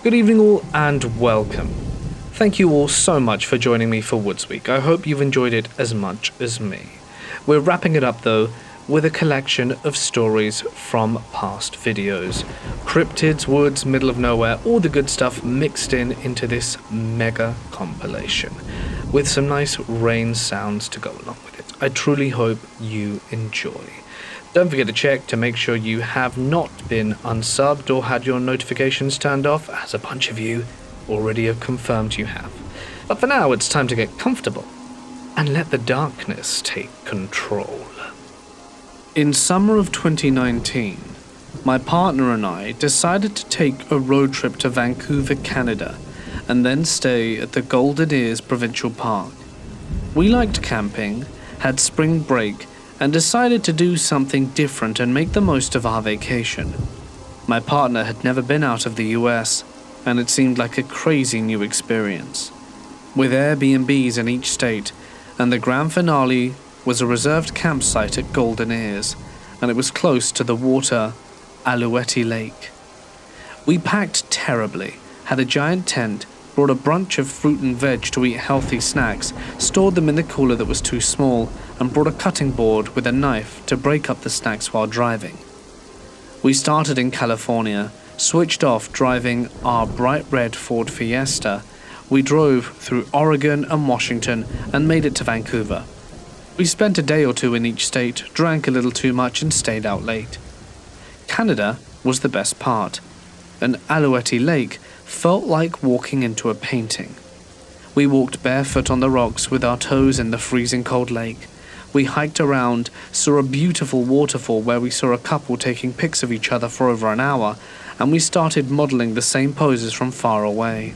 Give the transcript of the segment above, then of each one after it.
Good evening all and welcome. Thank you all so much for joining me for Woods Week. I hope you've enjoyed it as much as me. We're wrapping it up though with a collection of stories from past videos. Cryptids, woods, middle of nowhere, all the good stuff mixed into this mega compilation with some nice rain sounds to go along with it. I truly hope you enjoy. Don't forget to check to make sure you have not been unsubbed or had your notifications turned off, as a bunch of you already have confirmed you have. But for now, it's time to get comfortable and let the darkness take control. In summer of 2019, my partner and I decided to take a road trip to Vancouver, Canada, and then stay at the Golden Ears Provincial Park. We liked camping, had spring break, and decided to do something different and make the most of our vacation. My partner had never been out of the US, and it seemed like a crazy new experience. With Airbnbs in each state, and the grand finale was a reserved campsite at Golden Ears, and it was close to the water Alouette Lake. We packed terribly, had a giant tent, brought a bunch of fruit and veg to eat healthy snacks, stored them in the cooler that was too small, and brought a cutting board with a knife to break up the snacks while driving. We started in California, switched off driving our bright red Ford Fiesta. We drove through Oregon and Washington and made it to Vancouver. We spent a day or two in each state, drank a little too much and stayed out late. Canada was the best part, and Alouette Lake felt like walking into a painting. We walked barefoot on the rocks with our toes in the freezing cold lake. We hiked around, saw a beautiful waterfall where we saw a couple taking pics of each other for over an hour, and we started modeling the same poses from far away.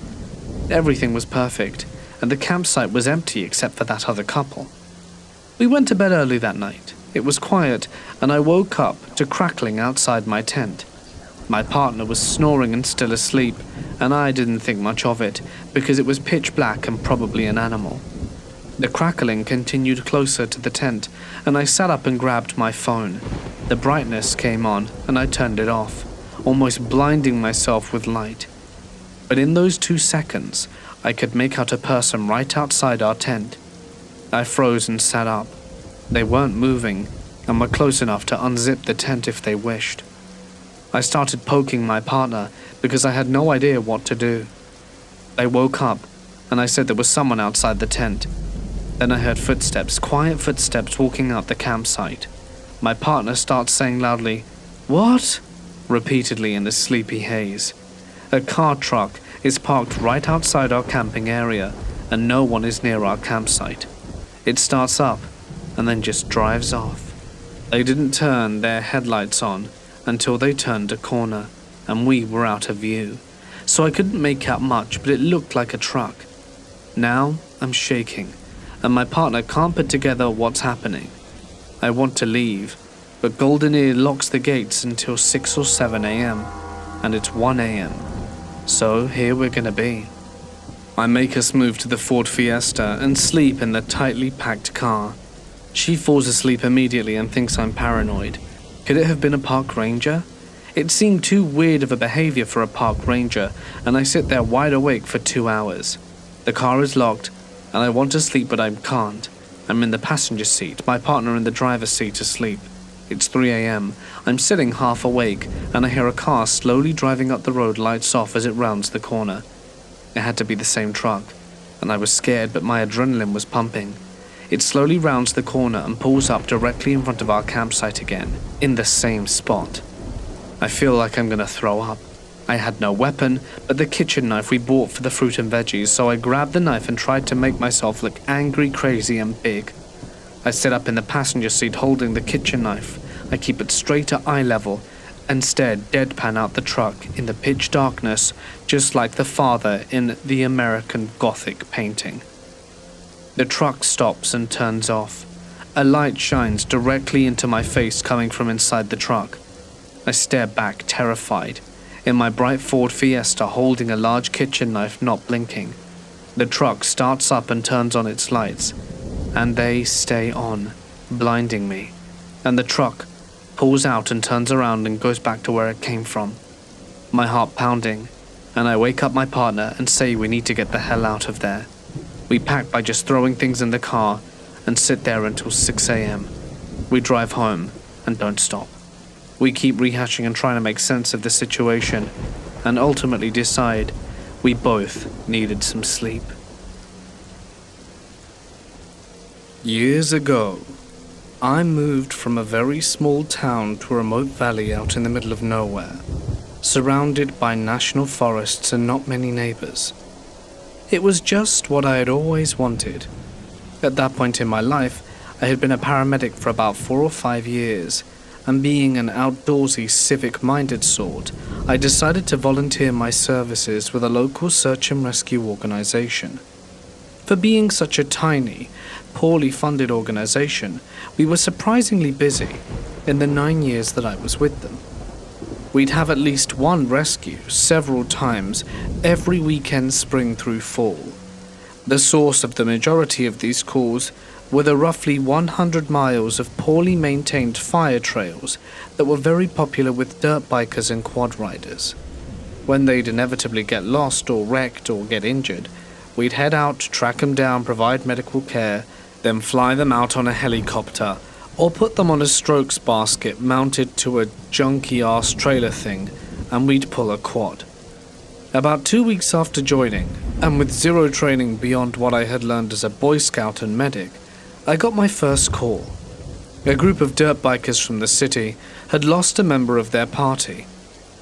Everything was perfect, and the campsite was empty except for that other couple. We went to bed early that night. It was quiet, and I woke up to crackling outside my tent. My partner was snoring and still asleep, and I didn't think much of it, because it was pitch black and probably an animal. The crackling continued closer to the tent, and I sat up and grabbed my phone. The brightness came on, and I turned it off, almost blinding myself with light. But in those 2 seconds, I could make out a person right outside our tent. I froze and sat up. They weren't moving, and were close enough to unzip the tent if they wished. I started poking my partner because I had no idea what to do. They woke up, and I said there was someone outside the tent. Then I heard footsteps, quiet footsteps walking out the campsite. My partner starts saying loudly, "What?" repeatedly in the sleepy haze. A car truck is parked right outside our camping area, and no one is near our campsite. It starts up, and then just drives off. They didn't turn their headlights on until they turned a corner, and we were out of view, so I couldn't make out much, but it looked like a truck. Now I'm shaking, and my partner can't put together what's happening. I want to leave, but Golden Ear locks the gates until 6 or 7 a.m., and it's 1 a.m., so here we're gonna be. I make us move to the Ford Fiesta and sleep in the tightly packed car. She falls asleep immediately and thinks I'm paranoid. Could it have been a park ranger? It seemed too weird of a behavior for a park ranger, and I sit there wide awake for 2 hours. The car is locked, and I want to sleep but I can't. I'm in the passenger seat, my partner in the driver's seat asleep. It's 3 a.m. I'm sitting half awake, and I hear a car slowly driving up the road, lights off as it rounds the corner. It had to be the same truck, and I was scared, but my adrenaline was pumping. It slowly rounds the corner and pulls up directly in front of our campsite again, in the same spot. I feel like I'm gonna throw up. I had no weapon, but the kitchen knife we bought for the fruit and veggies, so I grabbed the knife and tried to make myself look angry, crazy, and big. I sit up in the passenger seat holding the kitchen knife. I keep it straight at eye level, and stared deadpan out the truck in the pitch darkness, just like the father in the American Gothic painting. The truck stops and turns off. A light shines directly into my face coming from inside the truck. I stare back, terrified, in my bright Ford Fiesta holding a large kitchen knife, not blinking. The truck starts up and turns on its lights, and they stay on, blinding me, and the truck pulls out and turns around and goes back to where it came from. My heart pounding. and I wake up my partner and say we need to get the hell out of there. We pack by just throwing things in the car and sit there until 6 a.m. We drive home and don't stop. We keep rehashing and trying to make sense of the situation and ultimately decide we both needed some sleep. Years ago, I moved from a very small town to a remote valley out in the middle of nowhere, surrounded by national forests and not many neighbors. It was just what I had always wanted. At that point in my life, I had been a paramedic for about 4 or 5 years, and being an outdoorsy, civic-minded sort, I decided to volunteer my services with a local search and rescue organization. For being such a tiny, poorly funded organization, we were surprisingly busy in the 9 years that I was with them. We'd have at least one rescue several times every weekend, spring through fall. The source of the majority of these calls were the roughly 100 miles of poorly maintained fire trails that were very popular with dirt bikers and quad riders. When they'd inevitably get lost or wrecked or get injured, we'd head out, track them down, provide medical care, then fly them out on a helicopter or put them on a strokes basket mounted to a junky-ass trailer thing, and we'd pull a quad. About 2 weeks after joining, and with zero training beyond what I had learned as a Boy Scout and medic, I got my first call. A group of dirt bikers from the city had lost a member of their party.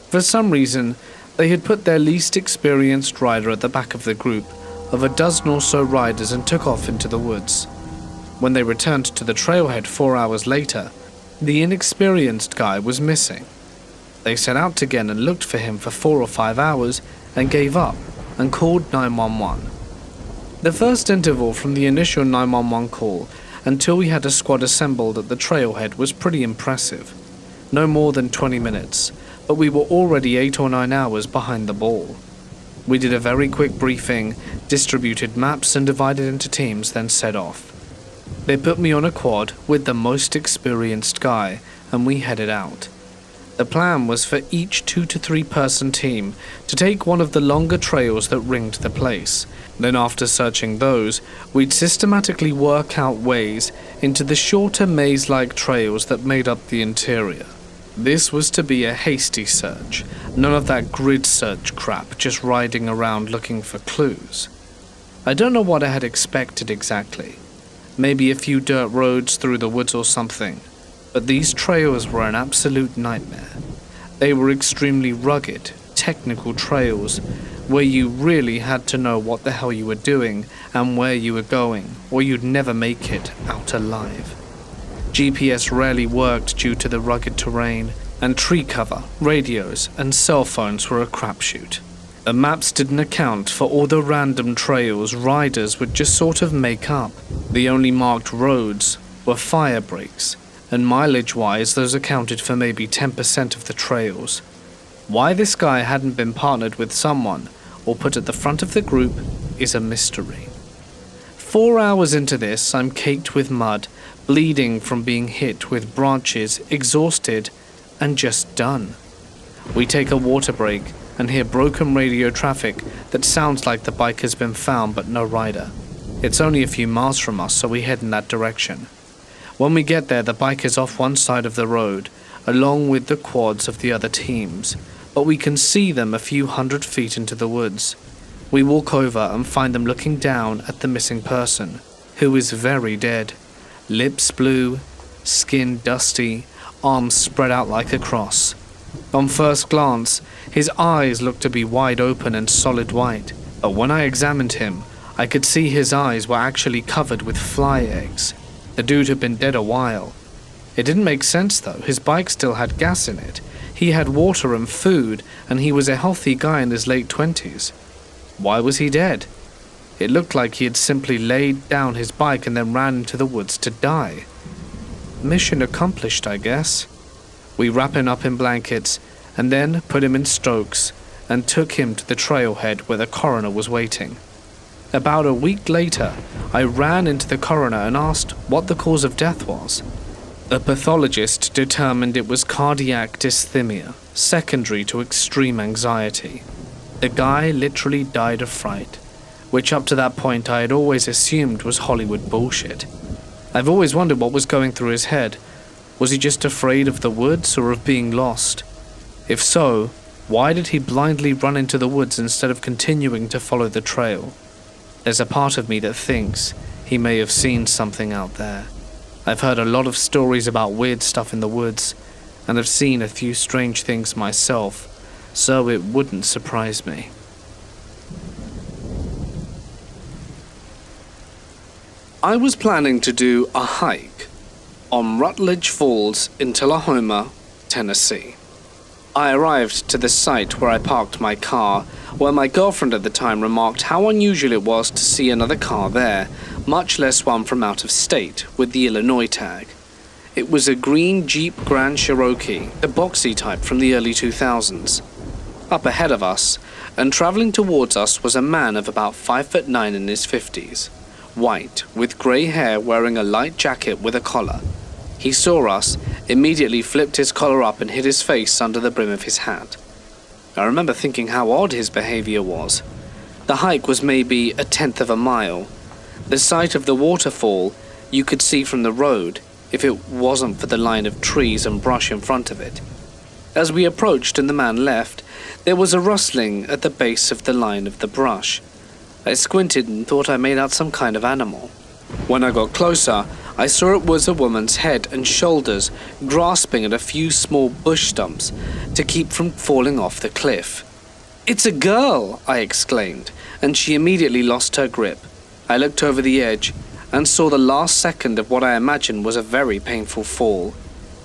For some reason, they had put their least experienced rider at the back of the group of a dozen or so riders and took off into the woods. When they returned to the trailhead 4 hours later, the inexperienced guy was missing. They set out again and looked for him for 4 or 5 hours and gave up and called 911. The first interval from the initial 911 call until we had a squad assembled at the trailhead was pretty impressive. No more than 20 minutes, but we were already 8 or 9 hours behind the ball. We did a very quick briefing, distributed maps and divided into teams, then set off. They put me on a quad with the most experienced guy, and we headed out. The plan was for each 2 to 3 person team to take one of the longer trails that ringed the place. Then after searching those, we'd systematically work out ways into the shorter maze-like trails that made up the interior. This was to be a hasty search, none of that grid search crap, just riding around looking for clues. I don't know what I had expected exactly. Maybe a few dirt roads through the woods or something, but these trails were an absolute nightmare. They were extremely rugged, technical trails where you really had to know what the hell you were doing and where you were going, or you'd never make it out alive. GPS rarely worked due to the rugged terrain, and tree cover, radios, and cell phones were a crapshoot. The maps didn't account for all the random trails riders would just sort of make up. The only marked roads were fire breaks, and mileage-wise those accounted for maybe 10% of the trails. Why this guy hadn't been partnered with someone or put at the front of the group is a mystery. 4 hours into this, I'm caked with mud, bleeding from being hit with branches, exhausted, and just done. We take a water break and hear broken radio traffic that sounds like the bike has been found but no rider. It's only a few miles from us, so we head in that direction. When we get there, the bike is off one side of the road, along with the quads of the other teams, but we can see them a few 100 feet into the woods. We walk over and find them looking down at the missing person, who is very dead. Lips blue, skin dusty, arms spread out like a cross. On first glance, his eyes looked to be wide open and solid white, but when I examined him, I could see his eyes were actually covered with fly eggs. The dude had been dead a while. It didn't make sense though, his bike still had gas in it. He had water and food, and he was a healthy guy in his late 20s. Why was he dead? It looked like he had simply laid down his bike and then ran into the woods to die. Mission accomplished, I guess. We wrap him up in blankets and then put him in strokes and took him to the trailhead where the coroner was waiting. About a week later, I ran into the coroner and asked what the cause of death was. The pathologist determined it was cardiac dysthymia, secondary to extreme anxiety. The guy literally died of fright, which up to that point I had always assumed was Hollywood bullshit. I've always wondered what was going through his head. Was he just afraid of the woods or of being lost? If so, why did he blindly run into the woods instead of continuing to follow the trail? There's a part of me that thinks he may have seen something out there. I've heard a lot of stories about weird stuff in the woods, and have seen a few strange things myself, so it wouldn't surprise me. I was planning to do a hike on Rutledge Falls in Tullahoma, Tennessee. I arrived to the site where I parked my car, where my girlfriend at the time remarked how unusual it was to see another car there, much less one from out of state, with the Illinois tag. It was a green Jeep Grand Cherokee, the boxy type from the early 2000s. Up ahead of us, and traveling towards us, was a man of about 5'9" in his 50s, white, with grey hair, wearing a light jacket with a collar. He saw us, immediately flipped his collar up and hid his face under the brim of his hat. I remember thinking how odd his behavior was. The hike was maybe 1/10 of a mile. The site of the waterfall you could see from the road, if it wasn't for the line of trees and brush in front of it. As we approached and the man left, there was a rustling at the base of the line of the brush. I squinted and thought I made out some kind of animal. When I got closer, I saw it was a woman's head and shoulders grasping at a few small bush stumps to keep from falling off the cliff. "It's a girl!" I exclaimed, and she immediately lost her grip. I looked over the edge and saw the last second of what I imagined was a very painful fall.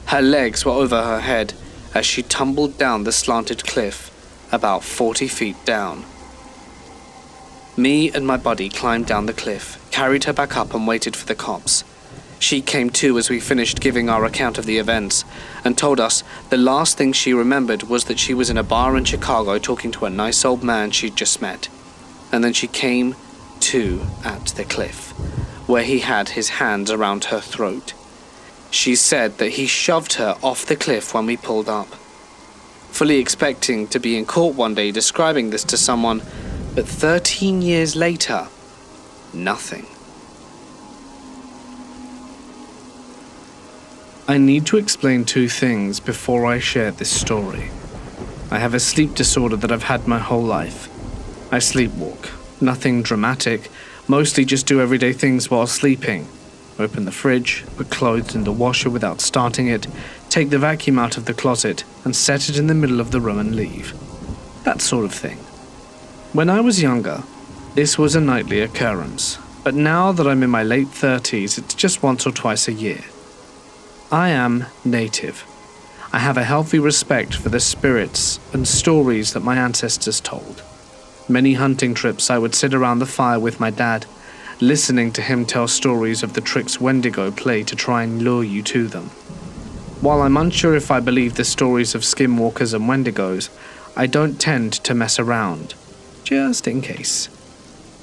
Her legs were over her head as she tumbled down the slanted cliff, about 40 feet down. Me and my buddy climbed down the cliff, carried her back up and waited for the cops. She came to as we finished giving our account of the events, and told us the last thing she remembered was that she was in a bar in Chicago talking to a nice old man she'd just met. And then she came to at the cliff, where he had his hands around her throat. She said that he shoved her off the cliff when we pulled up. Fully expecting to be in court one day describing this to someone, but 13 years later, nothing. I need to explain two things before I share this story. I have a sleep disorder that I've had my whole life. I sleepwalk. Nothing dramatic, mostly just do everyday things while sleeping. Open the fridge, put clothes in the washer without starting it, take the vacuum out of the closet, and set it in the middle of the room and leave. That sort of thing. When I was younger, this was a nightly occurrence, but now that I'm in my late 30s, it's just once or twice a year. I am native. I have a healthy respect for the spirits and stories that my ancestors told. Many hunting trips I would sit around the fire with my dad, listening to him tell stories of the tricks Wendigo play to try and lure you to them. While I'm unsure if I believe the stories of skinwalkers and Wendigos, I don't tend to mess around, just in case.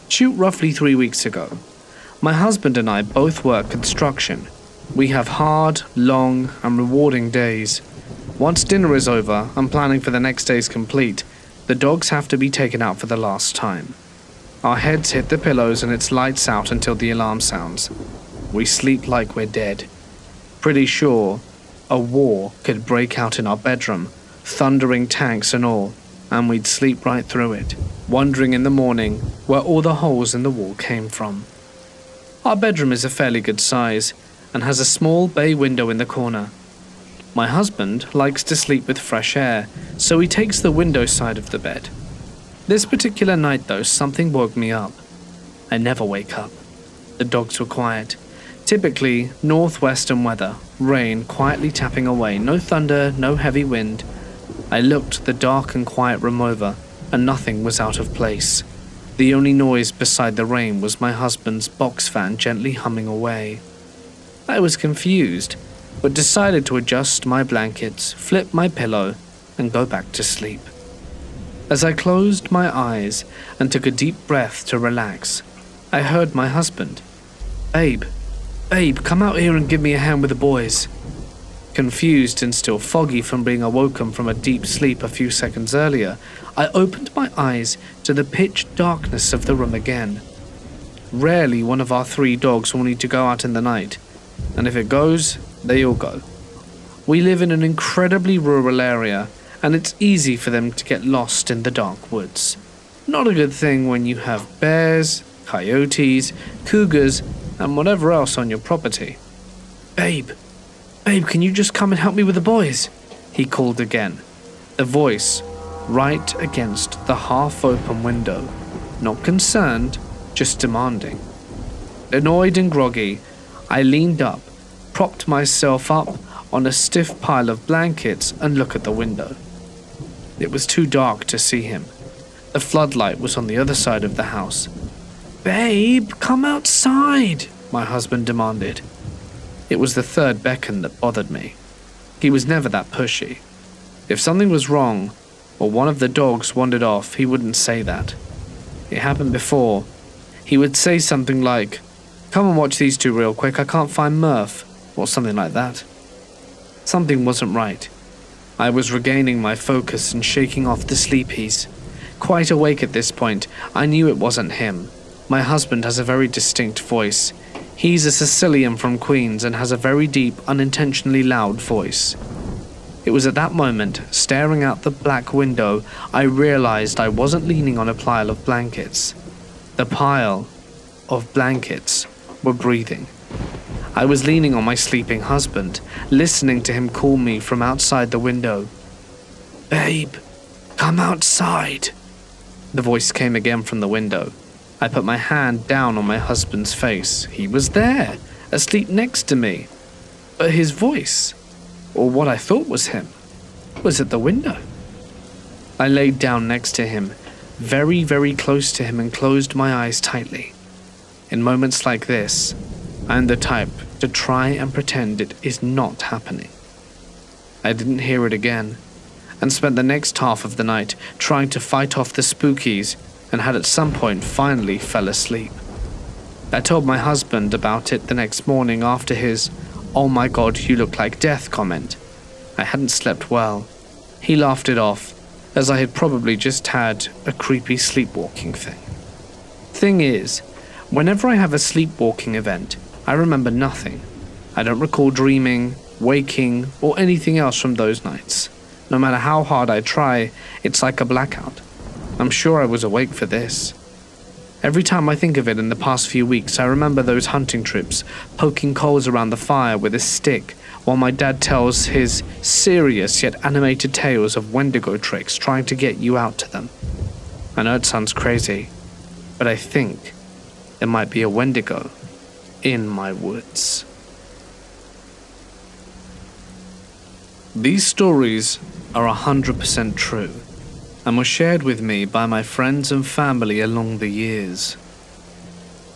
Shoot roughly 3 weeks ago. My husband and I both work construction. We have hard, long, and rewarding days. Once dinner is over and planning for the next day's complete, the dogs have to be taken out for the last time. Our heads hit the pillows and it's lights out until the alarm sounds. We sleep like we're dead. Pretty sure a war could break out in our bedroom, thundering tanks and all, and we'd sleep right through it, wondering in the morning where all the holes in the wall came from. Our bedroom is a fairly good size and has a small bay window in the corner. My husband likes to sleep with fresh air, so he takes the window side of the bed. This particular night though, something woke me up. I never wake up. The dogs were quiet. Typically northwestern weather, rain quietly tapping away, no thunder, no heavy wind. I looked at the dark and quiet room over, and nothing was out of place. The only noise beside the rain was my husband's box fan gently humming away. I was confused, but decided to adjust my blankets, flip my pillow, and go back to sleep. As I closed my eyes and took a deep breath to relax, I heard my husband. Babe, come out here and give me a hand with the boys." Confused and still foggy from being awoken from a deep sleep a few seconds earlier, I opened my eyes to the pitch darkness of the room again. Rarely one of our 3 dogs will need to go out in the night, and if it goes, they all go. We live in an incredibly rural area, and it's easy for them to get lost in the dark woods. Not a good thing when you have bears, coyotes, cougars, and whatever else on your property. Babe, can you just come and help me with the boys? He called again, the voice right against the half-open window, not concerned, just demanding. Annoyed and groggy, I leaned up, propped myself up on a stiff pile of blankets and looked at the window. It was too dark to see him. The floodlight was on the other side of the house. Babe, come outside, my husband demanded. It was the 3rd beckon that bothered me. He was never that pushy. If something was wrong, or one of the dogs wandered off, he wouldn't say that. It happened before. He would say something like, "Come and watch these 2 real quick, I can't find Murph," or something like that. Something wasn't right. I was regaining my focus and shaking off the sleepies. Quite awake at this point, I knew it wasn't him. My husband has a very distinct voice. He's a Sicilian from Queens and has a very deep, unintentionally loud voice. It was at that moment, staring out the black window, I realized I wasn't leaning on a pile of blankets. The pile of blankets were breathing. I was leaning on my sleeping husband, listening to him call me from outside the window. Babe, come outside. The voice came again from the window. I put my hand down on my husband's face. He was there, asleep next to me. But his voice, or what I thought was him, was at the window. I laid down next to him, very, very close to him, and closed my eyes tightly. In moments like this, I am the type to try and pretend it is not happening. I didn't hear it again, and spent the next half of the night trying to fight off the spookies, and had at some point finally fell asleep. I told my husband about it the next morning after his "Oh my God, you look like death" comment. I hadn't slept well. He laughed it off, as I had probably just had a creepy sleepwalking thing. Thing is, whenever I have a sleepwalking event, I remember nothing. I don't recall dreaming, waking, or anything else from those nights. No matter how hard I try, it's like a blackout. I'm sure I was awake for this. Every time I think of it in the past few weeks, I remember those hunting trips, poking coals around the fire with a stick, while my dad tells his serious yet animated tales of Wendigo tricks trying to get you out to them. I know it sounds crazy, but I think there might be a Wendigo in my woods. These stories are 100% true, and were shared with me by my friends and family along the years.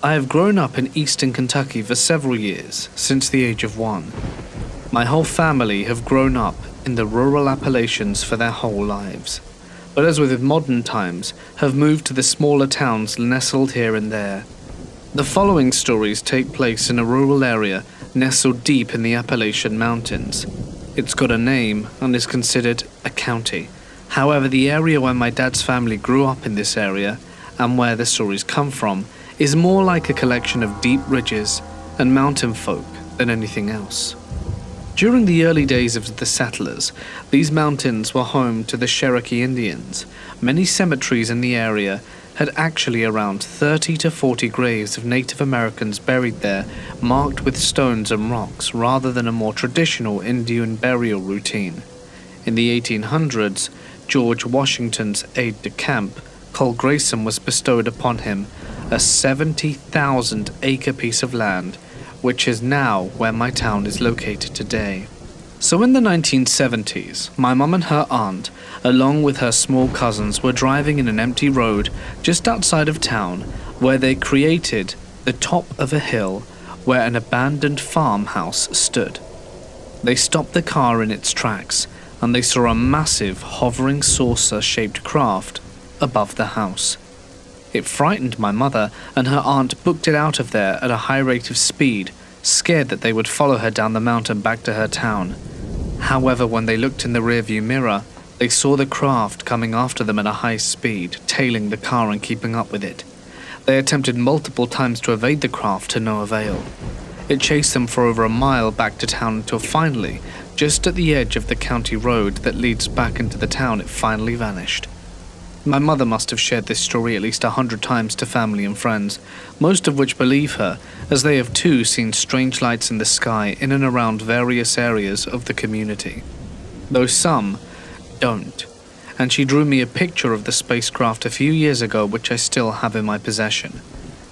I have grown up in eastern Kentucky for several years, since the age of 1. My whole family have grown up in the rural Appalachians for their whole lives, but as with modern times, have moved to the smaller towns nestled here and there. The following stories take place in a rural area nestled deep in the Appalachian Mountains. It's got a name and is considered a county. However, the area where my dad's family grew up in this area, and where the stories come from, is more like a collection of deep ridges and mountain folk than anything else. During the early days of the settlers, these mountains were home to the Cherokee Indians. Many cemeteries in the area had actually around 30 to 40 graves of Native Americans buried there, marked with stones and rocks, rather than a more traditional Indian burial routine. In the 1800s, George Washington's aide-de-camp, Cole Grayson, was bestowed upon him a 70,000-acre piece of land, which is now where my town is located today. So in the 1970s, my mum and her aunt, along with her small cousins, were driving in an empty road just outside of town, where they created the top of a hill where an abandoned farmhouse stood. They stopped the car in its tracks, and they saw a massive hovering saucer-shaped craft above the house. It frightened my mother, and her aunt booked it out of there at a high rate of speed, scared that they would follow her down the mountain back to her town. However, when they looked in the rearview mirror, They saw the craft coming after them at a high speed, tailing the car and keeping up with it. They attempted multiple times to evade the craft to no avail. It chased them for over a mile back to town until finally, just at the edge of the county road that leads back into the town, it finally vanished. My mother must have shared this story at least 100 times to family and friends, most of which believe her, as they have too seen strange lights in the sky in and around various areas of the community. Though some don't, and she drew me a picture of the spacecraft a few years ago which I still have in my possession.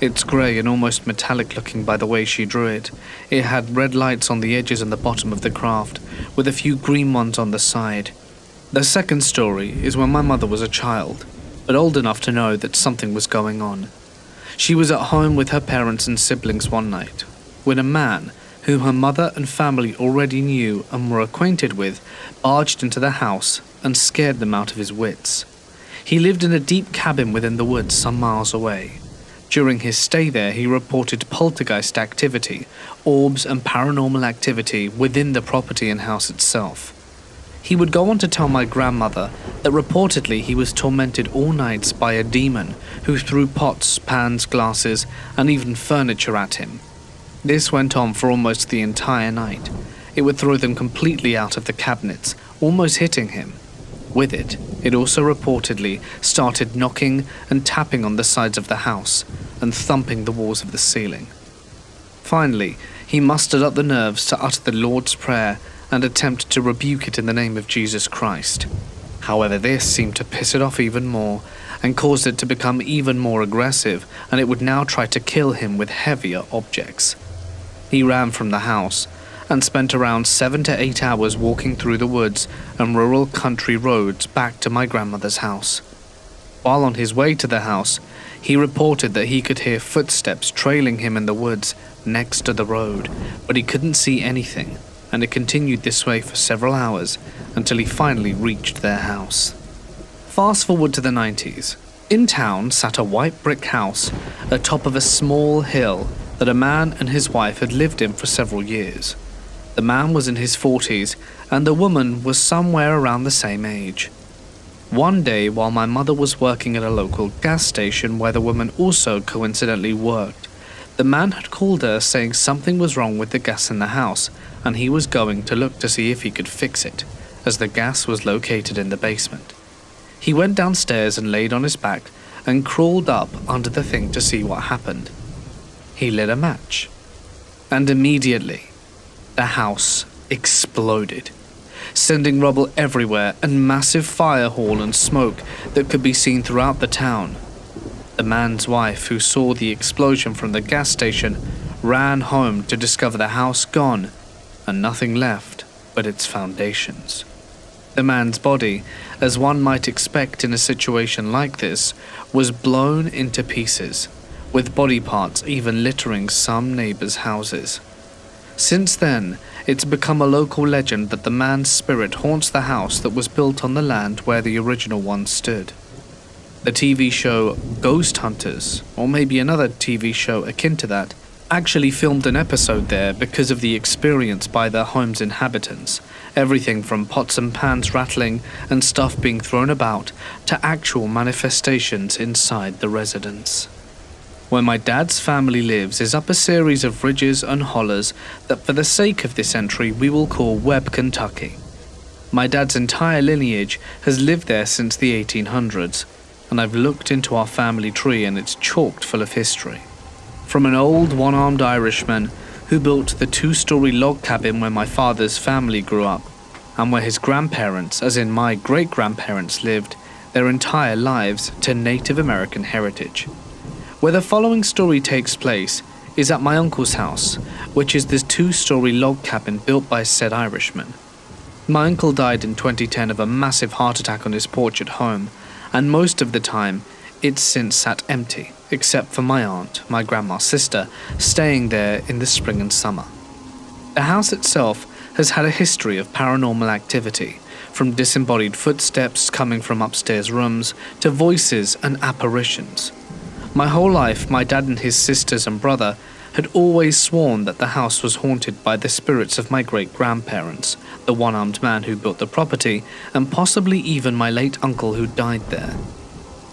It's grey and almost metallic looking by the way she drew it. It had red lights on the edges and the bottom of the craft, with a few green ones on the side. The second story is when my mother was a child, but old enough to know that something was going on. She was at home with her parents and siblings one night, when a man, whom her mother and family already knew and were acquainted with, barged into the house and scared them out of his wits. He lived in a deep cabin within the woods some miles away. During his stay there, he reported poltergeist activity, orbs and paranormal activity within the property and house itself. He would go on to tell my grandmother that reportedly he was tormented all nights by a demon who threw pots, pans, glasses, and even furniture at him. This went on for almost the entire night. It would throw them completely out of the cabinets, almost hitting him. With it, it also reportedly started knocking and tapping on the sides of the house and thumping the walls of the ceiling. Finally, he mustered up the nerves to utter the Lord's Prayer and attempt to rebuke it in the name of Jesus Christ. However, this seemed to piss it off even more and caused it to become even more aggressive, and it would now try to kill him with heavier objects. He ran from the house and spent around 7 to 8 hours walking through the woods and rural country roads back to my grandmother's house. While on his way to the house, he reported that he could hear footsteps trailing him in the woods next to the road, but he couldn't see anything, and it continued this way for several hours until he finally reached their house. Fast forward to the 90s. In town sat a white brick house atop of a small hill that a man and his wife had lived in for several years. The man was in his 40s and the woman was somewhere around the same age. One day, while my mother was working at a local gas station where the woman also coincidentally worked, the man had called her saying something was wrong with the gas in the house and he was going to look to see if he could fix it, as the gas was located in the basement. He went downstairs and laid on his back and crawled up under the thing to see what happened. He lit a match, and immediately, the house exploded, sending rubble everywhere and massive fire haul and smoke that could be seen throughout the town. The man's wife, who saw the explosion from the gas station, ran home to discover the house gone and nothing left but its foundations. The man's body, as one might expect in a situation like this, was blown into pieces, with body parts even littering some neighbors' houses. Since then, it's become a local legend that the man's spirit haunts the house that was built on the land where the original one stood. The TV show Ghost Hunters, or maybe another TV show akin to that, actually filmed an episode there because of the experience by the home's inhabitants, everything from pots and pans rattling and stuff being thrown about to actual manifestations inside the residence. Where my dad's family lives is up a series of ridges and hollers that for the sake of this entry we will call Webb, Kentucky. My dad's entire lineage has lived there since the 1800s, and I've looked into our family tree and it's chocked full of history. From an old one-armed Irishman who built the 2-story log cabin where my father's family grew up, and where his grandparents, as in my great-grandparents, lived their entire lives, to Native American heritage. Where the following story takes place is at my uncle's house, which is this 2-story log cabin built by said Irishman. My uncle died in 2010 of a massive heart attack on his porch at home, and most of the time, it's since sat empty, except for my aunt, my grandma's sister, staying there in the spring and summer. The house itself has had a history of paranormal activity, from disembodied footsteps coming from upstairs rooms to voices and apparitions. My whole life, my dad and his sisters and brother had always sworn that the house was haunted by the spirits of my great-grandparents, the one-armed man who built the property, and possibly even my late uncle who died there.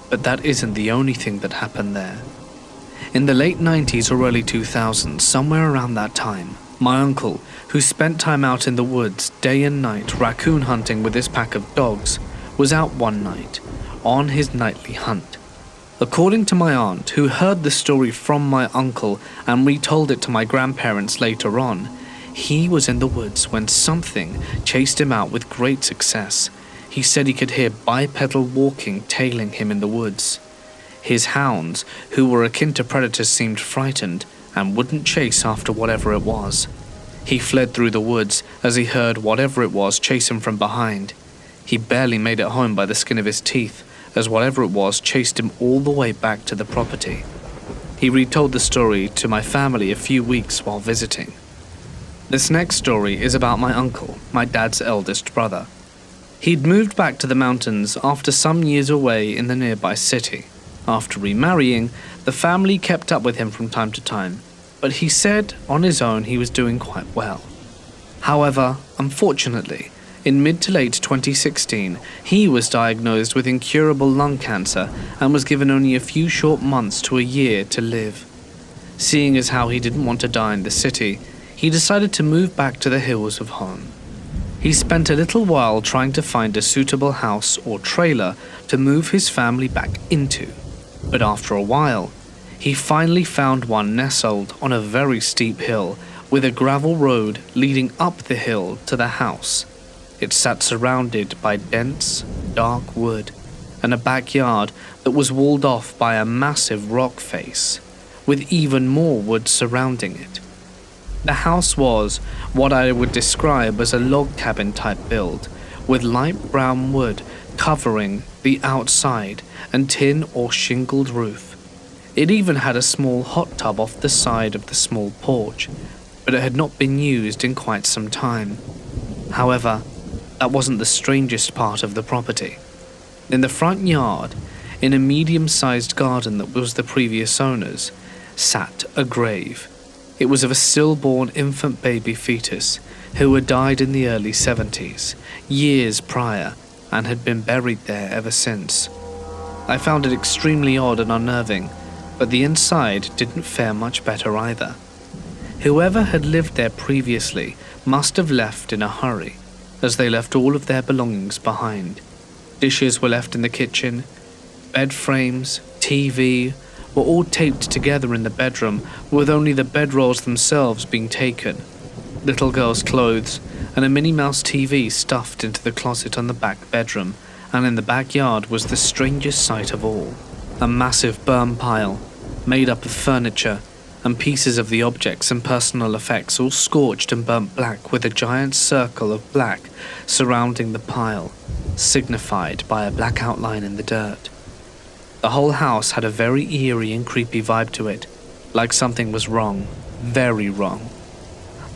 But that isn't the only thing that happened there. In the late 90s or early 2000s, somewhere around that time, my uncle, who spent time out in the woods day and night raccoon hunting with his pack of dogs, was out one night, on his nightly hunt. According to my aunt, who heard the story from my uncle and retold it to my grandparents later on, he was in the woods when something chased him out with great success. He said he could hear bipedal walking tailing him in the woods. His hounds, who were akin to predators, seemed frightened and wouldn't chase after whatever it was. He fled through the woods as he heard whatever it was chase him from behind. He barely made it home by the skin of his teeth, as whatever it was chased him all the way back to the property. He retold the story to my family a few weeks while visiting. This next story is about my uncle, my dad's eldest brother. He'd moved back to the mountains after some years away in the nearby city. After remarrying, the family kept up with him from time to time, but he said on his own he was doing quite well. However, unfortunately, in mid to late 2016, he was diagnosed with incurable lung cancer and was given only a few short months to a year to live. Seeing as how he didn't want to die in the city, he decided to move back to the hills of home. He spent a little while trying to find a suitable house or trailer to move his family back into, but after a while, he finally found one nestled on a very steep hill with a gravel road leading up the hill to the house. It sat surrounded by dense, dark wood and a backyard that was walled off by a massive rock face, with even more wood surrounding it. The house was what I would describe as a log cabin type build, with light brown wood covering the outside and tin or shingled roof. It even had a small hot tub off the side of the small porch, but it had not been used in quite some time. However, that wasn't the strangest part of the property. In the front yard, in a medium-sized garden that was the previous owner's, sat a grave. It was of a stillborn infant baby fetus who had died in the early 70s, years prior, and had been buried there ever since. I found it extremely odd and unnerving, but the inside didn't fare much better either. Whoever had lived there previously must have left in a hurry, as they left all of their belongings behind. Dishes were left in the kitchen, bed frames, TV, were all taped together in the bedroom, with only the bedrolls themselves being taken. Little girls' clothes and a Minnie Mouse TV stuffed into the closet on the back bedroom, and in the backyard was the strangest sight of all. A massive burn pile, made up of furniture and pieces of the objects and personal effects, all scorched and burnt black, with a giant circle of black surrounding the pile, signified by a black outline in the dirt. The whole house had a very eerie and creepy vibe to it, like something was wrong, very wrong.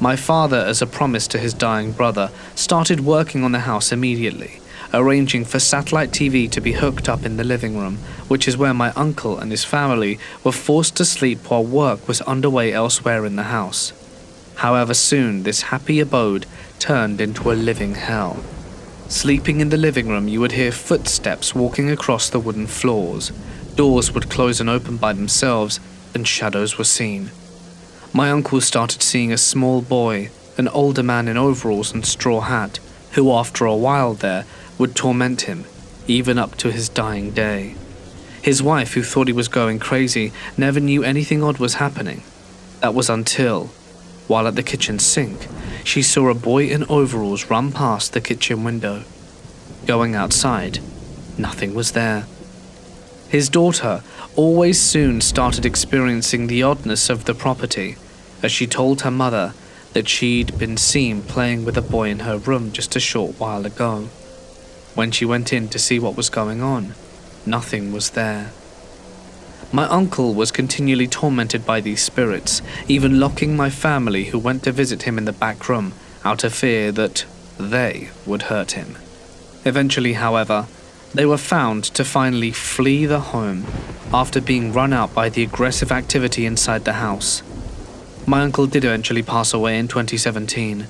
My father, as a promise to his dying brother, started working on the house immediately, arranging for satellite TV to be hooked up in the living room, which is where my uncle and his family were forced to sleep while work was underway elsewhere in the house. However, soon this happy abode turned into a living hell. Sleeping in the living room, you would hear footsteps walking across the wooden floors, doors would close and open by themselves, and shadows were seen. My uncle started seeing a small boy, an older man in overalls and straw hat, who after a while there would torment him, even up to his dying day. His wife, who thought he was going crazy, never knew anything odd was happening. That was until, while at the kitchen sink, she saw a boy in overalls run past the kitchen window. Going outside, nothing was there. His daughter always soon started experiencing the oddness of the property, as she told her mother that she'd been seen playing with a boy in her room just a short while ago. When she went in to see what was going on, nothing was there. My uncle was continually tormented by these spirits, even locking my family who went to visit him in the back room out of fear that they would hurt him. Eventually, however, they were found to finally flee the home after being run out by the aggressive activity inside the house. My uncle did eventually pass away in 2017,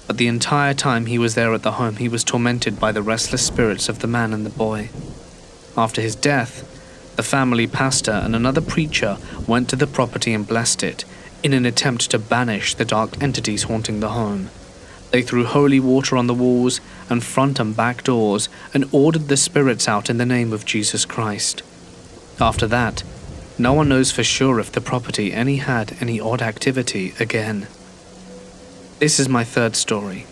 but the entire time he was there at the home he was tormented by the restless spirits of the man and the boy. After his death, the family pastor and another preacher went to the property and blessed it in an attempt to banish the dark entities haunting the home. They threw holy water on the walls and front and back doors and ordered the spirits out in the name of Jesus Christ. After that, no one knows for sure if the property had any odd activity again. This is my third story.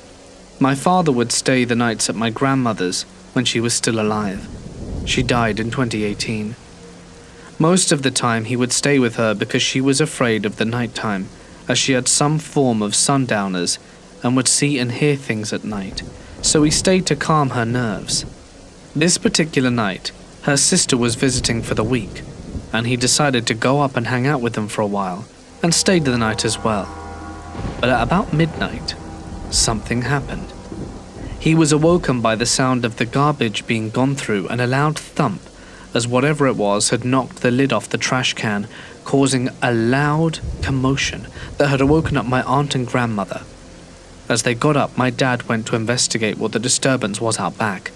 My father would stay the nights at my grandmother's when she was still alive. She died in 2018. Most of the time he would stay with her because she was afraid of the nighttime, as she had some form of sundowners and would see and hear things at night, so he stayed to calm her nerves. This particular night, her sister was visiting for the week, and he decided to go up and hang out with them for a while, and stayed the night as well. But at about midnight, something happened. He was awoken by the sound of the garbage being gone through and a loud thump, as whatever it was had knocked the lid off the trash can, causing a loud commotion that had awoken up my aunt and grandmother. As they got up, my dad went to investigate what the disturbance was out back.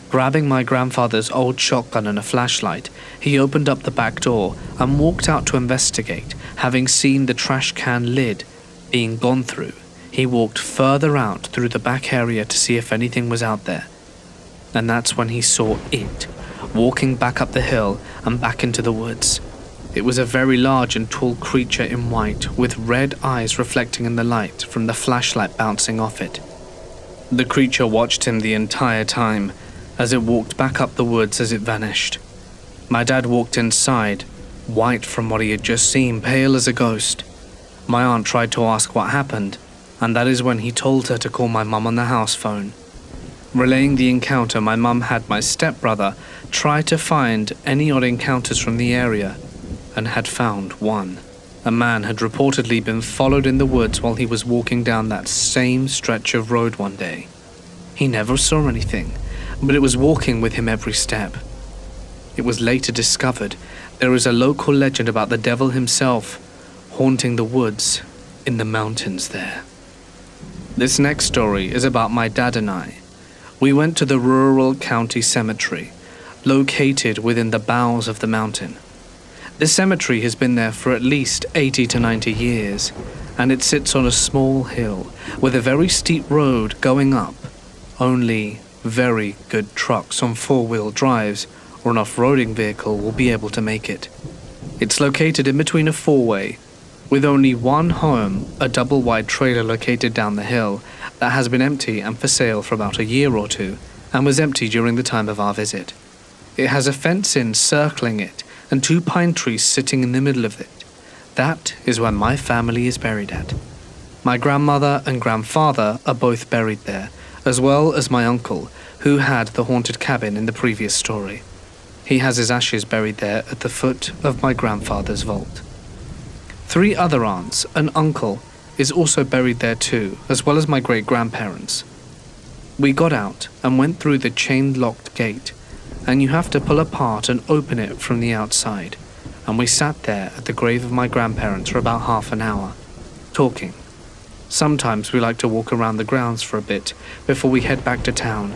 Grabbing my grandfather's old shotgun and a flashlight, he opened up the back door and walked out to investigate. Having seen the trash can lid being gone through, he walked further out through the back area to see if anything was out there. And that's when he saw it, walking back up the hill and back into the woods. It was a very large and tall creature in white, with red eyes reflecting in the light from the flashlight bouncing off it. The creature watched him the entire time, as it walked back up the woods as it vanished. My dad walked inside, white from what he had just seen, pale as a ghost. My aunt tried to ask what happened, and that is when he told her to call my mum on the house phone. Relaying the encounter, my mum had my stepbrother try to find any odd encounters from the area, and had found one. A man had reportedly been followed in the woods while he was walking down that same stretch of road one day. He never saw anything, but it was walking with him every step. It was later discovered there is a local legend about the devil himself haunting the woods in the mountains there. This next story is about my dad and I. We went to the rural county cemetery, located within the bowels of the mountain. The cemetery has been there for at least 80 to 90 years, and it sits on a small hill with a very steep road going up. Only very good trucks on four-wheel drives or an off-roading vehicle will be able to make it. It's located in between a four-way, with only one home, a double-wide trailer located down the hill that has been empty and for sale for about a year or two, and was empty during the time of our visit. It has a fence circling it, and two pine trees sitting in the middle of it. That is where my family is buried at. My grandmother and grandfather are both buried there, as well as my uncle, who had the haunted cabin in the previous story. He has his ashes buried there at the foot of my grandfather's vault. 3 other aunts and uncle is also buried there too, as well as my great-grandparents. We got out and went through the chain-locked gate, and you have to pull apart and open it from the outside, and we sat there at the grave of my grandparents for about half an hour, talking. Sometimes we like to walk around the grounds for a bit before we head back to town,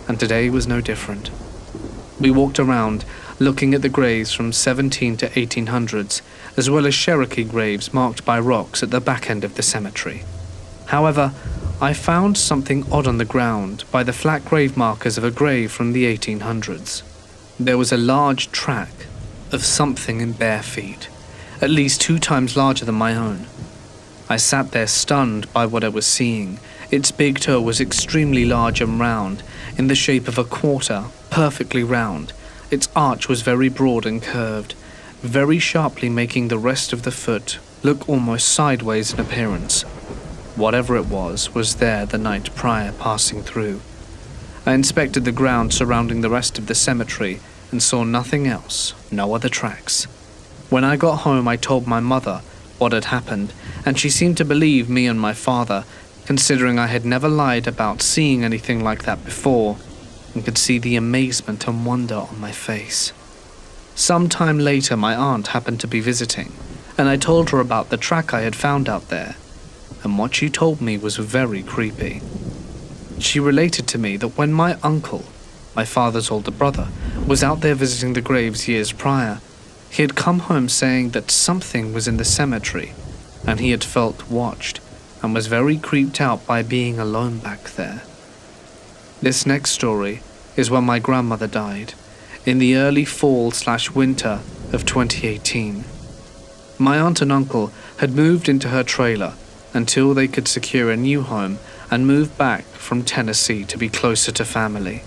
and today was no different. We walked around, looking at the graves from 17 to 1800s, as well as Cherokee graves marked by rocks at the back end of the cemetery. However, I found something odd on the ground by the flat grave markers of a grave from the 1800s. There was a large track of something in bare feet, at least 2 times larger than my own. I sat there stunned by what I was seeing. Its big toe was extremely large and round, in the shape of a quarter, perfectly round. Its arch was very broad and curved, very sharply making the rest of the foot look almost sideways in appearance. Whatever it was there the night prior passing through. I inspected the ground surrounding the rest of the cemetery and saw nothing else, no other tracks. When I got home, I told my mother what had happened, and she seemed to believe me and my father, considering I had never lied about seeing anything like that before, and could see the amazement and wonder on my face. Some time later, my aunt happened to be visiting, and I told her about the track I had found out there, and what she told me was very creepy. She related to me that when my uncle, my father's older brother, was out there visiting the graves years prior, he had come home saying that something was in the cemetery, and he had felt watched, and was very creeped out by being alone back there. This next story is when my grandmother died, in the early fall/winter of 2018. My aunt and uncle had moved into her trailer until they could secure a new home and move back from Tennessee to be closer to family.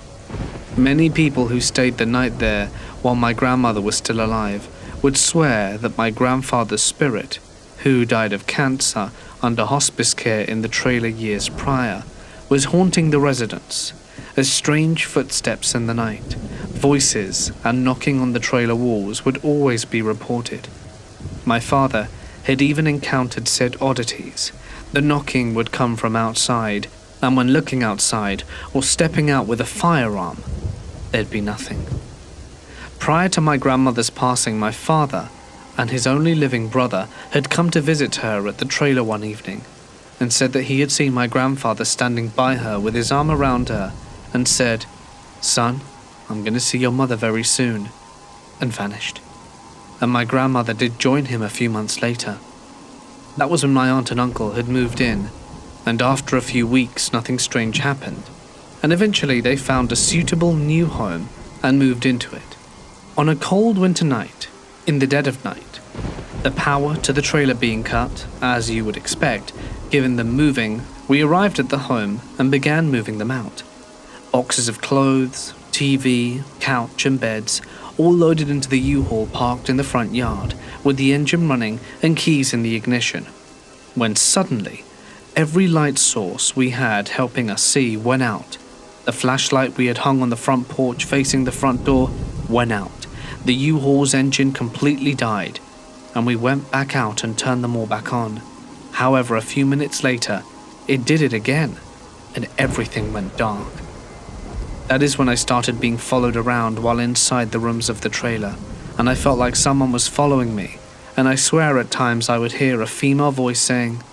Many people who stayed the night there while my grandmother was still alive would swear that my grandfather's spirit, who died of cancer under hospice care in the trailer years prior, was haunting the residents, as strange footsteps in the night, voices, and knocking on the trailer walls would always be reported. My father had even encountered said oddities. The knocking would come from outside, and when looking outside or stepping out with a firearm, there'd be nothing. Prior to my grandmother's passing, my father and his only living brother had come to visit her at the trailer one evening, and said that he had seen my grandfather standing by her with his arm around her and said, "Son, I'm going to see your mother very soon," and vanished. And my grandmother did join him a few months later. That was when my aunt and uncle had moved in, and after a few weeks nothing strange happened, and eventually they found a suitable new home and moved into it. On a cold winter night, in the dead of night, the power to the trailer being cut, as you would expect, given them moving, we arrived at the home and began moving them out. Boxes of clothes, TV, couch and beds, all loaded into the U-Haul parked in the front yard, with the engine running and keys in the ignition. When suddenly, every light source we had helping us see went out. The flashlight we had hung on the front porch facing the front door went out. The U-Haul's engine completely died, and we went back out and turned them all back on. However, a few minutes later, it did it again, and everything went dark. That is when I started being followed around while inside the rooms of the trailer, and I felt like someone was following me, and I swear at times I would hear a female voice saying,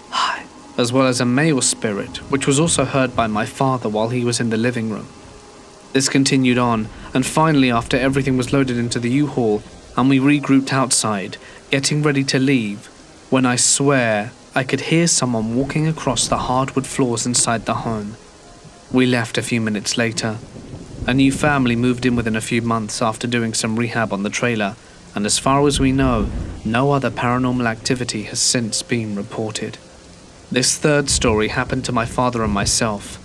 "Hi," as well as a male spirit, which was also heard by my father while he was in the living room. This continued on, and finally after everything was loaded into the U-Haul, and we regrouped outside, getting ready to leave, when I swear I could hear someone walking across the hardwood floors inside the home. We left a few minutes later. A new family moved in within a few months after doing some rehab on the trailer, and as far as we know, no other paranormal activity has since been reported. This third story happened to my father and myself.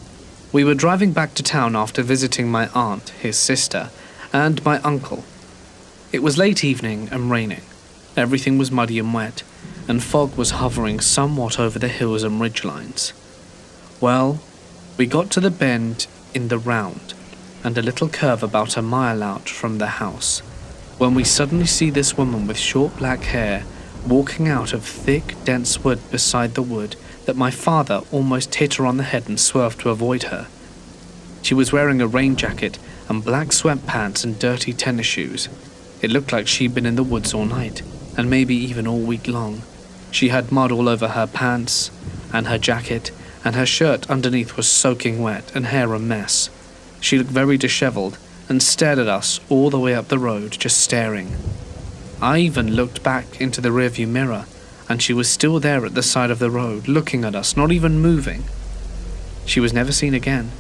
We were driving back to town after visiting my aunt, his sister, and my uncle. It was late evening and raining. Everything was muddy and wet, and fog was hovering somewhat over the hills and ridgelines. Well, we got to the bend in the round, and a little curve about a mile out from the house, when we suddenly see this woman with short black hair walking out of thick, dense wood beside the wood that my father almost hit her on the head and swerved to avoid her. She was wearing a rain jacket and black sweatpants and dirty tennis shoes. It looked like she'd been in the woods all night, and maybe even all week long. She had mud all over her pants and her jacket, and her shirt underneath was soaking wet and hair a mess. She looked very disheveled and stared at us all the way up the road, just staring. I even looked back into the rearview mirror, and she was still there at the side of the road, looking at us, not even moving. She was never seen again.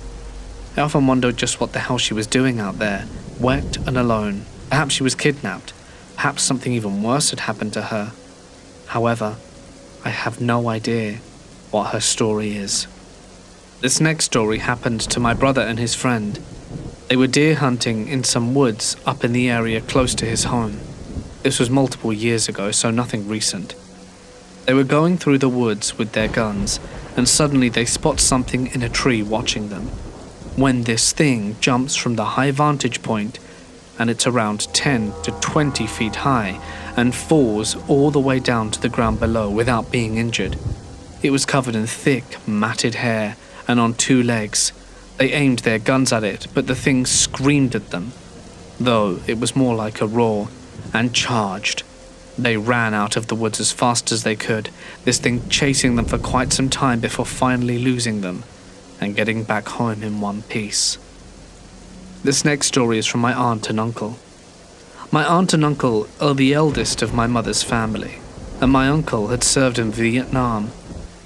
I often wondered just what the hell she was doing out there, wet and alone. Perhaps she was kidnapped. Perhaps something even worse had happened to her. However, I have no idea what her story is. This next story happened to my brother and his friend. They were deer hunting in some woods up in the area close to his home. This was multiple years ago, so nothing recent. They were going through the woods with their guns, and suddenly they spot something in a tree watching them. When this thing jumps from the high vantage point, and it's around 10 to 20 feet high, and falls all the way down to the ground below without being injured. It was covered in thick, matted hair, and on two legs. They aimed their guns at it, but the thing screamed at them, though it was more like a roar, and charged. They ran out of the woods as fast as they could, this thing chasing them for quite some time before finally losing them and getting back home in one piece. This next story is from my aunt and uncle. My aunt and uncle are the eldest of my mother's family, and my uncle had served in Vietnam,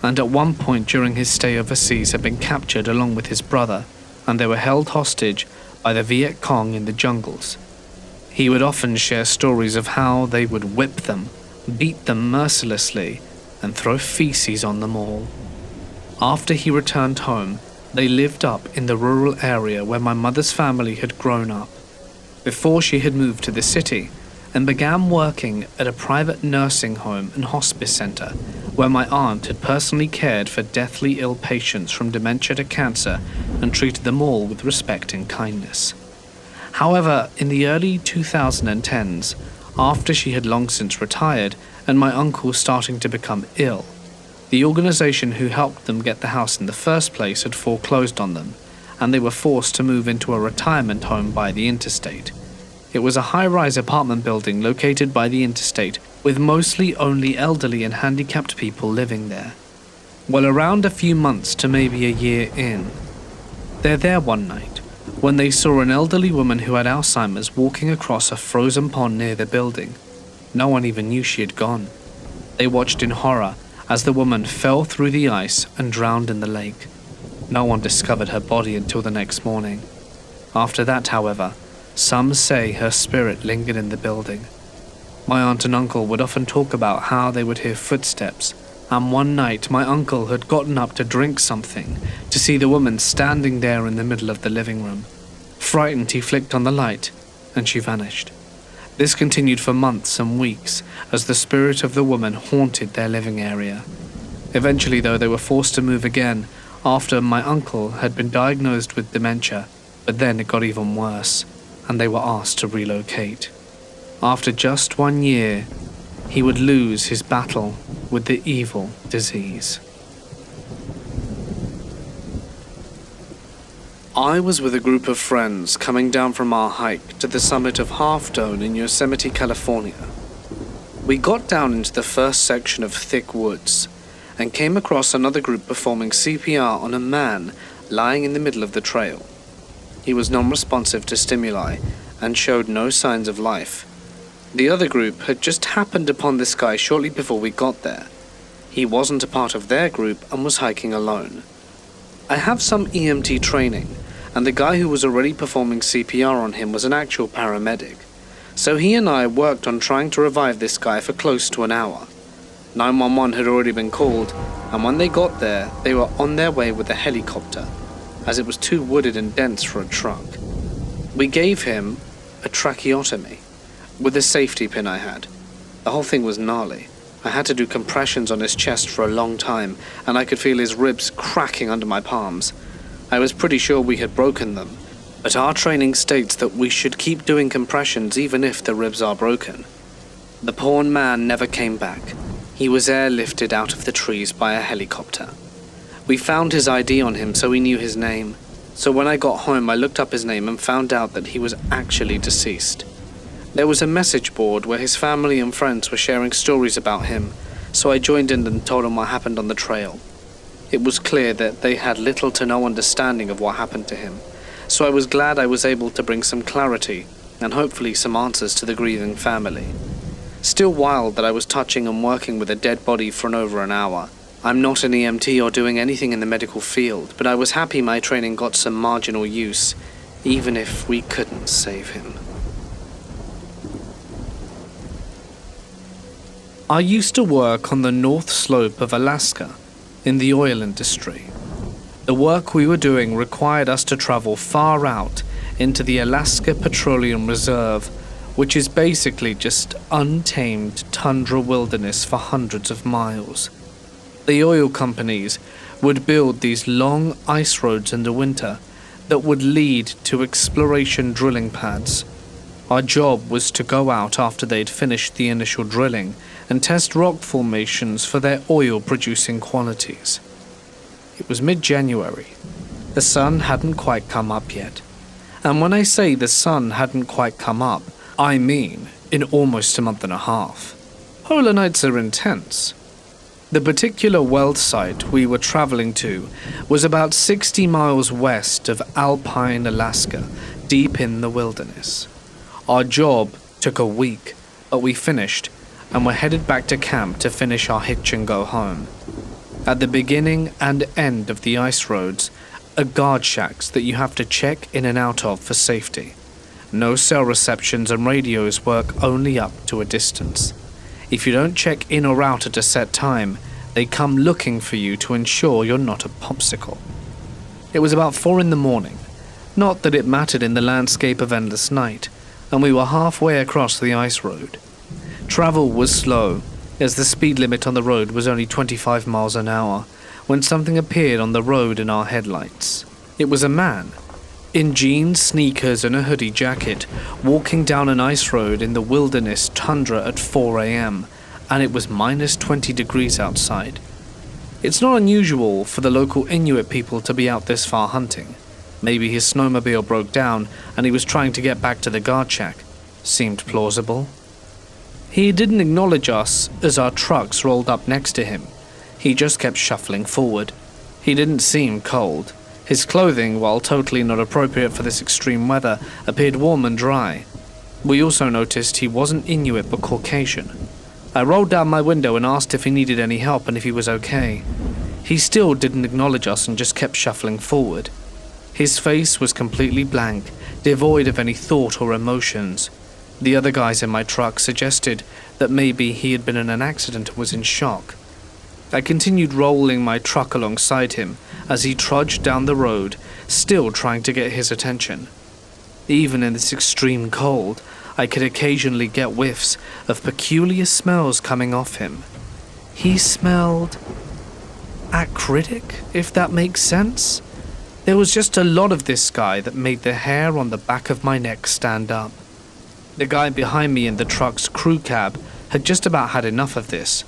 and at one point during his stay overseas had been captured along with his brother, and they were held hostage by the Viet Cong in the jungles. He would often share stories of how they would whip them, beat them mercilessly, and throw feces on them all. After he returned home, they lived up in the rural area where my mother's family had grown up, before she had moved to the city and began working at a private nursing home and hospice center where my aunt had personally cared for deathly ill patients from dementia to cancer and treated them all with respect and kindness. However, in the early 2010s, after she had long since retired and my uncle starting to become ill, the organization who helped them get the house in the first place had foreclosed on them, and they were forced to move into a retirement home by the interstate. It was a high-rise apartment building located by the interstate with mostly only elderly and handicapped people living there. Well, around a few months to maybe a year in, they're there one night when they saw an elderly woman who had Alzheimer's walking across a frozen pond near the building. No one even knew she had gone. They watched in horror as the woman fell through the ice and drowned in the lake. No one discovered her body until the next morning. After that, however, some say her spirit lingered in the building. My aunt and uncle would often talk about how they would hear footsteps, and one night my uncle had gotten up to drink something to see the woman standing there in the middle of the living room. Frightened, he flicked on the light, and she vanished. This continued for months and weeks as the spirit of the woman haunted their living area. Eventually, though, they were forced to move again after my uncle had been diagnosed with dementia, but then it got even worse, and they were asked to relocate. After just 1 year, he would lose his battle with the evil disease. I was with a group of friends coming down from our hike to the summit of Half Dome in Yosemite, California. We got down into the first section of thick woods and came across another group performing CPR on a man lying in the middle of the trail. He was non-responsive to stimuli and showed no signs of life. The other group had just happened upon this guy shortly before we got there. He wasn't a part of their group and was hiking alone. I have some EMT training, and the guy who was already performing CPR on him was an actual paramedic. So he and I worked on trying to revive this guy for close to an hour. 911 had already been called, and when they got there, they were on their way with a helicopter, as it was too wooded and dense for a truck. We gave him a tracheotomy with a safety pin I had. The whole thing was gnarly. I had to do compressions on his chest for a long time, and I could feel his ribs cracking under my palms. I was pretty sure we had broken them, but our training states that we should keep doing compressions even if the ribs are broken. The poor man never came back. He was airlifted out of the trees by a helicopter. We found his ID on him, so we knew his name. So when I got home, I looked up his name and found out that he was actually deceased. There was a message board where his family and friends were sharing stories about him, so I joined in and told them what happened on the trail. It was clear that they had little to no understanding of what happened to him, so I was glad I was able to bring some clarity and hopefully some answers to the grieving family. Still wild that I was touching and working with a dead body for over an hour. I'm not an EMT or doing anything in the medical field, but I was happy my training got some marginal use, even if we couldn't save him. I used to work on the north slope of Alaska in the oil industry. The work we were doing required us to travel far out into the Alaska Petroleum Reserve, which is basically just untamed tundra wilderness for hundreds of miles. The oil companies would build these long ice roads in the winter that would lead to exploration drilling pads. Our job was to go out after they'd finished the initial drilling and test rock formations for their oil-producing qualities. It was mid-January. The sun hadn't quite come up yet. And when I say the sun hadn't quite come up, I mean in almost a month and a half. Polar nights are intense. The particular weld site we were traveling to was about 60 miles west of Alpine, Alaska, deep in the wilderness. Our job took a week, but we finished and were headed back to camp to finish our hitch and go home. At the beginning and end of the ice roads are guard shacks that you have to check in and out of for safety. No cell receptions and radios work only up to a distance. If you don't check in or out at a set time, they come looking for you to ensure you're not a popsicle. It was about 4 a.m, not that it mattered in the landscape of endless night, and we were halfway across the ice road. Travel was slow, as the speed limit on the road was only 25 miles an hour, when something appeared on the road in our headlights. It was a man, in jeans, sneakers and a hoodie jacket, walking down an ice road in the wilderness tundra at 4 a.m, and it was minus 20 degrees outside. It's not unusual for the local Inuit people to be out this far hunting. Maybe his snowmobile broke down and he was trying to get back to the guard shack. Seemed plausible. He didn't acknowledge us as our trucks rolled up next to him. He just kept shuffling forward. He didn't seem cold. His clothing, while totally not appropriate for this extreme weather, appeared warm and dry. We also noticed he wasn't Inuit but Caucasian. I rolled down my window and asked if he needed any help and if he was okay. He still didn't acknowledge us and just kept shuffling forward. His face was completely blank, devoid of any thought or emotions. The other guys in my truck suggested that maybe he had been in an accident and was in shock. I continued rolling my truck alongside him as he trudged down the road, still trying to get his attention. Even in this extreme cold, I could occasionally get whiffs of peculiar smells coming off him. He smelled acritic, if that makes sense. There was just a lot of this guy that made the hair on the back of my neck stand up. The guy behind me in the truck's crew cab had just about had enough of this.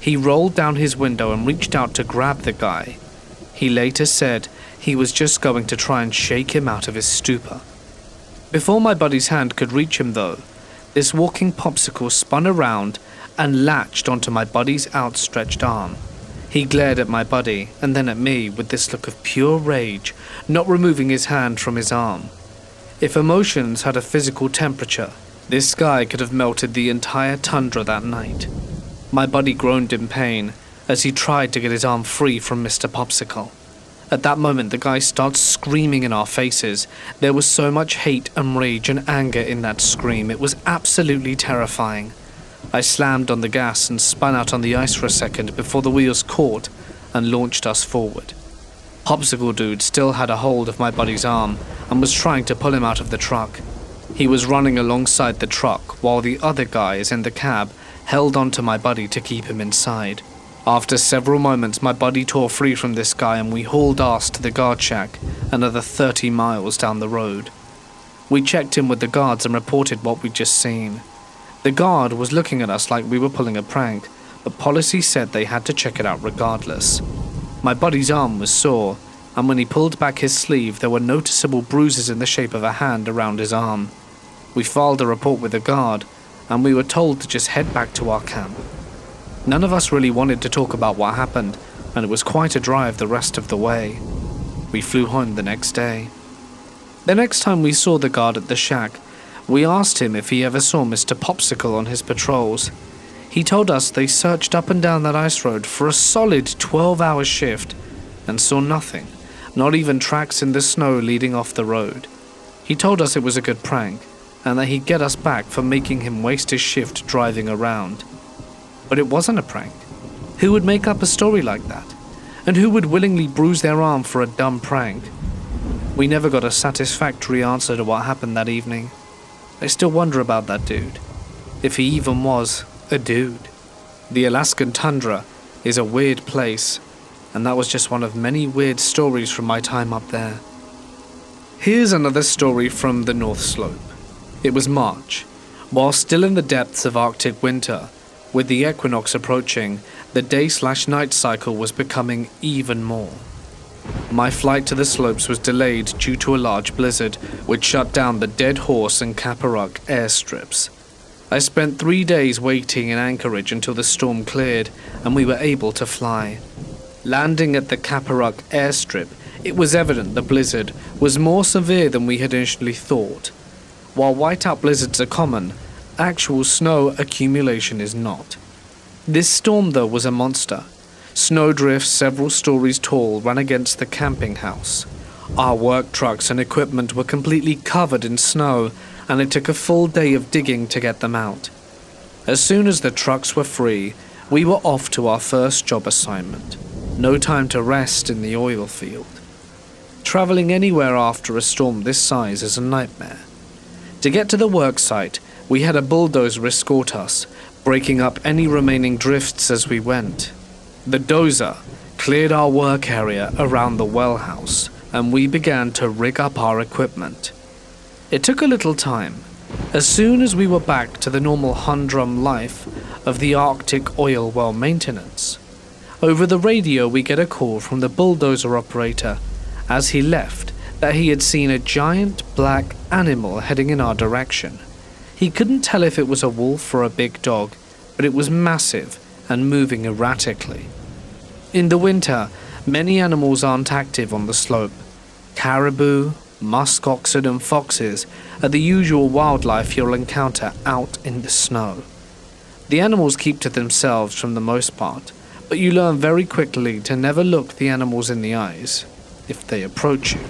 He rolled down his window and reached out to grab the guy. He later said he was just going to try and shake him out of his stupor. Before my buddy's hand could reach him though, this walking popsicle spun around and latched onto my buddy's outstretched arm. He glared at my buddy and then at me with this look of pure rage, not removing his hand from his arm. If emotions had a physical temperature, this guy could have melted the entire tundra that night. My buddy groaned in pain as he tried to get his arm free from Mr. Popsicle. At that moment, the guy starts screaming in our faces. There was so much hate and rage and anger in that scream. It was absolutely terrifying. I slammed on the gas and spun out on the ice for a second before the wheels caught and launched us forward. Popsicle Dude still had a hold of my buddy's arm and was trying to pull him out of the truck. He was running alongside the truck while the other guys in the cab held onto my buddy to keep him inside. After several moments, my buddy tore free from this guy and we hauled ass to the guard shack, another 30 miles down the road. We checked in with the guards and reported what we'd just seen. The guard was looking at us like we were pulling a prank, but policy said they had to check it out regardless. My buddy's arm was sore, and when he pulled back his sleeve, there were noticeable bruises in the shape of a hand around his arm. We filed a report with the guard, and we were told to just head back to our camp. None of us really wanted to talk about what happened, and it was quite a drive the rest of the way. We flew home the next day. The next time we saw the guard at the shack, we asked him if he ever saw Mr. Popsicle on his patrols. He told us they searched up and down that ice road for a solid 12-hour shift and saw nothing, not even tracks in the snow leading off the road. He told us it was a good prank, and that he'd get us back for making him waste his shift driving around. But it wasn't a prank. Who would make up a story like that? And who would willingly bruise their arm for a dumb prank? We never got a satisfactory answer to what happened that evening. I still wonder about that dude, if he even was a dude. The Alaskan tundra is a weird place, and that was just one of many weird stories from my time up there. Here's another story from the North Slope. It was March. While still in the depths of Arctic winter, with the equinox approaching, the day/night cycle was becoming even more. My flight to the slopes was delayed due to a large blizzard, which shut down the Dead Horse and Kaparuk airstrips. I spent 3 days waiting in Anchorage until the storm cleared and we were able to fly. Landing at the Kaparuk airstrip, it was evident the blizzard was more severe than we had initially thought. While whiteout blizzards are common, actual snow accumulation is not. This storm, though, was a monster. Snowdrifts several stories tall ran against the camping house. Our work trucks and equipment were completely covered in snow, and it took a full day of digging to get them out. As soon as the trucks were free, we were off to our first job assignment. No time to rest in the oil field. Traveling anywhere after a storm this size is a nightmare. To get to the work site, we had a bulldozer escort us, breaking up any remaining drifts as we went. The dozer cleared our work area around the well house, and we began to rig up our equipment. It took a little time. As soon as we were back to the normal humdrum life of the Arctic oil well maintenance, over the radio we get a call from the bulldozer operator as he left that he had seen a giant black animal heading in our direction. He couldn't tell if it was a wolf or a big dog, but it was massive and moving erratically. In the winter, many animals aren't active on the slope. Caribou, musk oxen and foxes are the usual wildlife you'll encounter out in the snow. The animals keep to themselves from the most part, but you learn very quickly to never look the animals in the eyes if they approach you.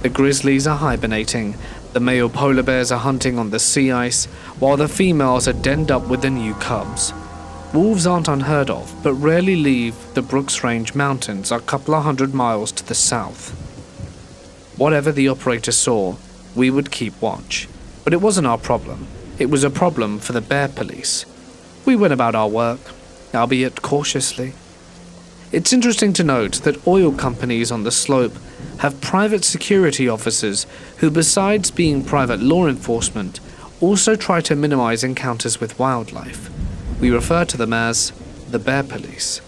The grizzlies are hibernating, the male polar bears are hunting on the sea ice, while the females are denned up with the new cubs. Wolves aren't unheard of, but rarely leave the Brooks Range Mountains a couple of 100 miles to the south. Whatever the operator saw, we would keep watch. But it wasn't our problem. It was a problem for the bear police. We went about our work, albeit cautiously. It's interesting to note that oil companies on the slope have private security officers who, besides being private law enforcement, also try to minimize encounters with wildlife. We refer to them as the bear police,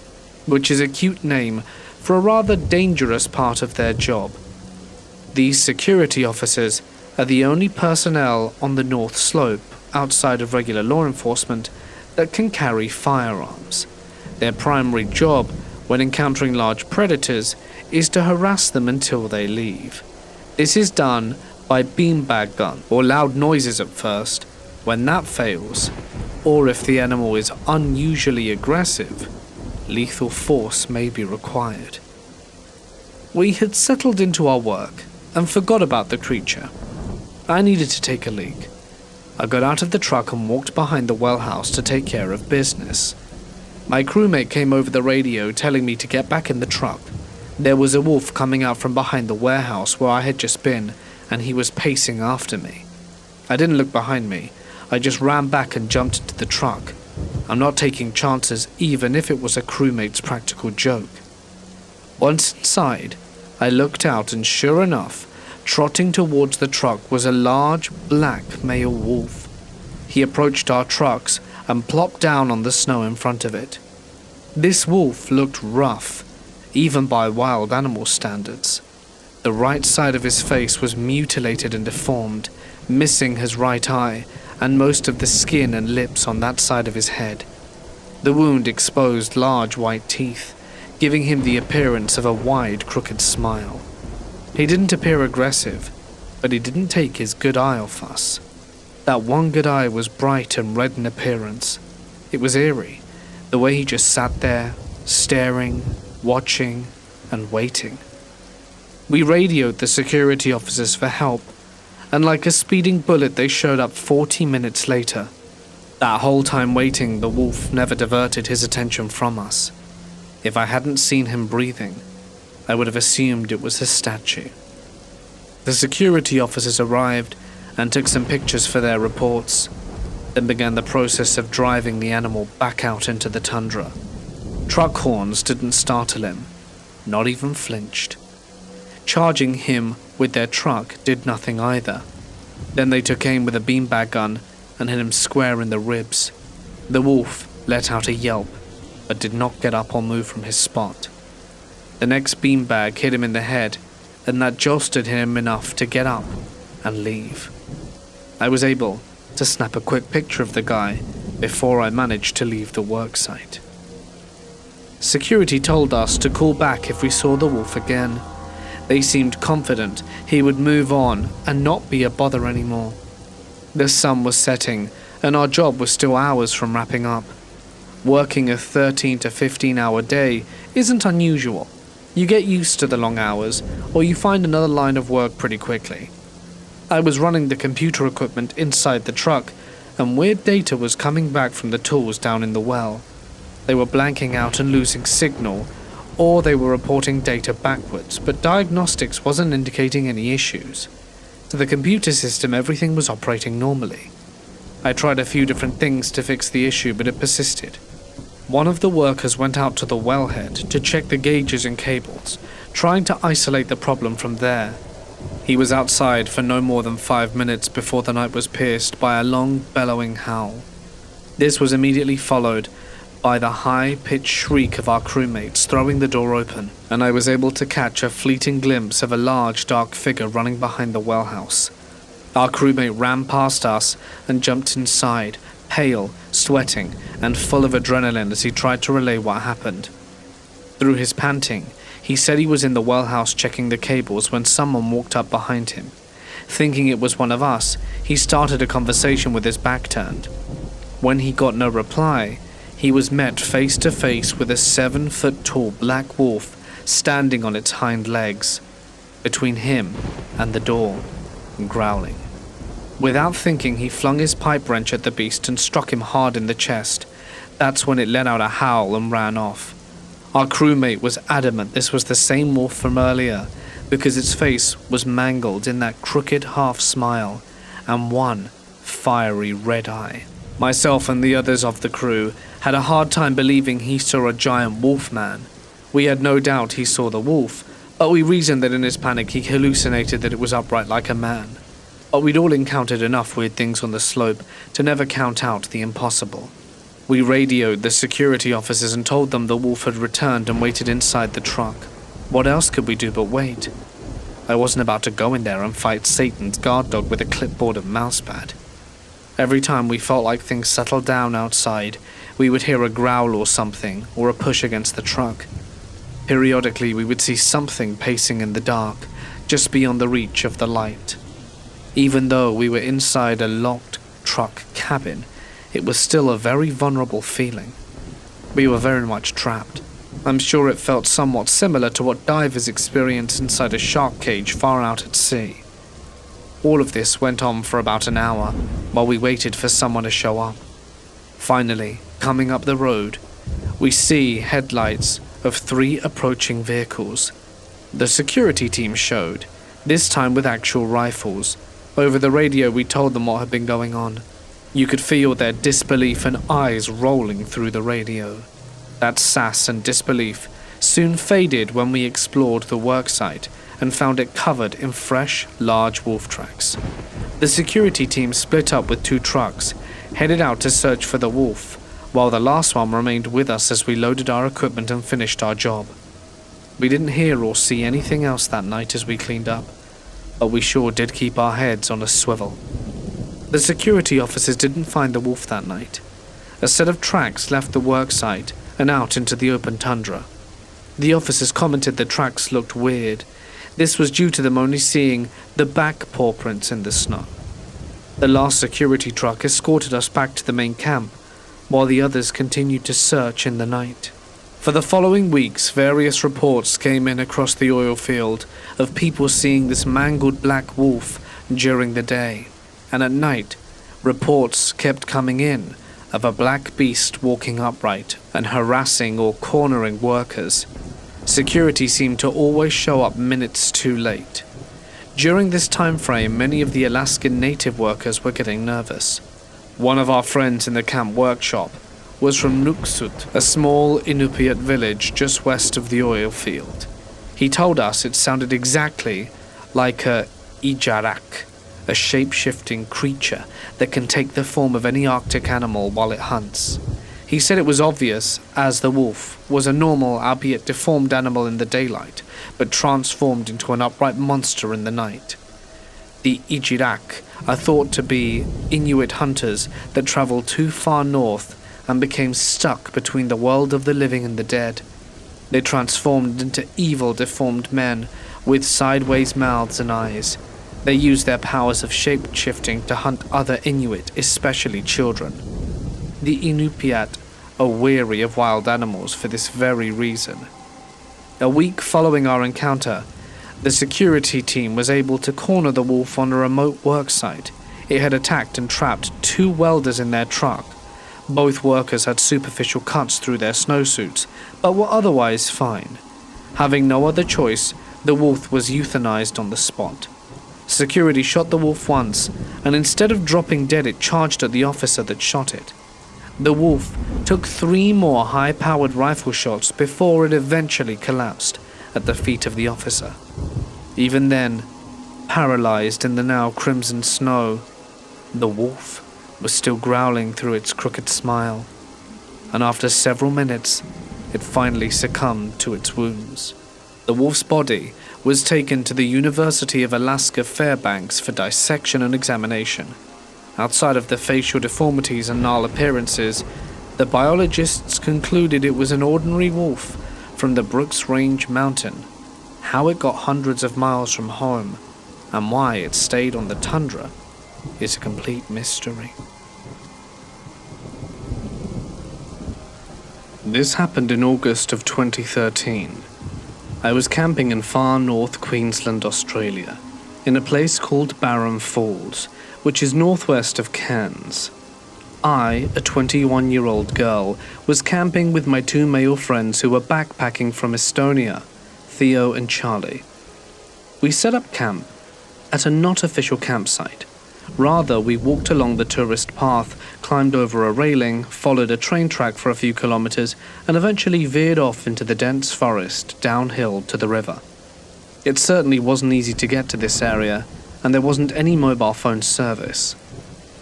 which is a cute name for a rather dangerous part of their job. These security officers are the only personnel on the North Slope, outside of regular law enforcement, that can carry firearms. Their primary job, when encountering large predators, is to harass them until they leave. This is done by beanbag gun or loud noises at first. When that fails, or if the animal is unusually aggressive, lethal force may be required. We had settled into our work and forgot about the creature. I needed to take a leak. I got out of the truck and walked behind the well house to take care of business. My crewmate came over the radio telling me to get back in the truck. There was a wolf coming out from behind the warehouse where I had just been, and he was pacing after me. I didn't look behind me. I just ran back and jumped into the truck. I'm not taking chances, even if it was a crewmate's practical joke. Once inside, I looked out, and sure enough, trotting towards the truck was a large black male wolf. He approached our trucks and plopped down on the snow in front of it. This wolf looked rough, even by wild animal standards. The right side of his face was mutilated and deformed, missing his right eye and most of the skin and lips on that side of his head. The wound exposed large white teeth, giving him the appearance of a wide, crooked smile. He didn't appear aggressive, but he didn't take his good eye off us. That one good eye was bright and red in appearance. It was eerie, the way he just sat there, staring, watching, and waiting. We radioed the security officers for help, and like a speeding bullet they showed up 40 minutes later. That whole time waiting, the wolf never diverted his attention from us. If I hadn't seen him breathing, I would have assumed it was a statue. The security officers arrived and took some pictures for their reports, then began the process of driving the animal back out into the tundra. Truck horns didn't startle him, not even flinched. Charging him with their truck did nothing either. Then they took aim with a beanbag gun and hit him square in the ribs. The wolf let out a yelp, but did not get up or move from his spot. The next beanbag hit him in the head, and that jostled him enough to get up and leave. I was able to snap a quick picture of the guy before I managed to leave the worksite. Security told us to call back if we saw the wolf again. They seemed confident he would move on and not be a bother anymore. The sun was setting and our job was still hours from wrapping up. Working a 13 to 15 hour day isn't unusual. You get used to the long hours, or you find another line of work pretty quickly. I was running the computer equipment inside the truck, and weird data was coming back from the tools down in the well. They were blanking out and losing signal, or they were reporting data backwards, but diagnostics wasn't indicating any issues. To the computer system, everything was operating normally. I tried a few different things to fix the issue, but it persisted. One of the workers went out to the wellhead to check the gauges and cables, trying to isolate the problem from there. He was outside for no more than 5 minutes before the night was pierced by a long, bellowing howl. This was immediately followed by the high-pitched shriek of our crewmates throwing the door open, and I was able to catch a fleeting glimpse of a large, dark figure running behind the wellhouse. Our crewmate ran past us and jumped inside, pale, sweating, and full of adrenaline as he tried to relay what happened. Through his panting, he said he was in the wellhouse checking the cables when someone walked up behind him. Thinking it was one of us, he started a conversation with his back turned. When he got no reply, he was met face to face with a 7-foot-tall black wolf standing on its hind legs, between him and the door, growling. Without thinking, he flung his pipe wrench at the beast and struck him hard in the chest. That's when it let out a howl and ran off. Our crewmate was adamant this was the same wolf from earlier, because its face was mangled in that crooked half smile and one fiery red eye. Myself and the others of the crew had a hard time believing he saw a giant wolf man. We had no doubt he saw the wolf, but we reasoned that in his panic he hallucinated that it was upright like a man. But we'd all encountered enough weird things on the slope to never count out the impossible. We radioed the security officers and told them the wolf had returned and waited inside the truck. What else could we do but wait? I wasn't about to go in there and fight Satan's guard dog with a clipboard and mousepad. Every time we felt like things settled down outside, we would hear a growl or something, or a push against the truck. Periodically, we would see something pacing in the dark, just beyond the reach of the light. Even though we were inside a locked truck cabin, it was still a very vulnerable feeling. We were very much trapped. I'm sure it felt somewhat similar to what divers experience inside a shark cage far out at sea. All of this went on for about an hour while we waited for someone to show up. Finally, coming up the road, we see headlights of 3 approaching vehicles. The security team showed, this time with actual rifles. Over the radio, we told them what had been going on. You could feel their disbelief and eyes rolling through the radio. That sass and disbelief soon faded when we explored the worksite and found it covered in fresh, large wolf tracks. The security team split up with 2 trucks, headed out to search for the wolf, while the last one remained with us as we loaded our equipment and finished our job. We didn't hear or see anything else that night as we cleaned up, but we sure did keep our heads on a swivel. The security officers didn't find the wolf that night. A set of tracks left the worksite and out into the open tundra. The officers commented the tracks looked weird. This was due to them only seeing the back paw prints in the snow. The last security truck escorted us back to the main camp, while the others continued to search in the night. For the following weeks, various reports came in across the oil field of people seeing this mangled black wolf during the day, and at night, reports kept coming in of a black beast walking upright and harassing or cornering workers. Security seemed to always show up minutes too late. During this time frame, many of the Alaskan native workers were getting nervous. One of our friends in the camp workshop was from Nuksut, a small Inupiat village just west of the oil field. He told us it sounded exactly like a Ijarak, a shape-shifting creature that can take the form of any Arctic animal while it hunts. He said it was obvious, as the wolf was a normal, albeit deformed animal in the daylight, but transformed into an upright monster in the night. The Ijirak are thought to be Inuit hunters that traveled too far north and became stuck between the world of the living and the dead. They transformed into evil, deformed men with sideways mouths and eyes. They used their powers of shape-shifting to hunt other Inuit, especially children. The Inupiat are weary of wild animals for this very reason. A week following our encounter, the security team was able to corner the wolf on a remote work site. It had attacked and trapped 2 welders in their truck. Both workers had superficial cuts through their snowsuits, but were otherwise fine. Having no other choice, the wolf was euthanized on the spot. Security shot the wolf once, and instead of dropping dead, it charged at the officer that shot it. The wolf took 3 more high-powered rifle shots before it eventually collapsed at the feet of the officer. Even then, paralyzed in the now crimson snow, the wolf was still growling through its crooked smile, and after several minutes, it finally succumbed to its wounds. The wolf's body was taken to the University of Alaska Fairbanks for dissection and examination. Outside of the facial deformities and gnarled appearances, the biologists concluded it was an ordinary wolf from the Brooks Range mountain. How it got hundreds of miles from home, and why it stayed on the tundra, is a complete mystery. This happened in August of 2013. I was camping in far north Queensland, Australia, in a place called Barham Falls, which is northwest of Cairns. I, a 21-year-old girl, was camping with my 2 male friends who were backpacking from Estonia, Theo and Charlie. We set up camp at a not official campsite. Rather, we walked along the tourist path, climbed over a railing, followed a train track for a few kilometers, and eventually veered off into the dense forest downhill to the river. It certainly wasn't easy to get to this area, and there wasn't any mobile phone service.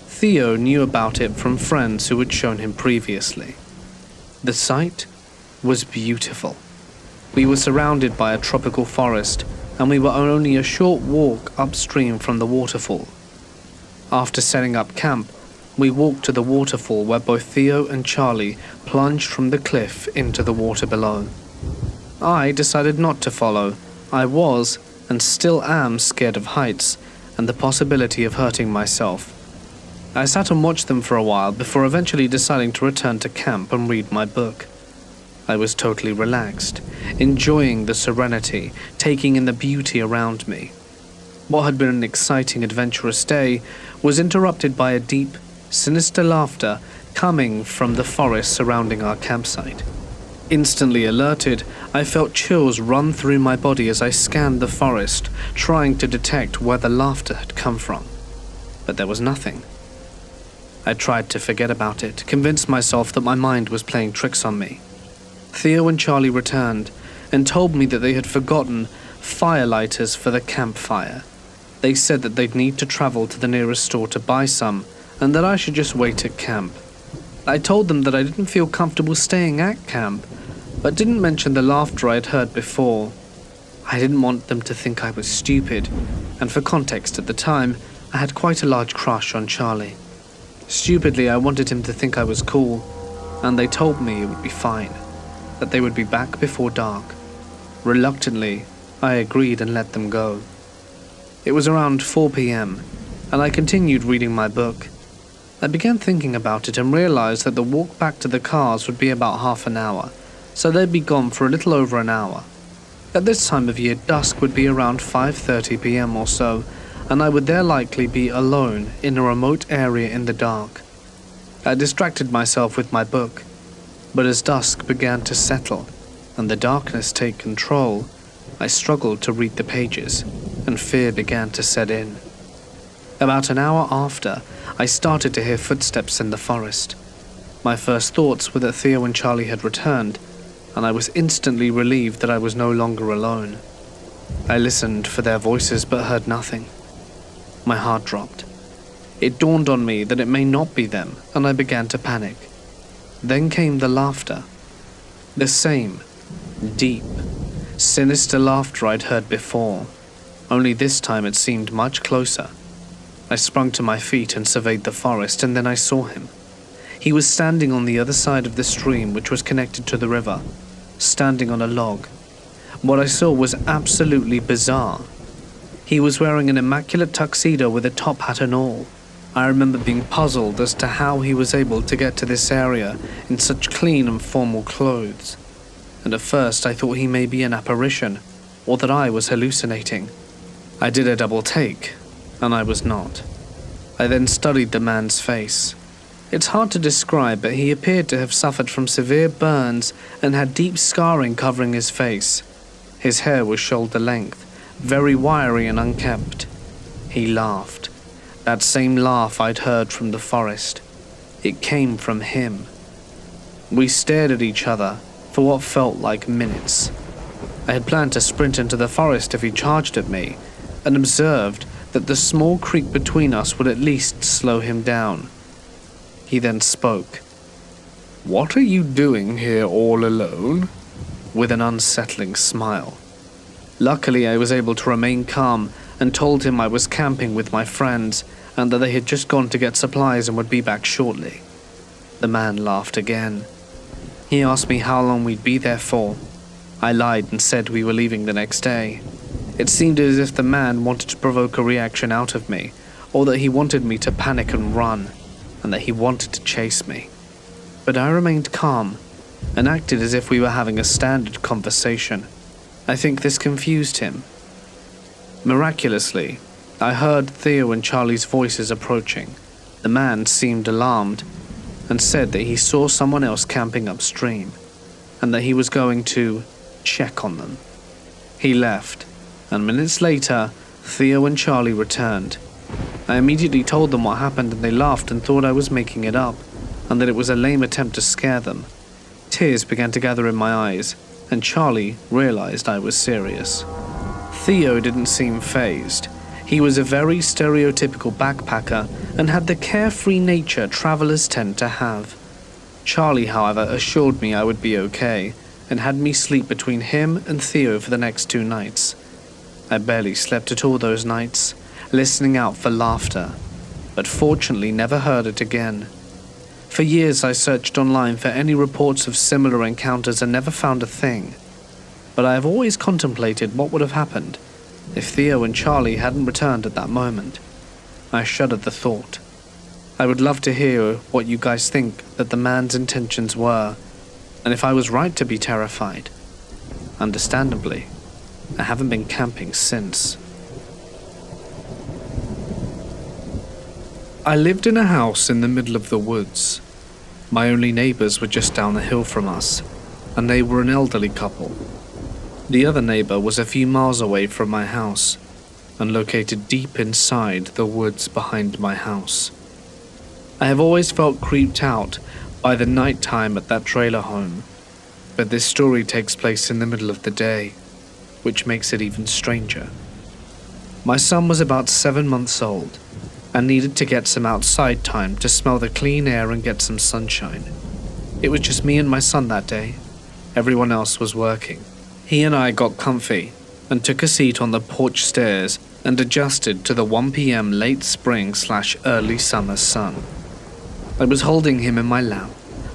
Theo knew about it from friends who had shown him previously. The site was beautiful. We were surrounded by a tropical forest, and we were only a short walk upstream from the waterfall. After setting up camp, we walked to the waterfall where both Theo and Charlie plunged from the cliff into the water below. I decided not to follow. I was, and still am, scared of heights and the possibility of hurting myself. I sat and watched them for a while before eventually deciding to return to camp and read my book. I was totally relaxed, enjoying the serenity, taking in the beauty around me. What had been an exciting, adventurous day was interrupted by a deep, sinister laughter coming from the forest surrounding our campsite. Instantly alerted, I felt chills run through my body as I scanned the forest, trying to detect where the laughter had come from. But there was nothing. I tried to forget about it, convinced myself that my mind was playing tricks on me. Theo and Charlie returned and told me that they had forgotten firelighters for the campfire. They said that they'd need to travel to the nearest store to buy some, and that I should just wait at camp. I told them that I didn't feel comfortable staying at camp, but didn't mention the laughter I had heard before. I didn't want them to think I was stupid, and for context at the time, I had quite a large crush on Charlie. Stupidly, I wanted him to think I was cool, and they told me it would be fine, that they would be back before dark. Reluctantly, I agreed and let them go. It was around 4 p.m., and I continued reading my book. I began thinking about it and realized that the walk back to the cars would be about half an hour, so they'd be gone for a little over an hour. At this time of year, dusk would be around 5:30 p.m. or so, and I would there likely be alone in a remote area in the dark. I distracted myself with my book, but as dusk began to settle and the darkness take control, I struggled to read the pages, and fear began to set in. About an hour after, I started to hear footsteps in the forest. My first thoughts were that Theo and Charlie had returned, and I was instantly relieved that I was no longer alone. I listened for their voices but heard nothing. My heart dropped. It dawned on me that it may not be them, and I began to panic. Then came the laughter. The same, deep, sinister laughter I'd heard before, only this time it seemed much closer. I sprung to my feet and surveyed the forest, and then I saw him. He was standing on the other side of the stream which was connected to the river, standing on a log. What I saw was absolutely bizarre. He was wearing an immaculate tuxedo with a top hat and all. I remember being puzzled as to how he was able to get to this area in such clean and formal clothes. And at first I thought he may be an apparition, or that I was hallucinating. I did a double take, and I was not. I then studied the man's face. It's hard to describe, but he appeared to have suffered from severe burns and had deep scarring covering his face. His hair was shoulder length, very wiry and unkempt. He laughed. That same laugh I'd heard from the forest. It came from him. We stared at each other for what felt like minutes. I had planned to sprint into the forest if he charged at me, and observed that the small creek between us would at least slow him down. He then spoke. "What are you doing here all alone?" with an unsettling smile. Luckily, I was able to remain calm and told him I was camping with my friends and that they had just gone to get supplies and would be back shortly. The man laughed again. He asked me how long we'd be there for. I lied and said we were leaving the next day. It seemed as if the man wanted to provoke a reaction out of me, or that he wanted me to panic and run, and that he wanted to chase me. But I remained calm and acted as if we were having a standard conversation. I think this confused him. Miraculously, I heard Theo and Charlie's voices approaching. The man seemed alarmed and said that he saw someone else camping upstream and that he was going to check on them. He left, and minutes later, Theo and Charlie returned. I immediately told them what happened, and they laughed and thought I was making it up, and that it was a lame attempt to scare them. Tears began to gather in my eyes, and Charlie realized I was serious. Theo didn't seem fazed. He was a very stereotypical backpacker and had the carefree nature travelers tend to have. Charlie, however, assured me I would be okay, and had me sleep between him and Theo for the next 2 nights. I barely slept at all those nights, listening out for laughter, but fortunately never heard it again. For years I searched online for any reports of similar encounters and never found a thing. But I have always contemplated what would have happened if Theo and Charlie hadn't returned at that moment. I shuddered the thought. I would love to hear what you guys think that the man's intentions were, and if I was right to be terrified. Understandably, I haven't been camping since. I lived in a house in the middle of the woods. My only neighbors were just down the hill from us, and they were an elderly couple. The other neighbor was a few miles away from my house, and located deep inside the woods behind my house. I have always felt creeped out by the night time at that trailer home, but this story takes place in the middle of the day, which makes it even stranger. My son was about 7 months old, and needed to get some outside time to smell the clean air and get some sunshine. It was just me and my son that day. Everyone else was working. He and I got comfy and took a seat on the porch stairs and adjusted to the 1 p.m. late spring/early summer sun. I was holding him in my lap,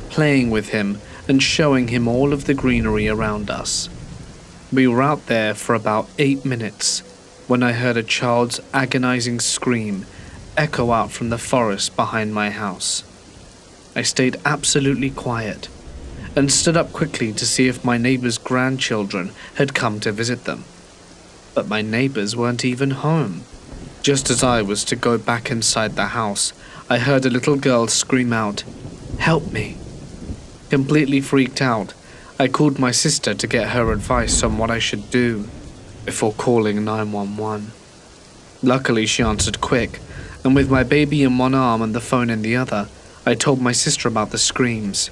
playing with him and showing him all of the greenery around us. We were out there for about 8 minutes when I heard a child's agonizing scream echo out from the forest behind my house. I stayed absolutely quiet and stood up quickly to see if my neighbor's grandchildren had come to visit them. But my neighbors weren't even home. Just as I was to go back inside the house, I heard a little girl scream out, "Help me." Completely freaked out, I called my sister to get her advice on what I should do before calling 911. Luckily, she answered quick, and with my baby in one arm and the phone in the other, I told my sister about the screams.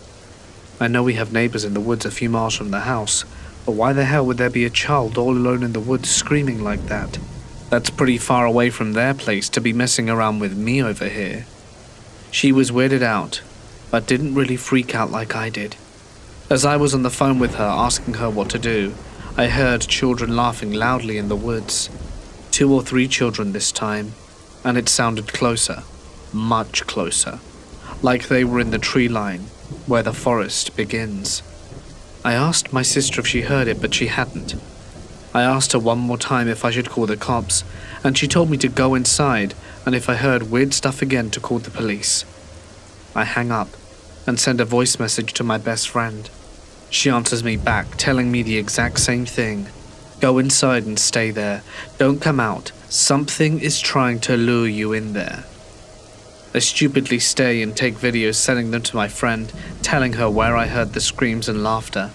I know we have neighbors in the woods a few miles from the house, but why the hell would there be a child all alone in the woods screaming like that? That's pretty far away from their place to be messing around with me over here. She was weirded out, but didn't really freak out like I did. As I was on the phone with her asking her what to do, I heard children laughing loudly in the woods. 2 or 3 children this time. and it sounded closer, much closer, like they were in the tree line where the forest begins. I asked my sister if she heard it, but she hadn't. I asked her one more time if I should call the cops, and she told me to go inside, and if I heard weird stuff again to call the police. I hang up and send a voice message to my best friend. She answers me back, telling me the exact same thing. Go inside and stay there. Don't come out. Something is trying to lure you in there. I stupidly stay and take videos, sending them to my friend, telling her where I heard the screams and laughter.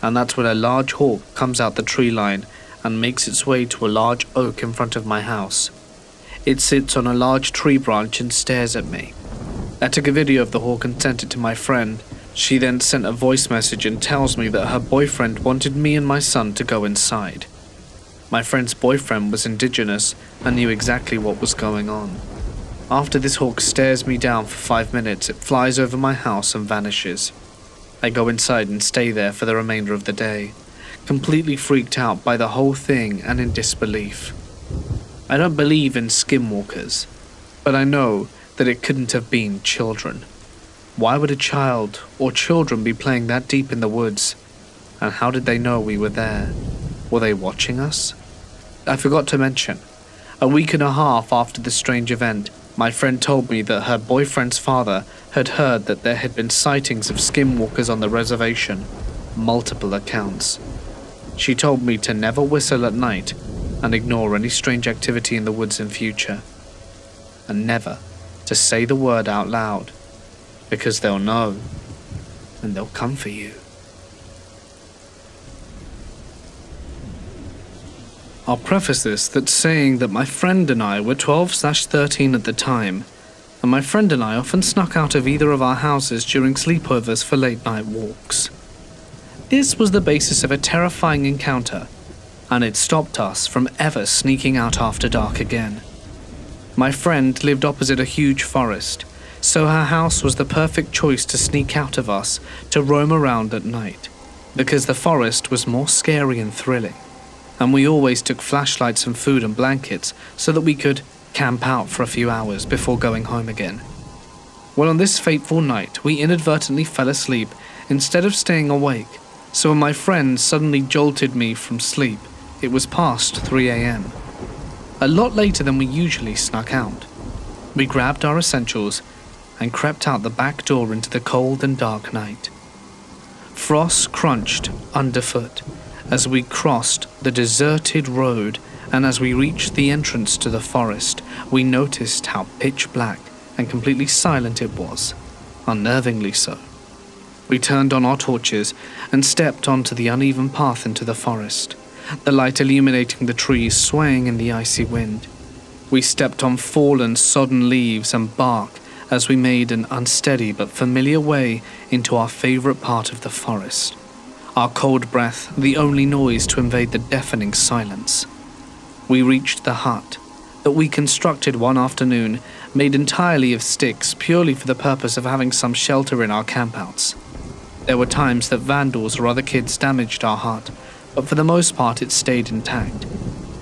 And that's when a large hawk comes out the tree line and makes its way to a large oak in front of my house. It sits on a large tree branch and stares at me. I took a video of the hawk and sent it to my friend. She then sent a voice message and tells me that her boyfriend wanted me and my son to go inside. My friend's boyfriend was indigenous and knew exactly what was going on. After this hawk stares me down for 5 minutes, it flies over my house and vanishes. I go inside and stay there for the remainder of the day, completely freaked out by the whole thing and in disbelief. I don't believe in skinwalkers, but I know that it couldn't have been children. Why would a child or children be playing that deep in the woods? And how did they know we were there? Were they watching us? I forgot to mention, a week and a half after the strange event, my friend told me that her boyfriend's father had heard that there had been sightings of skinwalkers on the reservation, multiple accounts. She told me to never whistle at night and ignore any strange activity in the woods in future, and never to say the word out loud, because they'll know and they'll come for you. I'll preface this that saying that my friend and I were 12/13 at the time, and my friend and I often snuck out of either of our houses during sleepovers for late night walks. This was the basis of a terrifying encounter, and it stopped us from ever sneaking out after dark again. My friend lived opposite a huge forest, so her house was the perfect choice to sneak out of us to roam around at night, because the forest was more scary and thrilling, and we always took flashlights and food and blankets so that we could camp out for a few hours before going home again. Well, on this fateful night, we inadvertently fell asleep instead of staying awake, so when my friend suddenly jolted me from sleep, it was past 3 a.m. A lot later than we usually snuck out. We grabbed our essentials and crept out the back door into the cold and dark night. Frost crunched underfoot as we crossed the deserted road, and as we reached the entrance to the forest, we noticed how pitch black and completely silent it was, unnervingly so. We turned on our torches and stepped onto the uneven path into the forest, the light illuminating the trees swaying in the icy wind. We stepped on fallen, sodden leaves and bark as we made an unsteady but familiar way into our favorite part of the forest. Our cold breath, the only noise to invade the deafening silence. We reached the hut that we constructed one afternoon, made entirely of sticks purely for the purpose of having some shelter in our campouts. There were times that vandals or other kids damaged our hut, but for the most part it stayed intact.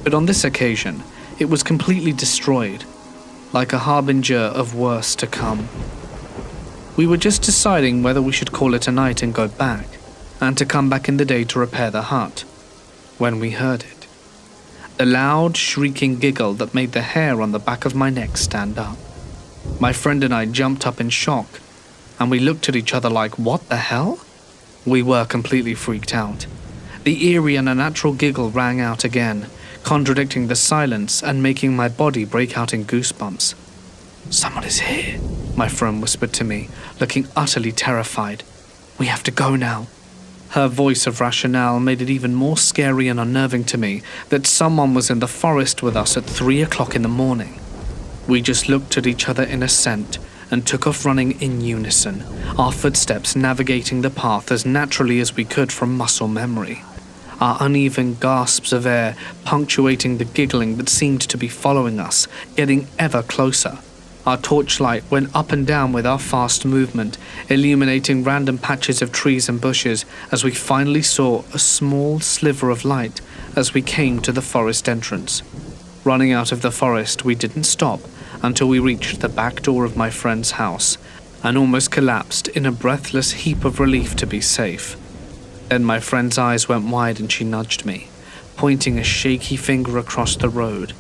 But on this occasion, it was completely destroyed, like a harbinger of worse to come. We were just deciding whether we should call it a night and go back, and to come back in the day to repair the hut, when we heard it. The loud, shrieking giggle that made the hair on the back of my neck stand up. My friend and I jumped up in shock, and we looked at each other like, what the hell? We were completely freaked out. The eerie and unnatural giggle rang out again, contradicting the silence and making my body break out in goosebumps. "Someone is here," my friend whispered to me, looking utterly terrified. "We have to go now." Her voice of rationale made it even more scary and unnerving to me that someone was in the forest with us at 3 o'clock in the morning. We just looked at each other in assent and took off running in unison, our footsteps navigating the path as naturally as we could from muscle memory, our uneven gasps of air punctuating the giggling that seemed to be following us, getting ever closer. Our torchlight went up and down with our fast movement, illuminating random patches of trees and bushes as we finally saw a small sliver of light as we came to the forest entrance. Running out of the forest, we didn't stop until we reached the back door of my friend's house and almost collapsed in a breathless heap of relief to be safe. Then my friend's eyes went wide and she nudged me, pointing a shaky finger across the road.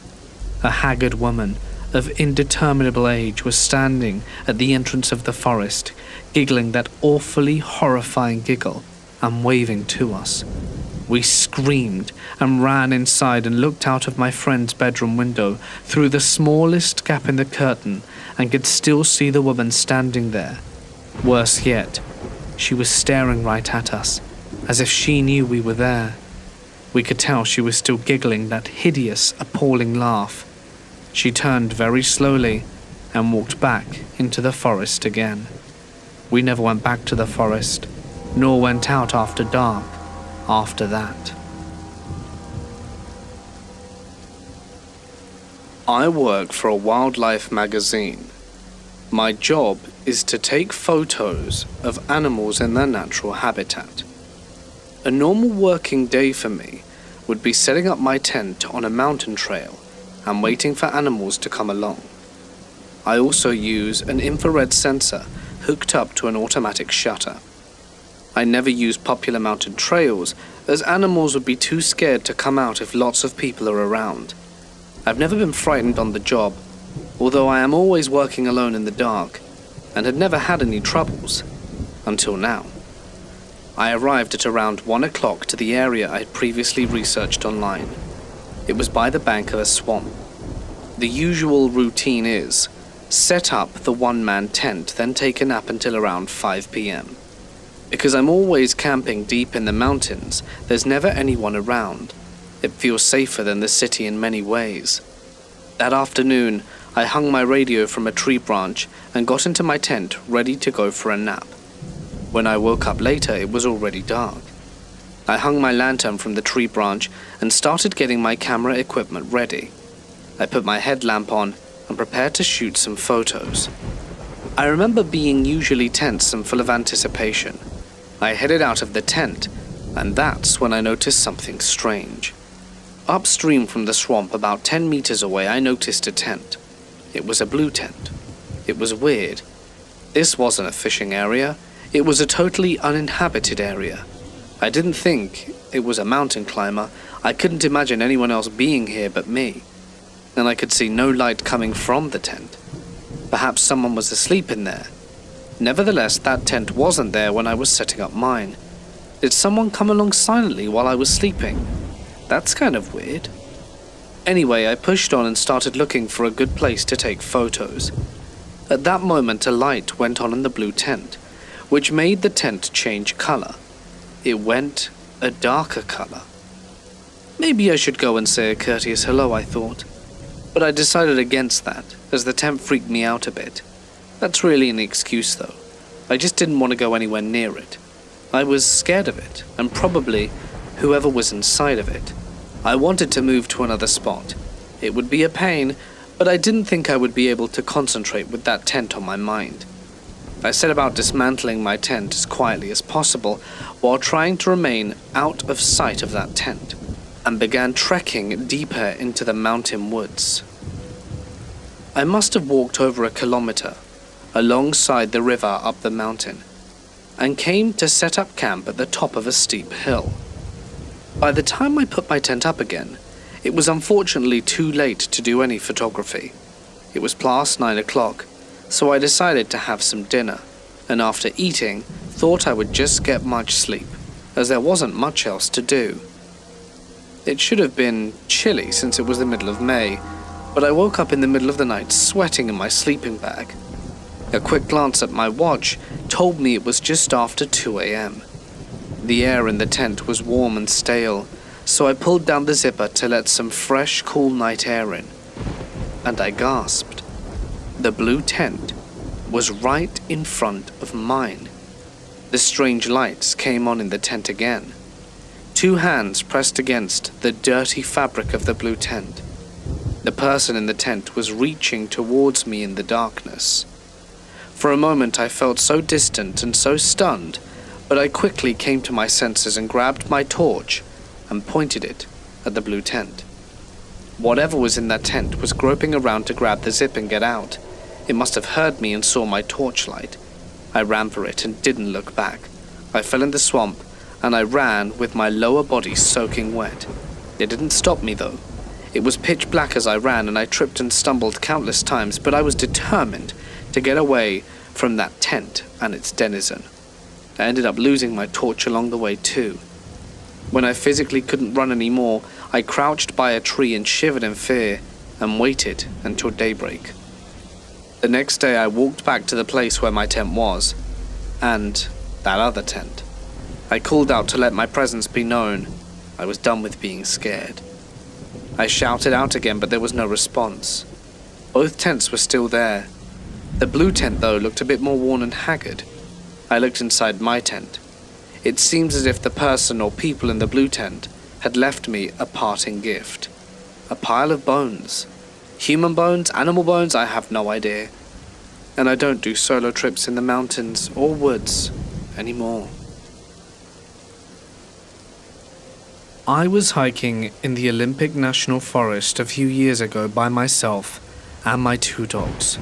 A haggard woman of indeterminable age was standing at the entrance of the forest, giggling that awfully horrifying giggle and waving to us. We screamed and ran inside and looked out of my friend's bedroom window through the smallest gap in the curtain and could still see the woman standing there. Worse yet, she was staring right at us, as if she knew we were there. We could tell she was still giggling that hideous, appalling laugh. She turned very slowly and walked back into the forest again. We never went back to the forest, nor went out after dark after that. I work for a wildlife magazine. My job is to take photos of animals in their natural habitat. A normal working day for me would be setting up my tent on a mountain trail and waiting for animals to come along. I also use an infrared sensor hooked up to an automatic shutter. I never use popular mountain trails as animals would be too scared to come out if lots of people are around. I've never been frightened on the job, although I am always working alone in the dark and had never had any troubles until now. I arrived at around 1 o'clock to the area I had previously researched online. It was by the bank of a swamp. The usual routine is set up the one-man tent, then take a nap until around 5 p.m. Because I'm always camping deep in the mountains, there's never anyone around. It feels safer than the city in many ways. That afternoon, I hung my radio from a tree branch and got into my tent ready to go for a nap. When I woke up later, it was already dark. I hung my lantern from the tree branch and started getting my camera equipment ready. I put my headlamp on and prepared to shoot some photos. I remember being usually tense and full of anticipation. I headed out of the tent, and that's when I noticed something strange. Upstream from the swamp, about 10 meters away, I noticed a tent. It was a blue tent. It was weird. This wasn't a fishing area. It was a totally uninhabited area. I didn't think it was a mountain climber. I couldn't imagine anyone else being here but me. And I could see no light coming from the tent. Perhaps someone was asleep in there. Nevertheless, that tent wasn't there when I was setting up mine. Did someone come along silently while I was sleeping? That's kind of weird. Anyway, I pushed on and started looking for a good place to take photos. At that moment, a light went on in the blue tent, which made the tent change color. It went a darker color. Maybe I should go and say a courteous hello, I thought. But I decided against that, as the tent freaked me out a bit. That's really an excuse, though. I just didn't want to go anywhere near it. I was scared of it, and probably whoever was inside of it. I wanted to move to another spot. It would be a pain, but I didn't think I would be able to concentrate with that tent on my mind. I set about dismantling my tent as quietly as possible while trying to remain out of sight of that tent, and began trekking deeper into the mountain woods. I must have walked over 1 kilometer alongside the river up the mountain, and came to set up camp at the top of a steep hill. By the time I put my tent up again, it was unfortunately too late to do any photography. It was past 9 o'clock, so I decided to have some dinner, and after eating, thought I would just get much sleep, as there wasn't much else to do. It should have been chilly since it was the middle of May, but I woke up in the middle of the night sweating in my sleeping bag. A quick glance at my watch told me it was just after 2 a.m. The air in the tent was warm and stale, so I pulled down the zipper to let some fresh, cool night air in. And I gasped. The blue tent was right in front of mine. The strange lights came on in the tent again. 2 hands pressed against the dirty fabric of the blue tent. The person in the tent was reaching towards me in the darkness. For a moment I felt so distant and so stunned, but I quickly came to my senses and grabbed my torch and pointed it at the blue tent. Whatever was in that tent was groping around to grab the zip and get out. It must have heard me and saw my torchlight. I ran for it and didn't look back. I fell in the swamp, and I ran with my lower body soaking wet. It didn't stop me though. It was pitch black as I ran, and I tripped and stumbled countless times, but I was determined to get away from that tent and its denizen. I ended up losing my torch along the way too. When I physically couldn't run anymore, I crouched by a tree and shivered in fear and waited until daybreak. The next day I walked back to the place where my tent was, and that other tent. I called out to let my presence be known. I was done with being scared. I shouted out again, but there was no response. Both tents were still there. The blue tent, though, looked a bit more worn and haggard. I looked inside my tent. It seems as if the person or people in the blue tent had left me a parting gift. A pile of bones. Human bones, animal bones, I have no idea. And I don't do solo trips in the mountains or woods anymore. I was hiking in the Olympic National Forest a few years ago by myself and my 2 dogs.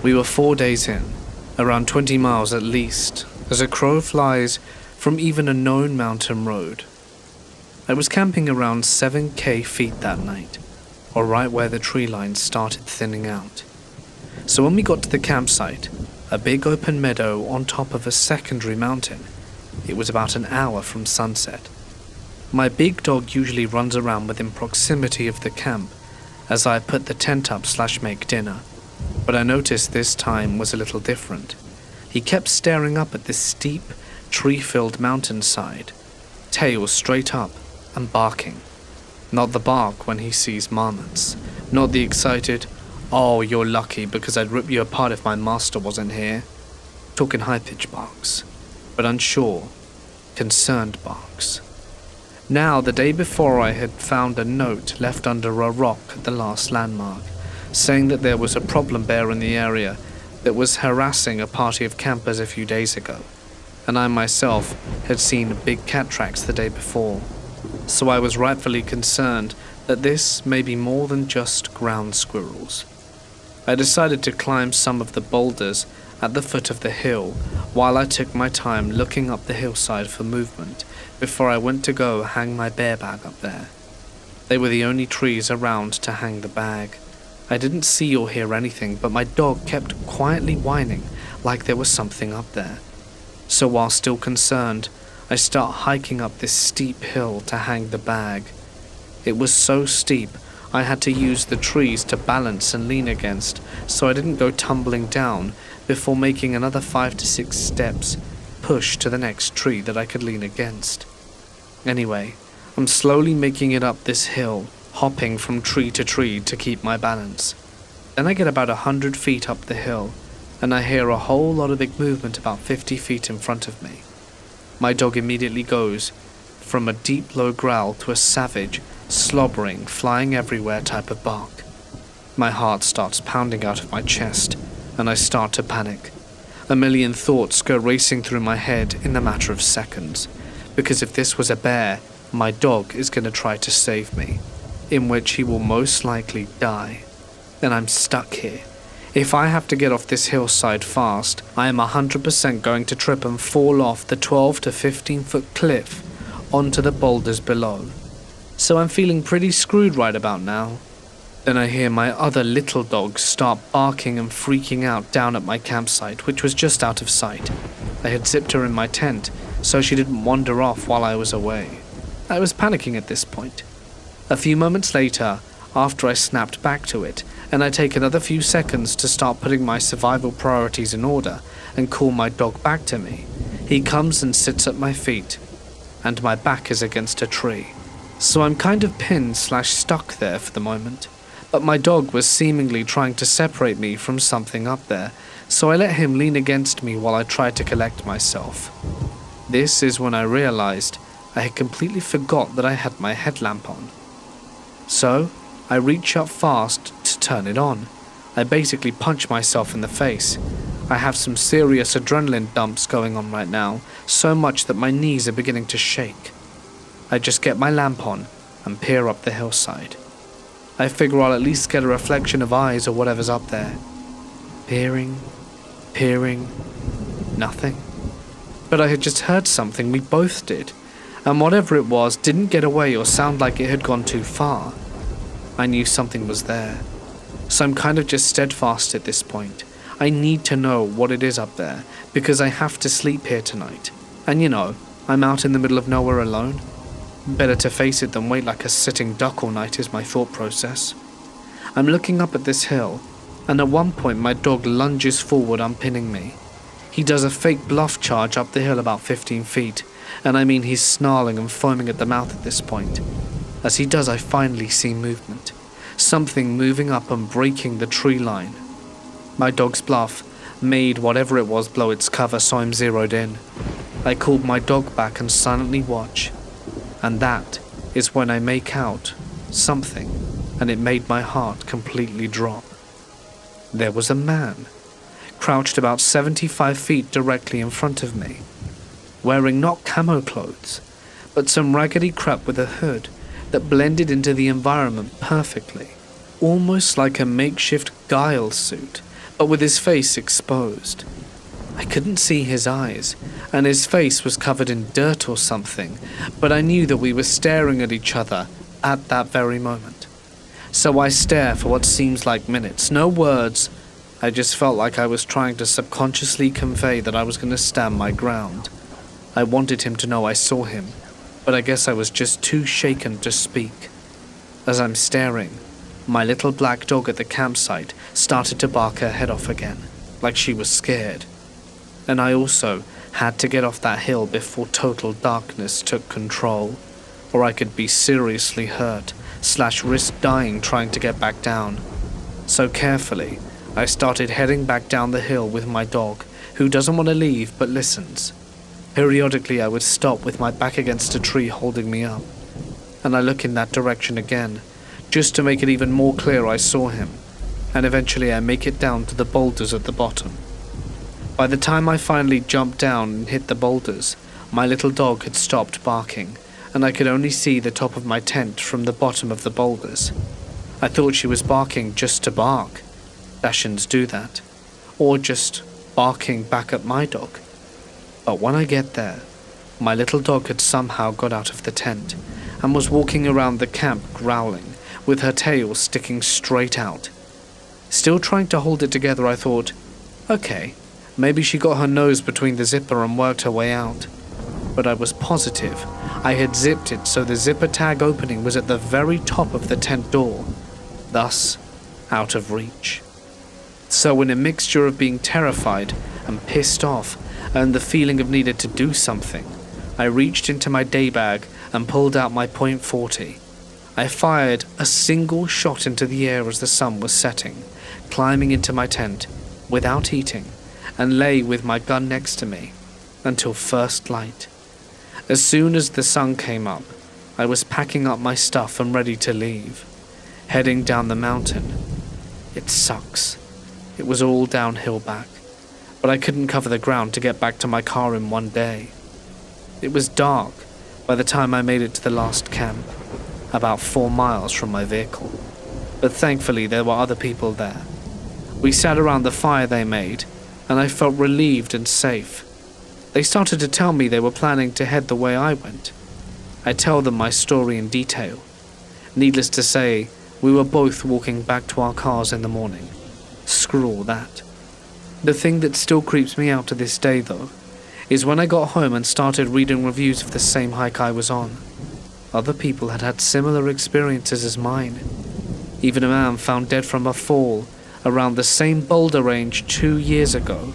We were 4 days in, around 20 miles at least, as a crow flies from even a known mountain road. I was camping around 7k feet that night, or right where the tree lines started thinning out. So when we got to the campsite, a big open meadow on top of a secondary mountain, it was about an hour from sunset. My big dog usually runs around within proximity of the camp as I put the tent up / make dinner, but I noticed this time was a little different. He kept staring up at this steep, tree-filled mountainside, tail straight up and barking. Not the bark when he sees marmots, not the excited, "Oh, you're lucky because I'd rip you apart if my master wasn't here." Talking high-pitched barks, but unsure, concerned barks. Now, the day before, I had found a note left under a rock at the last landmark, saying that there was a problem bear in the area that was harassing a party of campers a few days ago, and I myself had seen big cat tracks the day before, so I was rightfully concerned that this may be more than just ground squirrels. I decided to climb some of the boulders at the foot of the hill while I took my time looking up the hillside for movement before I went to go hang my bear bag up there. They were the only trees around to hang the bag. I didn't see or hear anything, but my dog kept quietly whining like there was something up there. So while still concerned, I start hiking up this steep hill to hang the bag. It was so steep, I had to use the trees to balance and lean against, so I didn't go tumbling down before making another 5 to 6 steps, push to the next tree that I could lean against. Anyway, I'm slowly making it up this hill, hopping from tree to tree to keep my balance. Then I get about 100 feet up the hill, and I hear a whole lot of big movement about 50 feet in front of me. My dog immediately goes from a deep low growl to a savage, slobbering, flying everywhere type of bark. My heart starts pounding out of my chest, and I start to panic. A million thoughts go racing through my head in a matter of seconds, because if this was a bear, my dog is going to try to save me, in which he will most likely die. And I'm stuck here. If I have to get off this hillside fast, I am 100% going to trip and fall off the 12 to 15 foot cliff onto the boulders below. So I'm feeling pretty screwed right about now. Then I hear my other little dogs start barking and freaking out down at my campsite, which was just out of sight. I had zipped her in my tent, so she didn't wander off while I was away. I was panicking at this point. A few moments later, after I snapped back to it, and I take another few seconds to start putting my survival priorities in order and call my dog back to me, he comes and sits at my feet, and my back is against a tree. So I'm kind of pinned / stuck there for the moment. But my dog was seemingly trying to separate me from something up there, so I let him lean against me while I tried to collect myself. This is when I realized I had completely forgot that I had my headlamp on. So I reach up fast to turn it on. I basically punch myself in the face. I have some serious adrenaline dumps going on right now, so much that my knees are beginning to shake. I just get my lamp on and peer up the hillside. I figure I'll at least get a reflection of eyes or whatever's up there. Peering, nothing. But I had just heard something, we both did, and whatever it was didn't get away or sound like it had gone too far. I knew something was there, so I'm kind of just steadfast at this point. I need to know what it is up there, because I have to sleep here tonight. And I'm out in the middle of nowhere alone. Better to face it than wait like a sitting duck all night is my thought process. I'm looking up at this hill, and at one point my dog lunges forward, unpinning me. He does a fake bluff charge up the hill about 15 feet, and I mean he's snarling and foaming at the mouth at this point. As he does, I finally see movement. Something moving up and breaking the tree line. My dog's bluff made whatever it was blow its cover, so I'm zeroed in. I called my dog back and silently watch, and that is when I make out something, and it made my heart completely drop. There was a man, crouched about 75 feet directly in front of me, wearing not camo clothes, but some raggedy crap with a hood that blended into the environment perfectly, almost like a makeshift guile suit, but with his face exposed. I couldn't see his eyes, and his face was covered in dirt or something, but I knew that we were staring at each other at that very moment. So I stare for what seems like minutes, no words. I just felt like I was trying to subconsciously convey that I was going to stand my ground. I wanted him to know I saw him, but I guess I was just too shaken to speak. As I'm staring, my little black dog at the campsite started to bark her head off again, like she was scared. And I also had to get off that hill before total darkness took control, or I could be seriously hurt / risk dying trying to get back down. So carefully, I started heading back down the hill with my dog, who doesn't want to leave but listens. Periodically I would stop with my back against a tree holding me up, and I look in that direction again, just to make it even more clear I saw him, and eventually I make it down to the boulders at the bottom. By the time I finally jumped down and hit the boulders, my little dog had stopped barking, and I could only see the top of my tent from the bottom of the boulders. I thought she was barking just to bark. Dachshunds do that. Or just barking back at my dog. But when I get there, my little dog had somehow got out of the tent and was walking around the camp growling, with her tail sticking straight out. Still trying to hold it together, I thought, okay, maybe she got her nose between the zipper and worked her way out. But I was positive I had zipped it so the zipper tag opening was at the very top of the tent door, thus out of reach. So in a mixture of being terrified and pissed off and the feeling of needed to do something, I reached into my day bag and pulled out my .40. I fired a single shot into the air as the sun was setting, climbing into my tent without eating, and lay with my gun next to me until first light. As soon as the sun came up, I was packing up my stuff and ready to leave, heading down the mountain. It sucks. It was all downhill back, but I couldn't cover the ground to get back to my car in one day. It was dark by the time I made it to the last camp, about 4 miles from my vehicle, but thankfully there were other people there. We sat around the fire they made, and I felt relieved and safe. They started to tell me they were planning to head the way I went. I tell them my story in detail. Needless to say, we were both walking back to our cars in the morning. Screw all that. The thing that still creeps me out to this day, though, is when I got home and started reading reviews of the same hike I was on. Other people had had similar experiences as mine. Even a man found dead from a fall around the same boulder range 2 years ago,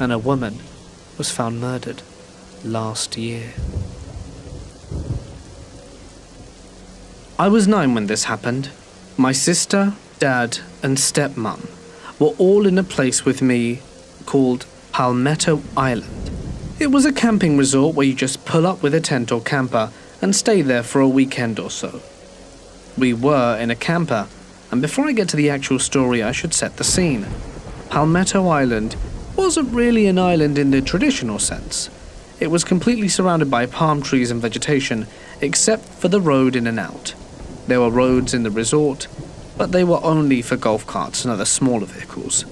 and a woman was found murdered last year. I was 9 when this happened. My sister, dad, and stepmom were all in a place with me called Palmetto Island. It was a camping resort where you just pull up with a tent or camper and stay there for a weekend or so. We were in a camper, and before I get to the actual story, I should set the scene. Palmetto Island wasn't really an island in the traditional sense. It was completely surrounded by palm trees and vegetation, except for the road in and out. There were roads in the resort, but they were only for golf carts and other smaller vehicles.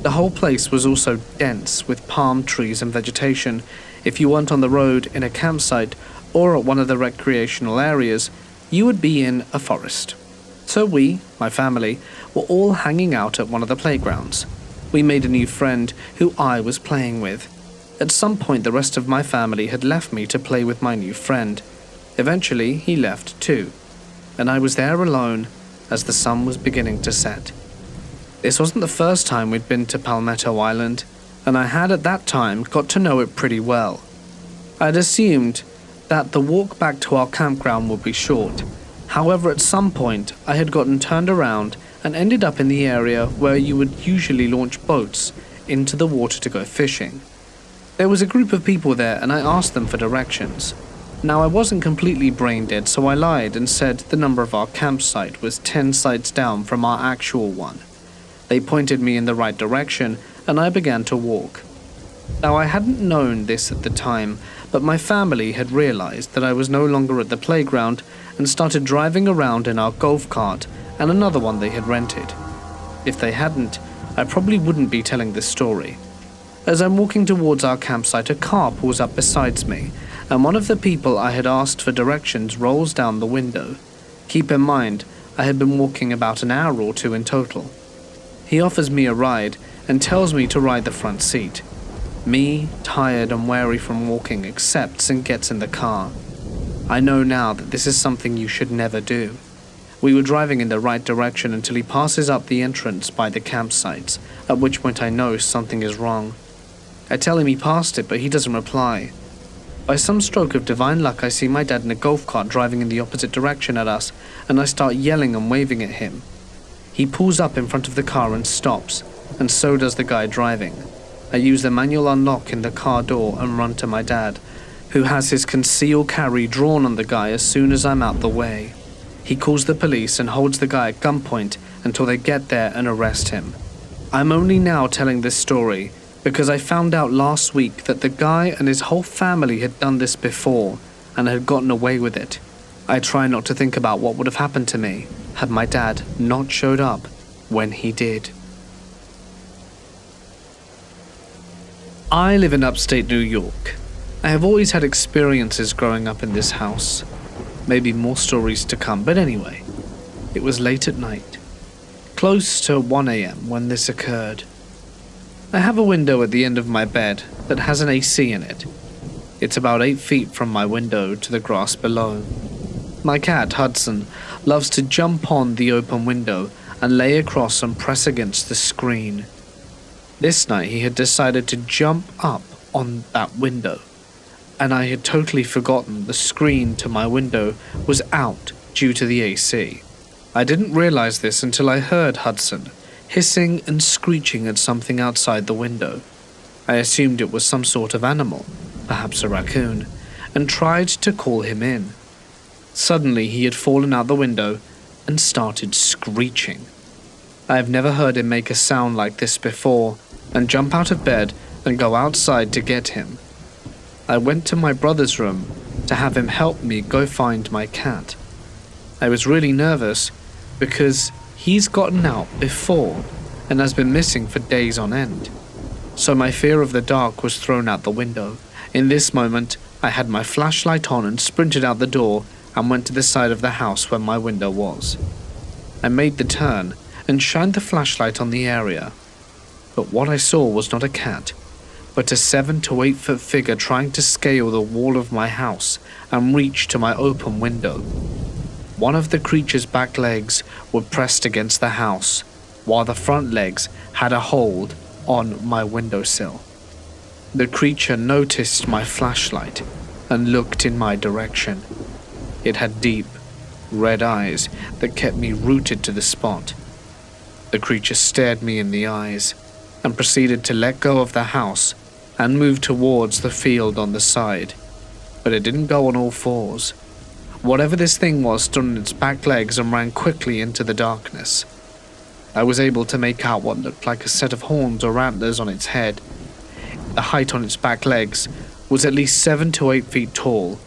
The whole place was also dense with palm trees and vegetation. If you weren't on the road, in a campsite, or at one of the recreational areas, you would be in a forest. So we, my family, were all hanging out at one of the playgrounds. We made a new friend who I was playing with. At some point, the rest of my family had left me to play with my new friend. Eventually, he left too, and I was there alone as the sun was beginning to set. This wasn't the first time we'd been to Palmetto Island, and I had at that time got to know it pretty well. I'd assumed that the walk back to our campground would be short. However, at some point, I had gotten turned around and ended up in the area where you would usually launch boats into the water to go fishing. There was a group of people there, and I asked them for directions. Now, I wasn't completely brain dead, so I lied and said the number of our campsite was 10 sites down from our actual one. They pointed me in the right direction, and I began to walk. Now, I hadn't known this at the time, but my family had realized that I was no longer at the playground and started driving around in our golf cart and another one they had rented. If they hadn't, I probably wouldn't be telling this story. As I'm walking towards our campsite, a car pulls up beside me, and one of the people I had asked for directions rolls down the window. Keep in mind, I had been walking about an hour or two in total. He offers me a ride and tells me to ride the front seat. Me, tired and weary from walking, accepts and gets in the car. I know now that this is something you should never do. We were driving in the right direction until he passes up the entrance by the campsites, at which point I know something is wrong. I tell him he passed it, but he doesn't reply. By some stroke of divine luck, I see my dad in a golf cart driving in the opposite direction at us, and I start yelling and waving at him. He pulls up in front of the car and stops, and so does the guy driving. I use the manual unlock in the car door and run to my dad, who has his conceal carry drawn on the guy as soon as I'm out the way. He calls the police and holds the guy at gunpoint until they get there and arrest him. I'm only now telling this story because I found out last week that the guy and his whole family had done this before and had gotten away with it. I try not to think about what would have happened to me had my dad not showed up when he did. I live in upstate New York. I have always had experiences growing up in this house. Maybe more stories to come, but anyway, it was late at night, close to 1 a.m. when this occurred. I have a window at the end of my bed that has an AC in it. It's about 8 feet from my window to the grass below. My cat, Hudson, loves to jump on the open window and lay across and press against the screen. This night he had decided to jump up on that window, and I had totally forgotten the screen to my window was out due to the AC. I didn't realize this until I heard Hudson hissing and screeching at something outside the window. I assumed it was some sort of animal, perhaps a raccoon, and tried to call him in. Suddenly he had fallen out the window and started screeching. I have never heard him make a sound like this before, and jump out of bed and go outside to get him. I went to my brother's room to have him help me go find my cat. I was really nervous because he's gotten out before and has been missing for days on end. So my fear of the dark was thrown out the window. In this moment, I had my flashlight on and sprinted out the door and went to the side of the house where my window was. I made the turn and shined the flashlight on the area. But what I saw was not a cat, but a 7 to 8 foot figure trying to scale the wall of my house and reach to my open window. One of the creature's back legs were pressed against the house, while the front legs had a hold on my windowsill. The creature noticed my flashlight and looked in my direction. It had deep, red eyes that kept me rooted to the spot. The creature stared me in the eyes and proceeded to let go of the house and move towards the field on the side, but it didn't go on all fours. Whatever this thing was stood on its back legs and ran quickly into the darkness. I was able to make out what looked like a set of horns or antlers on its head. The height on its back legs was at least 7 to 8 feet tall,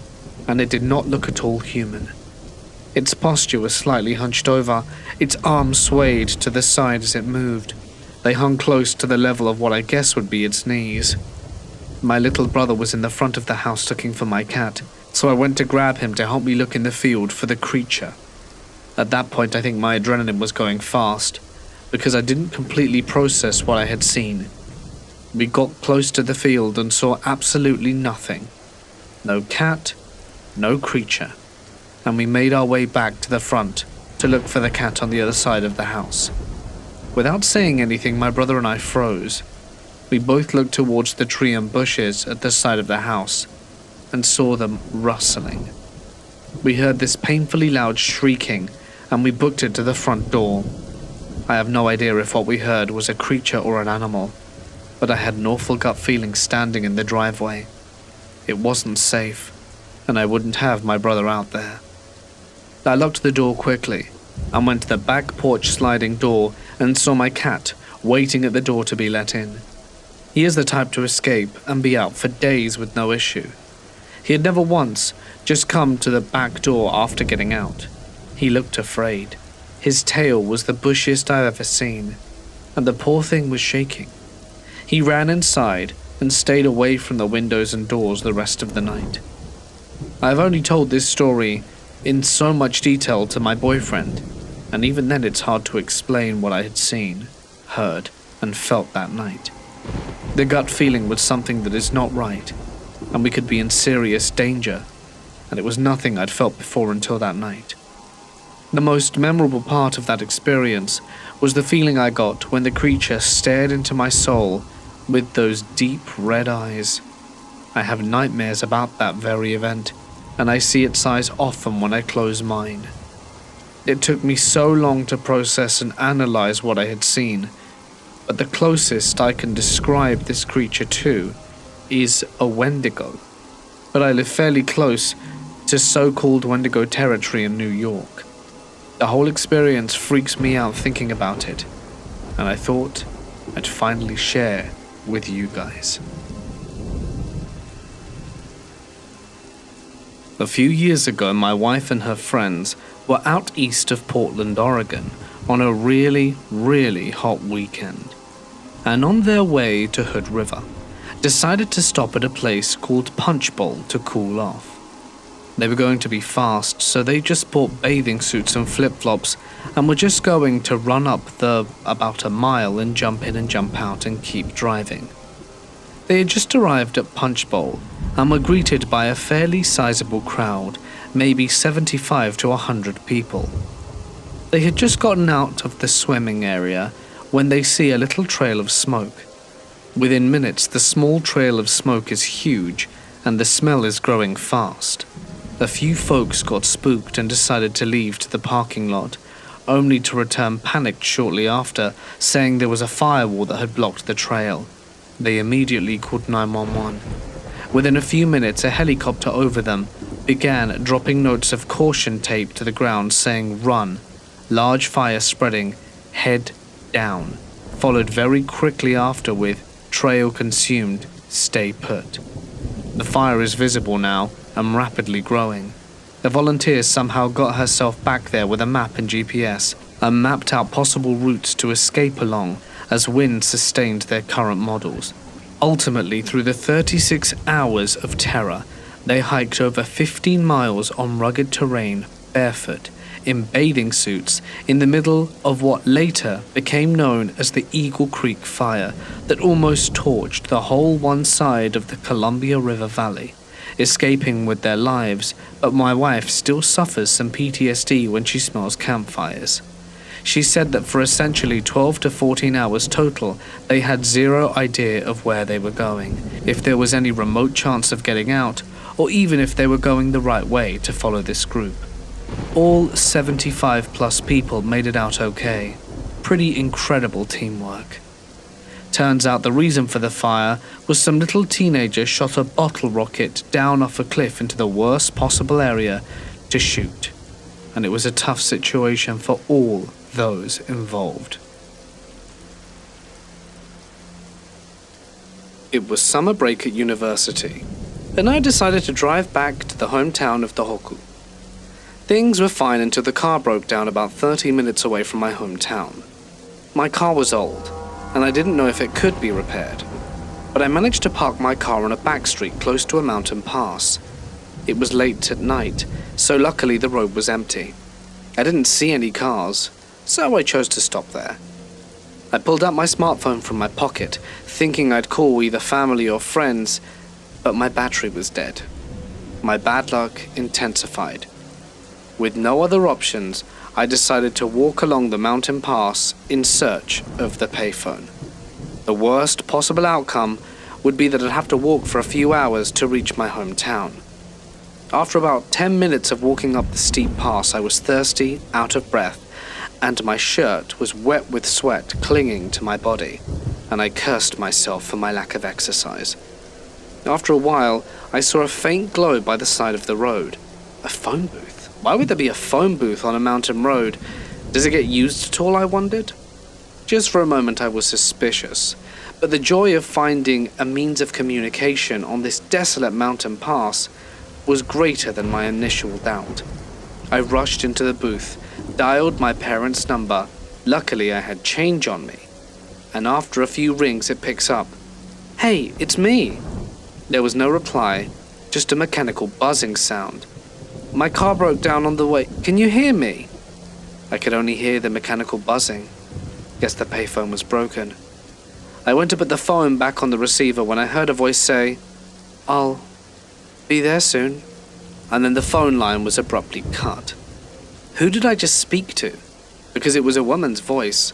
and it did not look at all human. Its posture was slightly hunched over, its arms swayed to the side as it moved. They hung close to the level of what I guess would be its knees. My little brother was in the front of the house looking for my cat, so I went to grab him to help me look in the field for the creature. At that point, I think my adrenaline was going fast, because I didn't completely process what I had seen. We got close to the field and saw absolutely nothing. No cat, no creature, and we made our way back to the front to look for the cat on the other side of the house. Without saying anything, my brother and I froze. We both looked towards the tree and bushes at the side of the house and saw them rustling. We heard this painfully loud shrieking, and we booked it to the front door. I have no idea if what we heard was a creature or an animal, but I had an awful gut feeling standing in the driveway. It wasn't safe, and I wouldn't have my brother out there. I locked the door quickly and went to the back porch sliding door and saw my cat waiting at the door to be let in. He is the type to escape and be out for days with no issue. He had never once just come to the back door after getting out. He looked afraid. His tail was the bushiest I've ever seen, and the poor thing was shaking. He ran inside and stayed away from the windows and doors the rest of the night. I have only told this story in so much detail to my boyfriend, and even then it's hard to explain what I had seen, heard, and felt that night. The gut feeling was something that is not right, and we could be in serious danger, and it was nothing I'd felt before until that night. The most memorable part of that experience was the feeling I got when the creature stared into my soul with those deep red eyes. I have nightmares about that very event, and I see its eyes often when I close mine. It took me so long to process and analyze what I had seen, but the closest I can describe this creature to is a Wendigo. But I live fairly close to so-called Wendigo territory in New York. The whole experience freaks me out thinking about it, and I thought I'd finally share with you guys. A few years ago, my wife and her friends were out east of Portland, Oregon, on a really, really hot weekend, and on their way to Hood River, decided to stop at a place called Punch Bowl to cool off. They were going to be fast, so they just bought bathing suits and flip-flops and were just going to run up about a mile and jump in and jump out and keep driving. They had just arrived at Punch Bowl and were greeted by a fairly sizable crowd, maybe 75 to 100 people. They had just gotten out of the swimming area when they see a little trail of smoke. Within minutes, the small trail of smoke is huge and the smell is growing fast. A few folks got spooked and decided to leave to the parking lot, only to return panicked shortly after, saying there was a firewall that had blocked the trail. They immediately called 911. Within a few minutes, a helicopter over them began dropping notes of caution tape to the ground saying "Run," large fire spreading, head down, followed very quickly after with "Trail consumed, stay put." The fire is visible now and rapidly growing. The volunteers somehow got herself back there with a map and GPS and mapped out possible routes to escape along as wind sustained their current models. Ultimately, through the 36 hours of terror, they hiked over 15 miles on rugged terrain, barefoot, in bathing suits, in the middle of what later became known as the Eagle Creek Fire that almost torched the whole one side of the Columbia River Valley, escaping with their lives, but my wife still suffers some PTSD when she smells campfires. She said that for essentially 12 to 14 hours total, they had zero idea of where they were going, if there was any remote chance of getting out, or even if they were going the right way to follow this group. All 75 plus people made it out okay. Pretty incredible teamwork. Turns out the reason for the fire was some little teenager shot a bottle rocket down off a cliff into the worst possible area to shoot. And it was a tough situation for all those involved. It was summer break at university, and I decided to drive back to the hometown of Tohoku. Things were fine until the car broke down about 30 minutes away from my hometown. My car was old, and I didn't know if it could be repaired, but I managed to park my car on a back street close to a mountain pass. It was late at night, so luckily the road was empty. I didn't see any cars, so I chose to stop there. I pulled out my smartphone from my pocket, thinking I'd call either family or friends, but my battery was dead. My bad luck intensified. With no other options, I decided to walk along the mountain pass in search of the payphone. The worst possible outcome would be that I'd have to walk for a few hours to reach my hometown. After about 10 minutes of walking up the steep pass, I was thirsty, out of breath, and my shirt was wet with sweat clinging to my body, and I cursed myself for my lack of exercise. After a while, I saw a faint glow by the side of the road. A phone booth? Why would there be a phone booth on a mountain road? Does it get used at all, I wondered? Just for a moment I was suspicious, but the joy of finding a means of communication on this desolate mountain pass was greater than my initial doubt. I rushed into the booth, dialed my parents' number. Luckily I had change on me, and after a few rings it picks up. "Hey, it's me." There was no reply, just a mechanical buzzing sound. "My car broke down on the way. Can you hear me?" I could only hear the mechanical buzzing. Guess the payphone was broken. I went to put the phone back on the receiver when I heard a voice say, "I'll be there soon." And then the phone line was abruptly cut. Who did I just speak to? Because it was a woman's voice.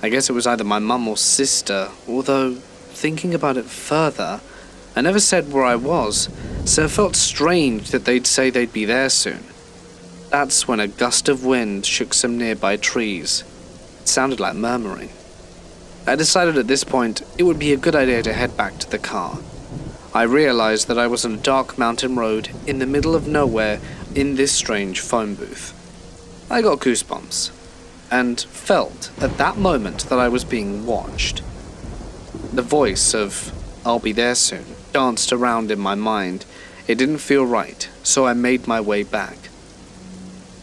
I guess it was either my mum or sister, although, thinking about it further, I never said where I was, so it felt strange that they'd say they'd be there soon. That's when a gust of wind shook some nearby trees. It sounded like murmuring. I decided at this point it would be a good idea to head back to the car. I realized that I was on a dark mountain road in the middle of nowhere in this strange phone booth. I got goosebumps, and felt at that moment that I was being watched. The voice of "I'll be there soon" danced around in my mind. It didn't feel right, so I made my way back.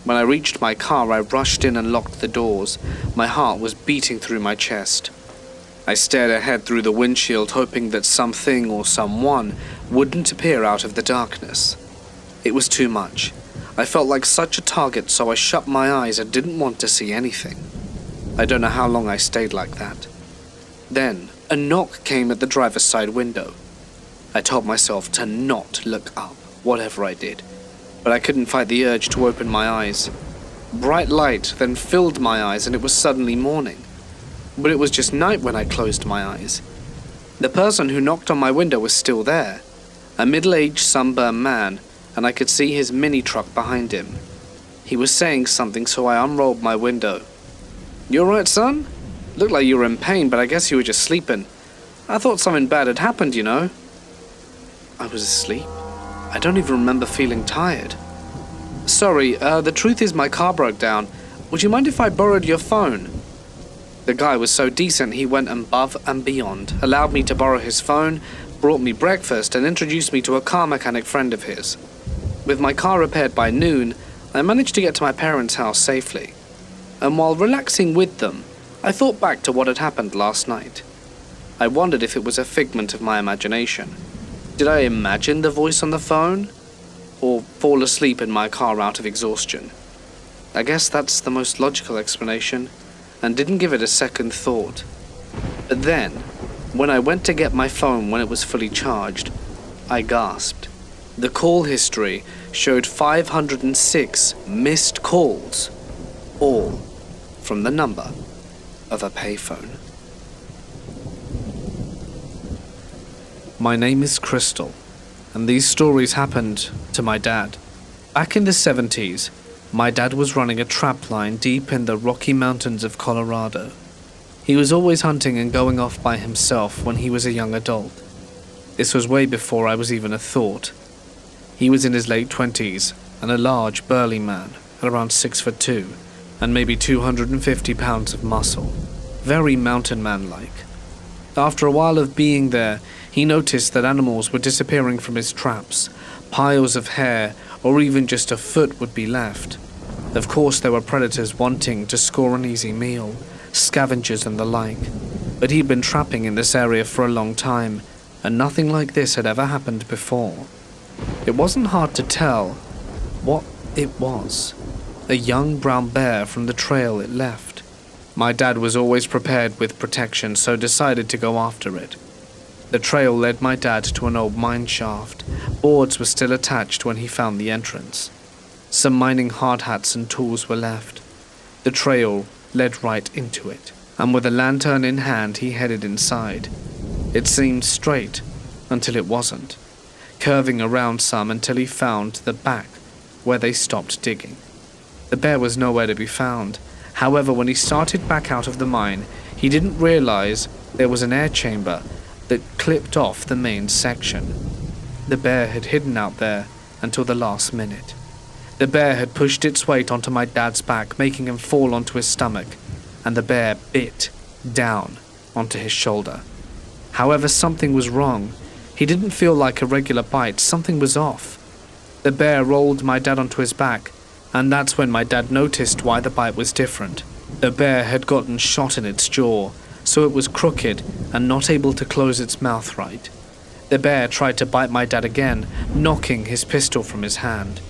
When I reached my car, I rushed in and locked the doors. My heart was beating through my chest. I stared ahead through the windshield, hoping that something or someone wouldn't appear out of the darkness. It was too much. I felt like such a target, so I shut my eyes and didn't want to see anything. I don't know how long I stayed like that. Then, a knock came at the driver's side window. I told myself to not look up, whatever I did, but I couldn't fight the urge to open my eyes. Bright light then filled my eyes and it was suddenly morning. But it was just night when I closed my eyes. The person who knocked on my window was still there, a middle-aged sunburned man, and I could see his mini truck behind him. He was saying something, so I unrolled my window. "You alright, son? Looked like you were in pain, but I guess you were just sleeping. I thought something bad had happened, you know." I was asleep. I don't even remember feeling tired. "Sorry, the truth is my car broke down. Would you mind if I borrowed your phone?" The guy was so decent he went above and beyond, allowed me to borrow his phone, brought me breakfast, and introduced me to a car mechanic friend of his. With my car repaired by noon, I managed to get to my parents' house safely. And while relaxing with them, I thought back to what had happened last night. I wondered if it was a figment of my imagination. Did I imagine the voice on the phone? Or fall asleep in my car out of exhaustion? I guess that's the most logical explanation, and didn't give it a second thought. But then, when I went to get my phone when it was fully charged, I gasped. The call history showed 506 missed calls, all from the number of a payphone. My name is Crystal, and these stories happened to my dad. Back in the 70s, my dad was running a trap line deep in the Rocky Mountains of Colorado. He was always hunting and going off by himself when he was a young adult. This was way before I was even a thought. He was in his late 20s and a large, burly man at around 6'2", and maybe 250 pounds of muscle. Very mountain man-like. After a while of being there, he noticed that animals were disappearing from his traps. Piles of hair or even just a foot would be left. Of course, there were predators wanting to score an easy meal, scavengers and the like, but he'd been trapping in this area for a long time, and nothing like this had ever happened before. It wasn't hard to tell what it was. A young brown bear from the trail it left. My dad was always prepared with protection, so decided to go after it. The trail led my dad to an old mine shaft. Boards were still attached when he found the entrance. Some mining hard hats and tools were left. The trail led right into it, and with a lantern in hand he headed inside. It seemed straight until it wasn't, curving around some until he found the back where they stopped digging. The bear was nowhere to be found. However, when he started back out of the mine, he didn't realize there was an air chamber that clipped off the main section. The bear had hidden out there until the last minute. The bear had pushed its weight onto my dad's back, making him fall onto his stomach, and the bear bit down onto his shoulder. However, something was wrong. He didn't feel like a regular bite. Something was off. The bear rolled my dad onto his back, and that's when my dad noticed why the bite was different. The bear had gotten shot in its jaw, so it was crooked and not able to close its mouth right. The bear tried to bite my dad again, knocking his pistol from his hand.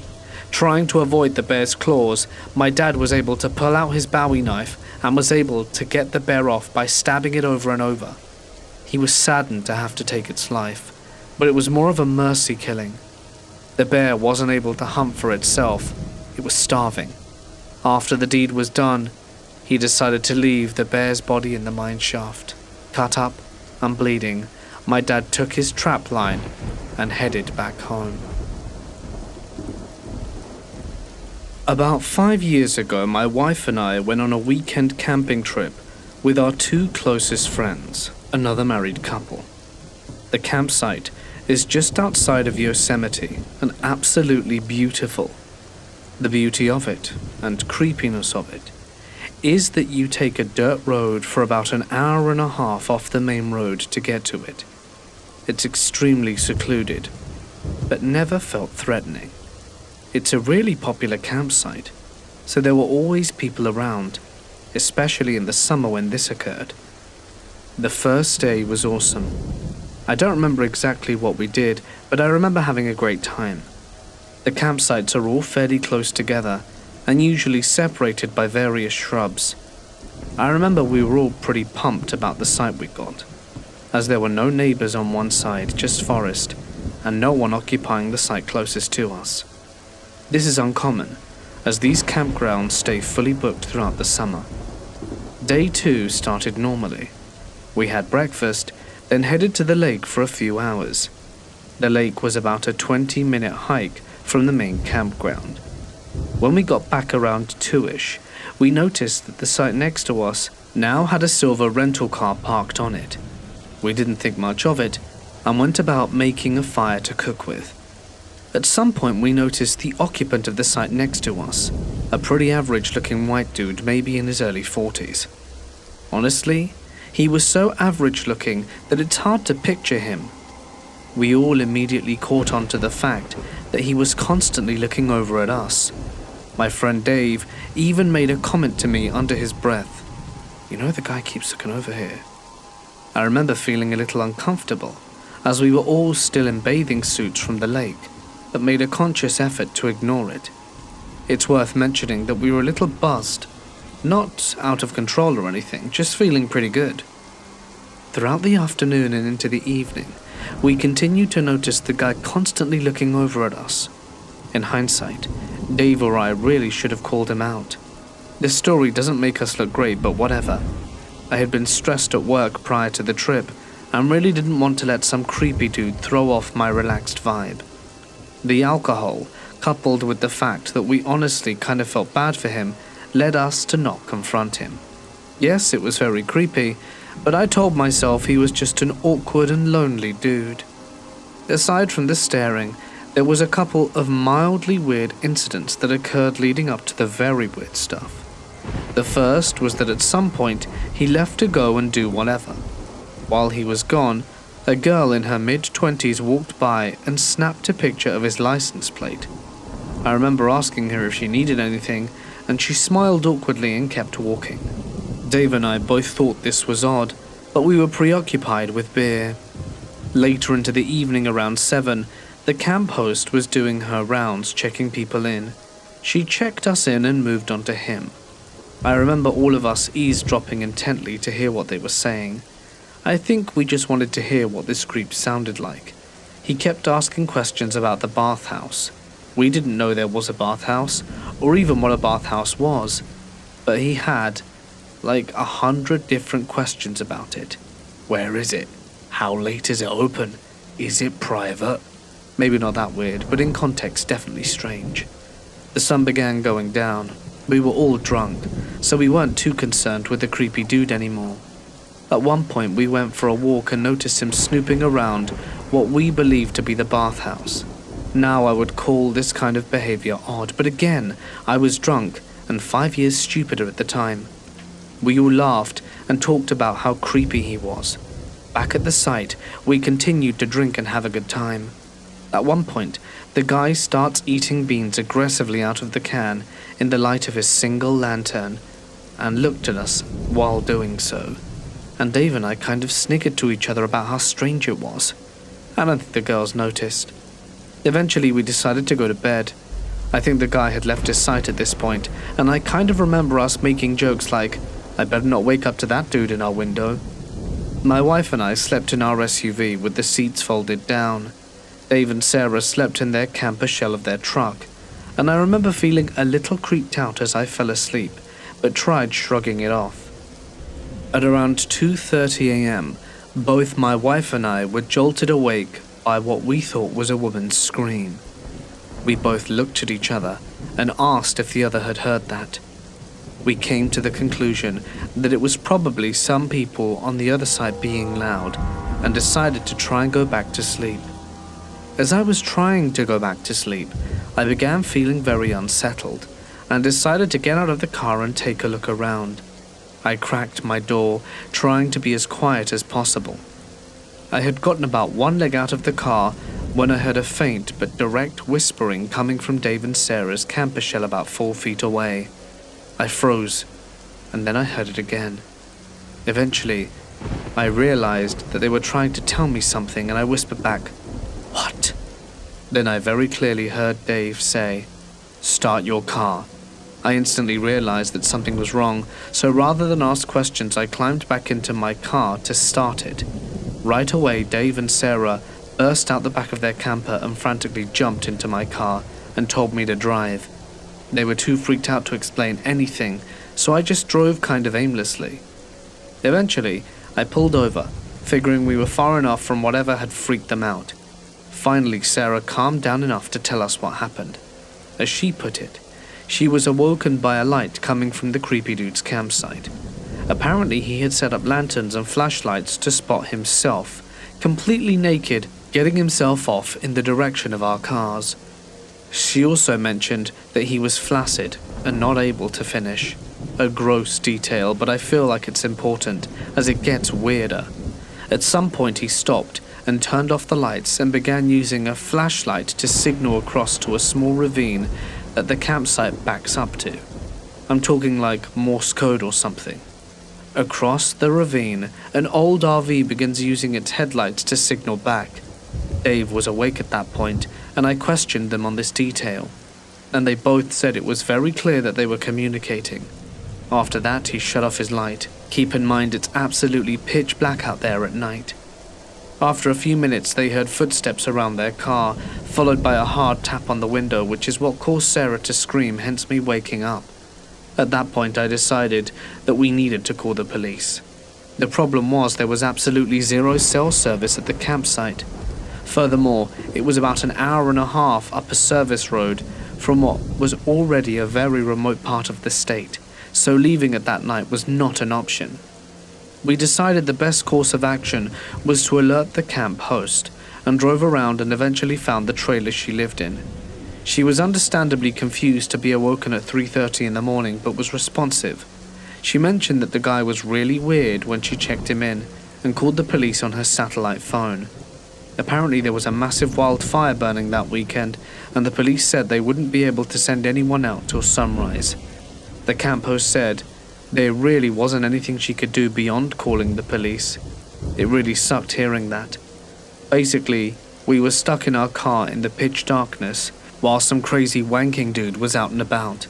Trying to avoid the bear's claws, my dad was able to pull out his Bowie knife and was able to get the bear off by stabbing it over and over. He was saddened to have to take its life, but it was more of a mercy killing. The bear wasn't able to hunt for itself. It was starving. After the deed was done, he decided to leave the bear's body in the mine shaft. Cut up and bleeding, my dad took his trap line and headed back home. About 5 years ago, my wife and I went on a weekend camping trip with our two closest friends, another married couple. The campsite is just outside of Yosemite and absolutely beautiful. The beauty of it, and creepiness of it, is that you take a dirt road for about an hour and a half off the main road to get to it. It's extremely secluded, but never felt threatening. It's a really popular campsite, so there were always people around, especially in the summer when this occurred. The first day was awesome. I don't remember exactly what we did, but I remember having a great time. The campsites are all fairly close together and usually separated by various shrubs. I remember we were all pretty pumped about the site we got, as there were no neighbors on one side, just forest, and no one occupying the site closest to us. This is uncommon, as these campgrounds stay fully booked throughout the summer. Day 2 started normally. We had breakfast, then headed to the lake for a few hours. The lake was about a 20-minute hike from the main campground. When we got back around 2ish, we noticed that the site next to us now had a silver rental car parked on it. We didn't think much of it and went about making a fire to cook with. At some point we noticed the occupant of the site next to us, a pretty average-looking white dude, maybe in his early 40s. Honestly, he was so average-looking that it's hard to picture him. We all immediately caught on to the fact that he was constantly looking over at us. My friend Dave even made a comment to me under his breath. "You know, the guy keeps looking over here." I remember feeling a little uncomfortable, as we were all still in bathing suits from the lake, but made a conscious effort to ignore it. It's worth mentioning that we were a little buzzed, not out of control or anything, just feeling pretty good. Throughout the afternoon and into the evening, we continued to notice the guy constantly looking over at us. In hindsight, Dave or I really should have called him out. This story doesn't make us look great, but whatever. I had been stressed at work prior to the trip and really didn't want to let some creepy dude throw off my relaxed vibe. The alcohol, coupled with the fact that we honestly kind of felt bad for him, led us to not confront him. Yes, it was very creepy, but I told myself he was just an awkward and lonely dude. Aside from the staring, there was a couple of mildly weird incidents that occurred leading up to the very weird stuff. The first was that at some point he left to go and do whatever. While he was gone, a girl in her mid-20s walked by and snapped a picture of his license plate. I remember asking her if she needed anything, and she smiled awkwardly and kept walking. Dave and I both thought this was odd, but we were preoccupied with beer. Later into the evening around 7, the camp host was doing her rounds checking people in. She checked us in and moved on to him. I remember all of us eavesdropping intently to hear what they were saying. I think we just wanted to hear what this creep sounded like. He kept asking questions about the bathhouse. We didn't know there was a bathhouse, or even what a bathhouse was, but he had like 100 different questions about it. Where is it? How late is it open? Is it private? Maybe not that weird, but in context definitely strange. The sun began going down. We were all drunk, so we weren't too concerned with the creepy dude anymore. At one point we went for a walk and noticed him snooping around what we believed to be the bathhouse. Now I would call this kind of behavior odd, but again, I was drunk and 5 years stupider at the time. We all laughed and talked about how creepy he was. Back at the site, we continued to drink and have a good time. At one point, the guy starts eating beans aggressively out of the can in the light of his single lantern and looked at us while doing so. And Dave and I kind of sniggered to each other about how strange it was. I don't think the girls noticed. Eventually we decided to go to bed. I think the guy had left his site at this point, and I kind of remember us making jokes like, I better not wake up to that dude in our window. My wife and I slept in our SUV with the seats folded down. Dave and Sarah slept in their camper shell of their truck, and I remember feeling a little creeped out as I fell asleep, but tried shrugging it off. At around 2:30 a.m., both my wife and I were jolted awake by what we thought was a woman's scream. We both looked at each other and asked if the other had heard that. We came to the conclusion that it was probably some people on the other side being loud, and decided to try and go back to sleep. As I was trying to go back to sleep, I began feeling very unsettled, and decided to get out of the car and take a look around. I cracked my door, trying to be as quiet as possible. I had gotten about one leg out of the car when I heard a faint but direct whispering coming from Dave and Sarah's camper shell about 4 feet away. I froze, and then I heard it again. Eventually, I realized that they were trying to tell me something, and I whispered back, "What?" Then I very clearly heard Dave say, "Start your car." I instantly realized that something was wrong, so rather than ask questions, I climbed back into my car to start it. Right away, Dave and Sarah burst out the back of their camper and frantically jumped into my car and told me to drive. They were too freaked out to explain anything, so I just drove kind of aimlessly. Eventually, I pulled over, figuring we were far enough from whatever had freaked them out. Finally, Sarah calmed down enough to tell us what happened. As she put it, she was awoken by a light coming from the creepy dude's campsite. Apparently, he had set up lanterns and flashlights to spot himself, completely naked, getting himself off in the direction of our cars. She also mentioned that he was flaccid and not able to finish. A gross detail, but I feel like it's important, as it gets weirder. At some point he stopped and turned off the lights and began using a flashlight to signal across to a small ravine that the campsite backs up to. I'm talking like Morse code or something. Across the ravine, an old RV begins using its headlights to signal back. Dave was awake at that point, and I questioned them on this detail, and they both said it was very clear that they were communicating. After that, he shut off his light. Keep in mind it's absolutely pitch black out there at night. After a few minutes, they heard footsteps around their car, followed by a hard tap on the window, which is what caused Sarah to scream, hence me waking up. At that point, I decided that we needed to call the police. The problem was there was absolutely zero cell service at the campsite. Furthermore, it was about an hour and a half up a service road from what was already a very remote part of the state, so leaving at that night was not an option. We decided the best course of action was to alert the camp host, and drove around and eventually found the trailer she lived in. She was understandably confused to be awoken at 3:30 in the morning, but was responsive. She mentioned that the guy was really weird when she checked him in, and called the police on her satellite phone. Apparently there was a massive wildfire burning that weekend, and the police said they wouldn't be able to send anyone out till sunrise. The camp host said there really wasn't anything she could do beyond calling the police. It really sucked hearing that. Basically, we were stuck in our car in the pitch darkness while some crazy wanking dude was out and about,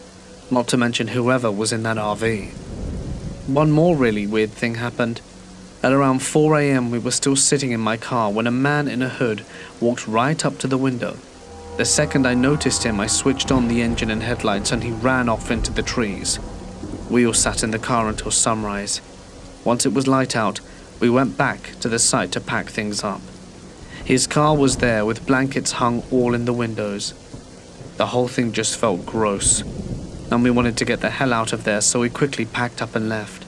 not to mention whoever was in that RV. One more really weird thing happened. At around 4 a.m. we were still sitting in my car when a man in a hood walked right up to the window. The second I noticed him, I switched on the engine and headlights and he ran off into the trees. We all sat in the car until sunrise. Once it was light out, we went back to the site to pack things up. His car was there with blankets hung all in the windows. The whole thing just felt gross, and we wanted to get the hell out of there, so we quickly packed up and left.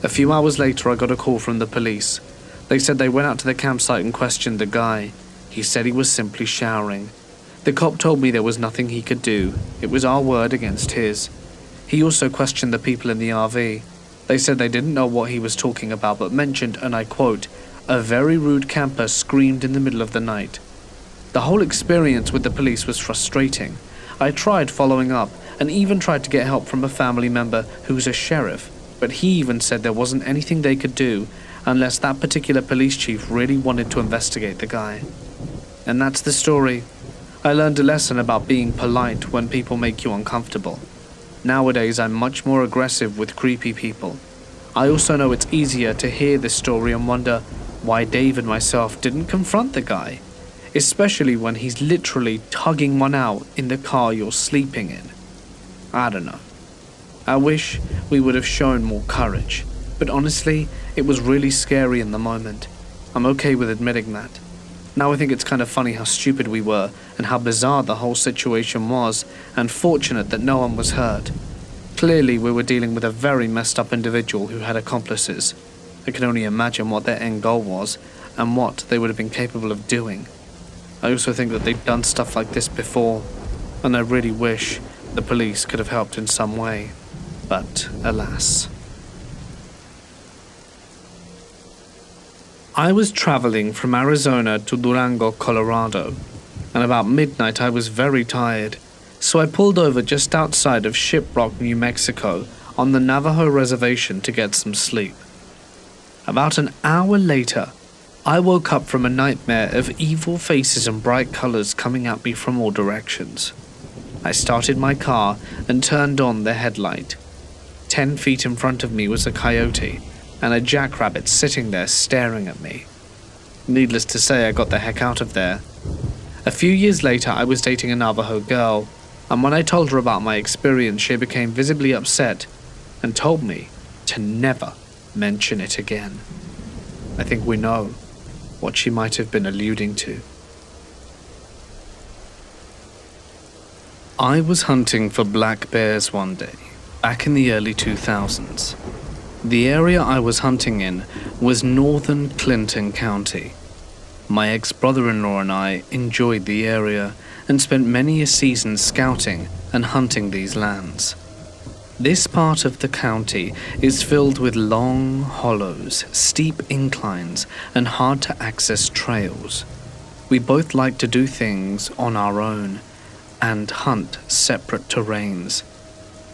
A few hours later, I got a call from the police. They said they went out to the campsite and questioned the guy. He said he was simply showering. The cop told me there was nothing he could do. It was our word against his. He also questioned the people in the RV. They said they didn't know what he was talking about, but mentioned, and I quote, "A very rude camper screamed in the middle of the night." The whole experience with the police was frustrating. I tried following up, and even tried to get help from a family member who's a sheriff, but he even said there wasn't anything they could do unless that particular police chief really wanted to investigate the guy. And that's the story. I learned a lesson about being polite when people make you uncomfortable. Nowadays, I'm much more aggressive with creepy people. I also know it's easier to hear this story and wonder why Dave and myself didn't confront the guy, especially when he's literally tugging one out in the car you're sleeping in. I don't know. I wish we would have shown more courage, but honestly, it was really scary in the moment. I'm okay with admitting that. Now I think it's kind of funny how stupid we were and how bizarre the whole situation was, and fortunate that no one was hurt. Clearly we were dealing with a very messed up individual who had accomplices. I can only imagine what their end goal was and what they would have been capable of doing. I also think that they'd done stuff like this before, and I really wish the police could have helped in some way, but alas. I was traveling from Arizona to Durango, Colorado, and about midnight I was very tired, so I pulled over just outside of Shiprock, New Mexico, on the Navajo reservation to get some sleep. About an hour later, I woke up from a nightmare of evil faces and bright colors coming at me from all directions. I started my car and turned on the headlight. 10 feet in front of me was a coyote, and a jackrabbit sitting there staring at me. Needless to say, I got the heck out of there. A few years later, I was dating a Navajo girl, and when I told her about my experience, she became visibly upset and told me to never mention it again. I think we know what she might have been alluding to. I was hunting for black bears one day, back in the early 2000s. The area I was hunting in was northern Clinton County. My ex-brother-in-law and I enjoyed the area and spent many a season scouting and hunting these lands. This part of the county is filled with long hollows, steep inclines, and hard-to-access trails. We both like to do things on our own and hunt separate terrains.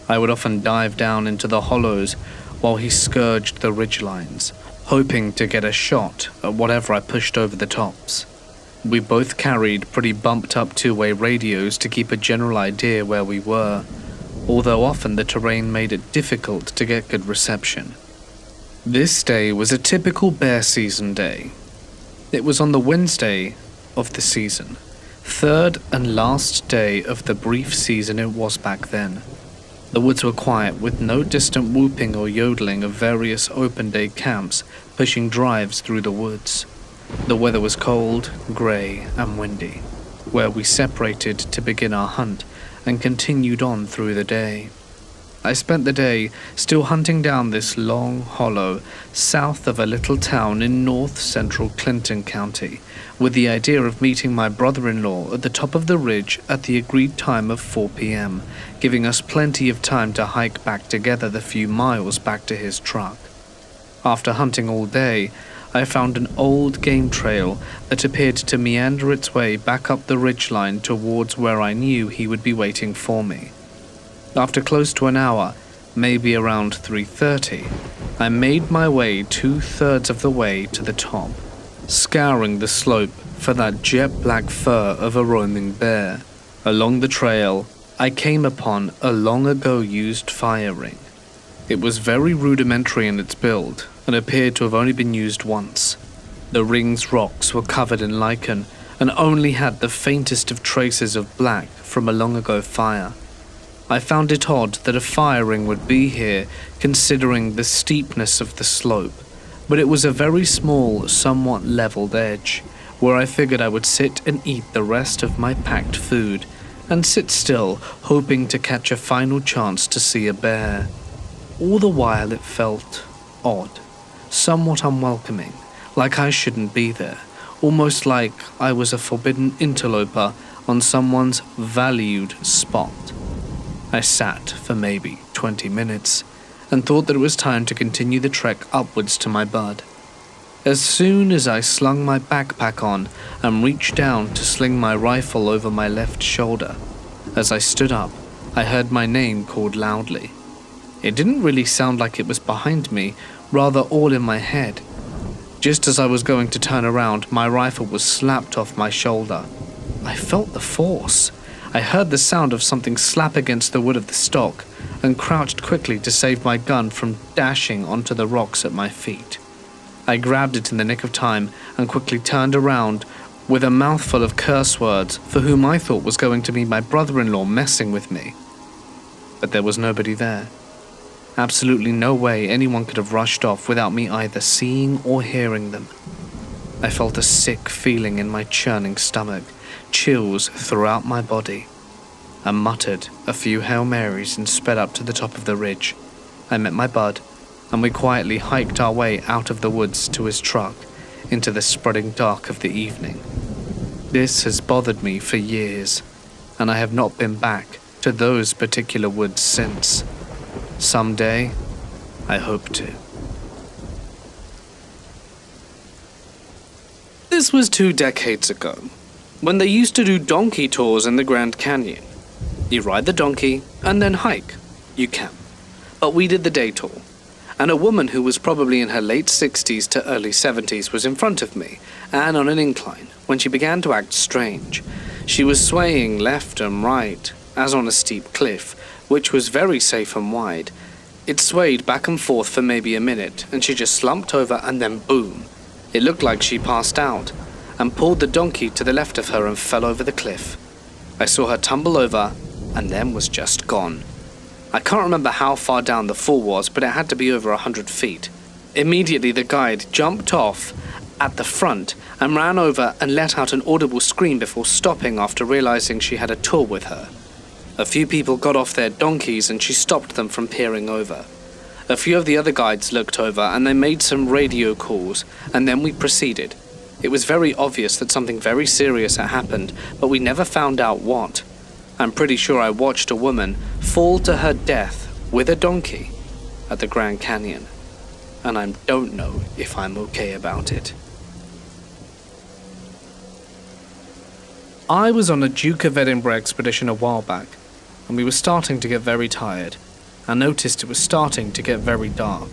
I would often dive down into the hollows while he scourged the ridgelines, hoping to get a shot at whatever I pushed over the tops. We both carried pretty bumped up two-way radios to keep a general idea where we were, although often the terrain made it difficult to get good reception. This day was a typical bear season day. It was on the Wednesday of the season, third and last day of the brief season it was back then. The woods were quiet, with no distant whooping or yodeling of various open-day camps pushing drives through the woods. The weather was cold, grey, and windy, where we separated to begin our hunt and continued on through the day. I spent the day still hunting down this long hollow south of a little town in north-central Clinton County, with the idea of meeting my brother-in-law at the top of the ridge at the agreed time of 4 p.m., giving us plenty of time to hike back together the few miles back to his truck. After hunting all day, I found an old game trail that appeared to meander its way back up the ridgeline towards where I knew he would be waiting for me. After close to an hour, maybe around 3:30, I made my way 2/3 of the way to the top, scouring the slope for that jet-black fur of a roaming bear. Along the trail, I came upon a long-ago used fire ring. It was very rudimentary in its build and appeared to have only been used once. The ring's rocks were covered in lichen and only had the faintest of traces of black from a long-ago fire. I found it odd that a fire ring would be here considering the steepness of the slope, but it was a very small, somewhat leveled edge, where I figured I would sit and eat the rest of my packed food, and sit still, hoping to catch a final chance to see a bear. All the while it felt odd, somewhat unwelcoming, like I shouldn't be there, almost like I was a forbidden interloper on someone's valued spot. I sat for maybe 20 minutes and thought that it was time to continue the trek upwards to my bud. As soon as I slung my backpack on and reached down to sling my rifle over my left shoulder, as I stood up, I heard my name called loudly. It didn't really sound like it was behind me, rather all in my head. Just as I was going to turn around, my rifle was slapped off my shoulder. I felt the force. I heard the sound of something slap against the wood of the stock and crouched quickly to save my gun from dashing onto the rocks at my feet. I grabbed it in the nick of time and quickly turned around with a mouthful of curse words for whom I thought was going to be my brother-in-law messing with me. But there was nobody there. Absolutely no way anyone could have rushed off without me either seeing or hearing them. I felt a sick feeling in my churning stomach, chills throughout my body. I muttered a few Hail Marys and sped up to the top of the ridge. I met my bud, and we quietly hiked our way out of the woods to his truck into the spreading dark of the evening. This has bothered me for years, and I have not been back to those particular woods since. Someday, I hope to. This was 2 decades ago, when they used to do donkey tours in the Grand Canyon. You ride the donkey and then hike. You camp. But we did the day tour, and a woman who was probably in her late 60s to early 70s was in front of me and on an incline when she began to act strange. She was swaying left and right, as on a steep cliff, which was very safe and wide. It swayed back and forth for maybe a minute, and she just slumped over and then boom. It looked like she passed out, and pulled the donkey to the left of her and fell over the cliff. I saw her tumble over, and then was just gone. I can't remember how far down the fall was, but it had to be over 100 feet. Immediately the guide jumped off at the front and ran over and let out an audible scream before stopping after realizing she had a tour with her. A few people got off their donkeys and she stopped them from peering over. A few of the other guides looked over and they made some radio calls, and then we proceeded. It was very obvious that something very serious had happened, but we never found out what. I'm pretty sure I watched a woman fall to her death with a donkey at the Grand Canyon, and I don't know if I'm okay about it. I was on a Duke of Edinburgh expedition a while back, and we were starting to get very tired. I noticed it was starting to get very dark.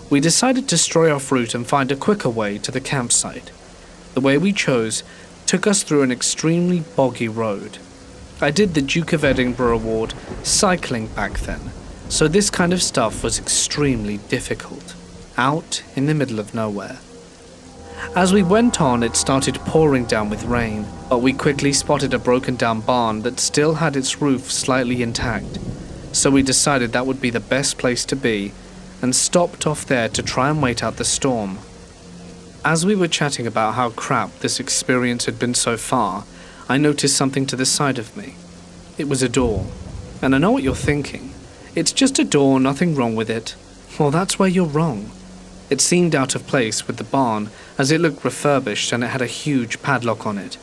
We decided to stray off route and find a quicker way to the campsite. The way we chose took us through an extremely boggy road. I did the Duke of Edinburgh Award cycling back then, so this kind of stuff was extremely difficult, out in the middle of nowhere. As we went on, it started pouring down with rain, but we quickly spotted a broken down barn that still had its roof slightly intact, so we decided that would be the best place to be, and stopped off there to try and wait out the storm. As we were chatting about how crap this experience had been so far, I noticed something to the side of me. It was a door. And I know what you're thinking. It's just a door, nothing wrong with it. Well, that's where you're wrong. It seemed out of place with the barn, as it looked refurbished and it had a huge padlock on it.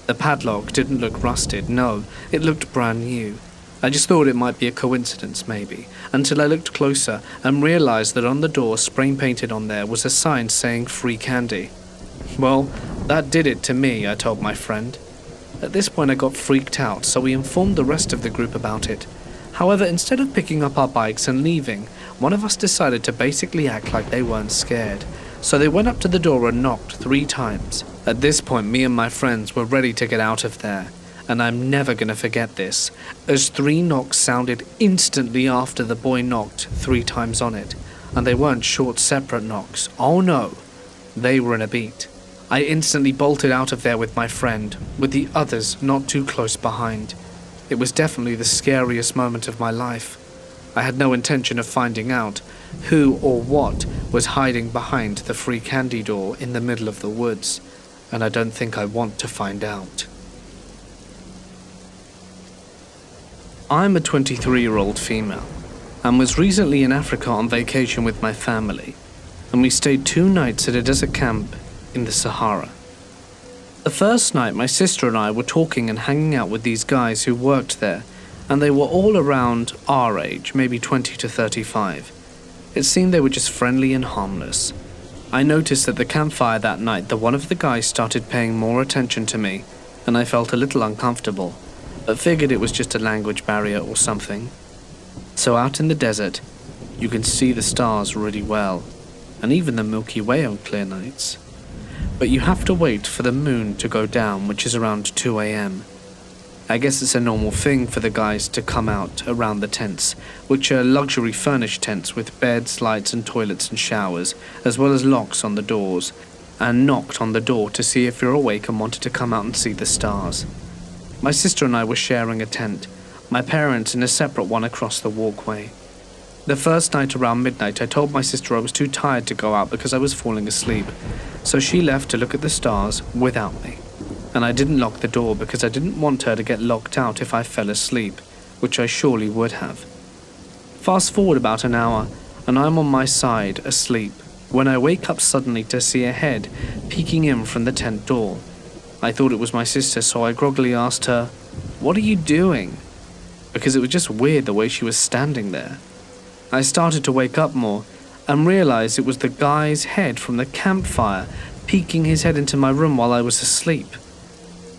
The padlock didn't look rusted, no, it looked brand new. I just thought it might be a coincidence, maybe, until I looked closer and realized that on the door, spray painted on there, was a sign saying free candy. Well, that did it to me, I told my friend. At this point I got freaked out, so we informed the rest of the group about it. However, instead of picking up our bikes and leaving, one of us decided to basically act like they weren't scared. So they went up to the door and knocked 3 times. At this point, me and my friends were ready to get out of there. And I'm never going to forget this, as 3 knocks sounded instantly after the boy knocked 3 times on it. And they weren't short separate knocks. Oh no, they were in a beat. I instantly bolted out of there with my friend, with the others not too close behind. It was definitely the scariest moment of my life. I had no intention of finding out who or what was hiding behind the free candy door in the middle of the woods, and I don't think I want to find out. I'm a 23-year-old female, and was recently in Africa on vacation with my family, and we stayed 2 nights at a desert camp in the Sahara. The first night, my sister and I were talking and hanging out with these guys who worked there, and they were all around our age, maybe 20 to 35. It seemed they were just friendly and harmless. I noticed at the campfire that night that one of the guys started paying more attention to me, and I felt a little uncomfortable, but figured it was just a language barrier or something. So out in the desert, you can see the stars really well, and even the Milky Way on clear nights. But you have to wait for the moon to go down, which is around 2 a.m. I guess it's a normal thing for the guys to come out around the tents, which are luxury furnished tents with beds, lights and toilets and showers, as well as locks on the doors, and knocked on the door to see if you're awake and wanted to come out and see the stars. My sister and I were sharing a tent, my parents in a separate one across the walkway. The first night around midnight I told my sister I was too tired to go out because I was falling asleep, so she left to look at the stars without me. And I didn't lock the door because I didn't want her to get locked out if I fell asleep, which I surely would have. Fast forward about an hour, and I'm on my side, asleep, when I wake up suddenly to see a head peeking in from the tent door. I thought it was my sister, so I groggily asked her, "What are you doing?" Because it was just weird the way she was standing there. I started to wake up more, and realized it was the guy's head from the campfire peeking his head into my room while I was asleep.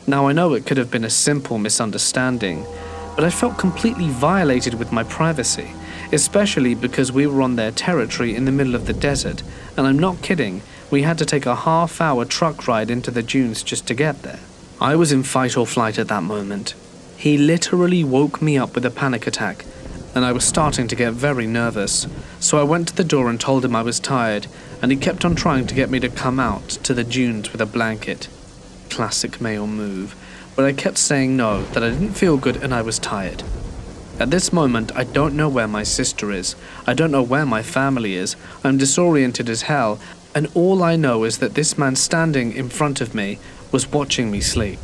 Now I know it could have been a simple misunderstanding, but I felt completely violated with my privacy, especially because we were on their territory in the middle of the desert, and I'm not kidding, we had to take a half-hour truck ride into the dunes just to get there. I was in fight or flight at that moment. He literally woke me up with a panic attack, and I was starting to get very nervous, so I went to the door and told him I was tired, and he kept on trying to get me to come out to the dunes with a blanket. Classic male move, but I kept saying no, that I didn't feel good and I was tired. At this moment, I don't know where my sister is, I don't know where my family is, I'm disoriented as hell, and all I know is that this man standing in front of me was watching me sleep.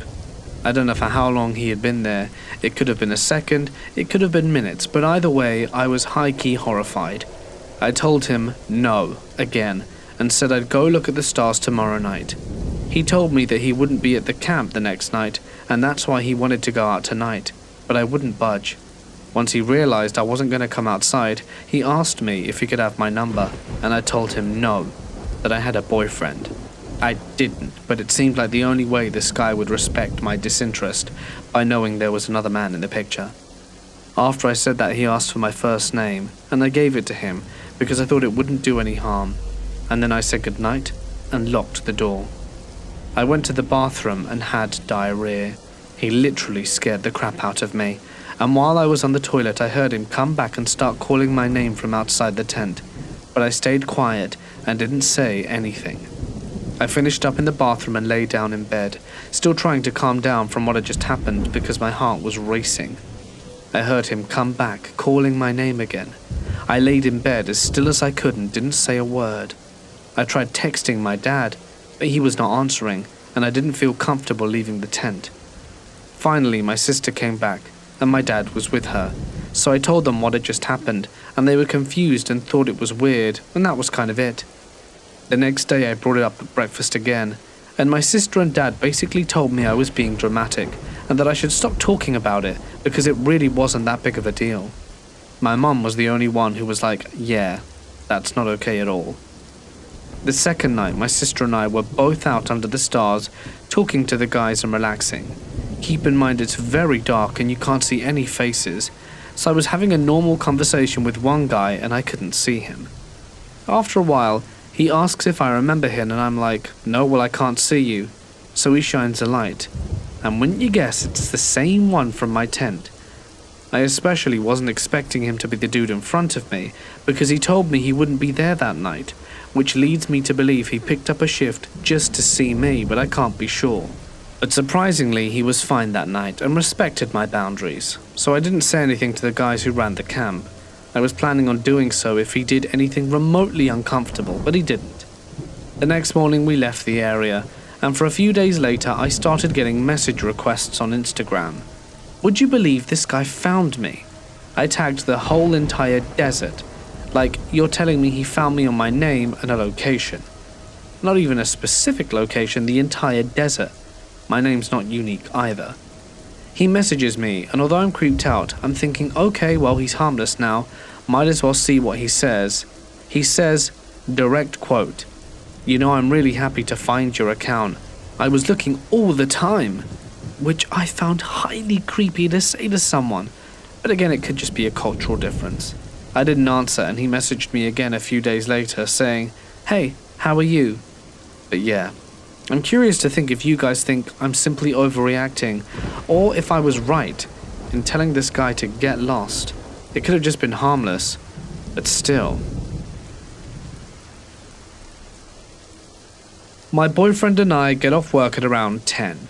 I don't know for how long he had been there, it could have been a second, it could have been minutes, but either way, I was high-key horrified. I told him no, again, and said I'd go look at the stars tomorrow night. He told me that he wouldn't be at the camp the next night, and that's why he wanted to go out tonight, but I wouldn't budge. Once he realized I wasn't going to come outside, he asked me if he could have my number, and I told him no, that I had a boyfriend. I didn't, but it seemed like the only way this guy would respect my disinterest by knowing there was another man in the picture. After I said that, he asked for my first name, and I gave it to him because I thought it wouldn't do any harm, and then I said goodnight and locked the door. I went to the bathroom and had diarrhea. He literally scared the crap out of me, and while I was on the toilet I heard him come back and start calling my name from outside the tent, but I stayed quiet and didn't say anything. I finished up in the bathroom and lay down in bed, still trying to calm down from what had just happened because my heart was racing. I heard him come back, calling my name again. I laid in bed as still as I could and didn't say a word. I tried texting my dad, but he was not answering, and I didn't feel comfortable leaving the tent. Finally, my sister came back, and my dad was with her, so I told them what had just happened, and they were confused and thought it was weird, and that was kind of it. The next day I brought it up at breakfast again, and my sister and dad basically told me I was being dramatic and that I should stop talking about it because it really wasn't that big of a deal. My mum was the only one who was like, yeah, that's not okay at all. The second night, my sister and I were both out under the stars, talking to the guys and relaxing. Keep in mind it's very dark and you can't see any faces, so I was having a normal conversation with one guy and I couldn't see him. After a while, he asks if I remember him and I'm like, no, well I can't see you. So he shines a light. And wouldn't you guess it's the same one from my tent. I especially wasn't expecting him to be the dude in front of me because he told me he wouldn't be there that night, which leads me to believe he picked up a shift just to see me, but I can't be sure. But surprisingly, he was fine that night and respected my boundaries, so I didn't say anything to the guys who ran the camp. I was planning on doing so if he did anything remotely uncomfortable, but he didn't. The next morning we left the area, and for a few days later I started getting message requests on Instagram. Would you believe this guy found me? I tagged the whole entire desert. Like, you're telling me he found me on my name and a location. Not even a specific location, the entire desert. My name's not unique either. He messages me, and although I'm creeped out, I'm thinking, okay, well he's harmless now, might as well see what he says. He says, direct quote, "You know, I'm really happy to find your account. I was looking all the time," which I found highly creepy to say to someone, but again it could just be a cultural difference. I didn't answer and he messaged me again a few days later saying, "Hey, how are you?" But yeah, I'm curious to think if you guys think I'm simply overreacting, or if I was right in telling this guy to get lost. It could have just been harmless, but still. My boyfriend and I get off work at around 10,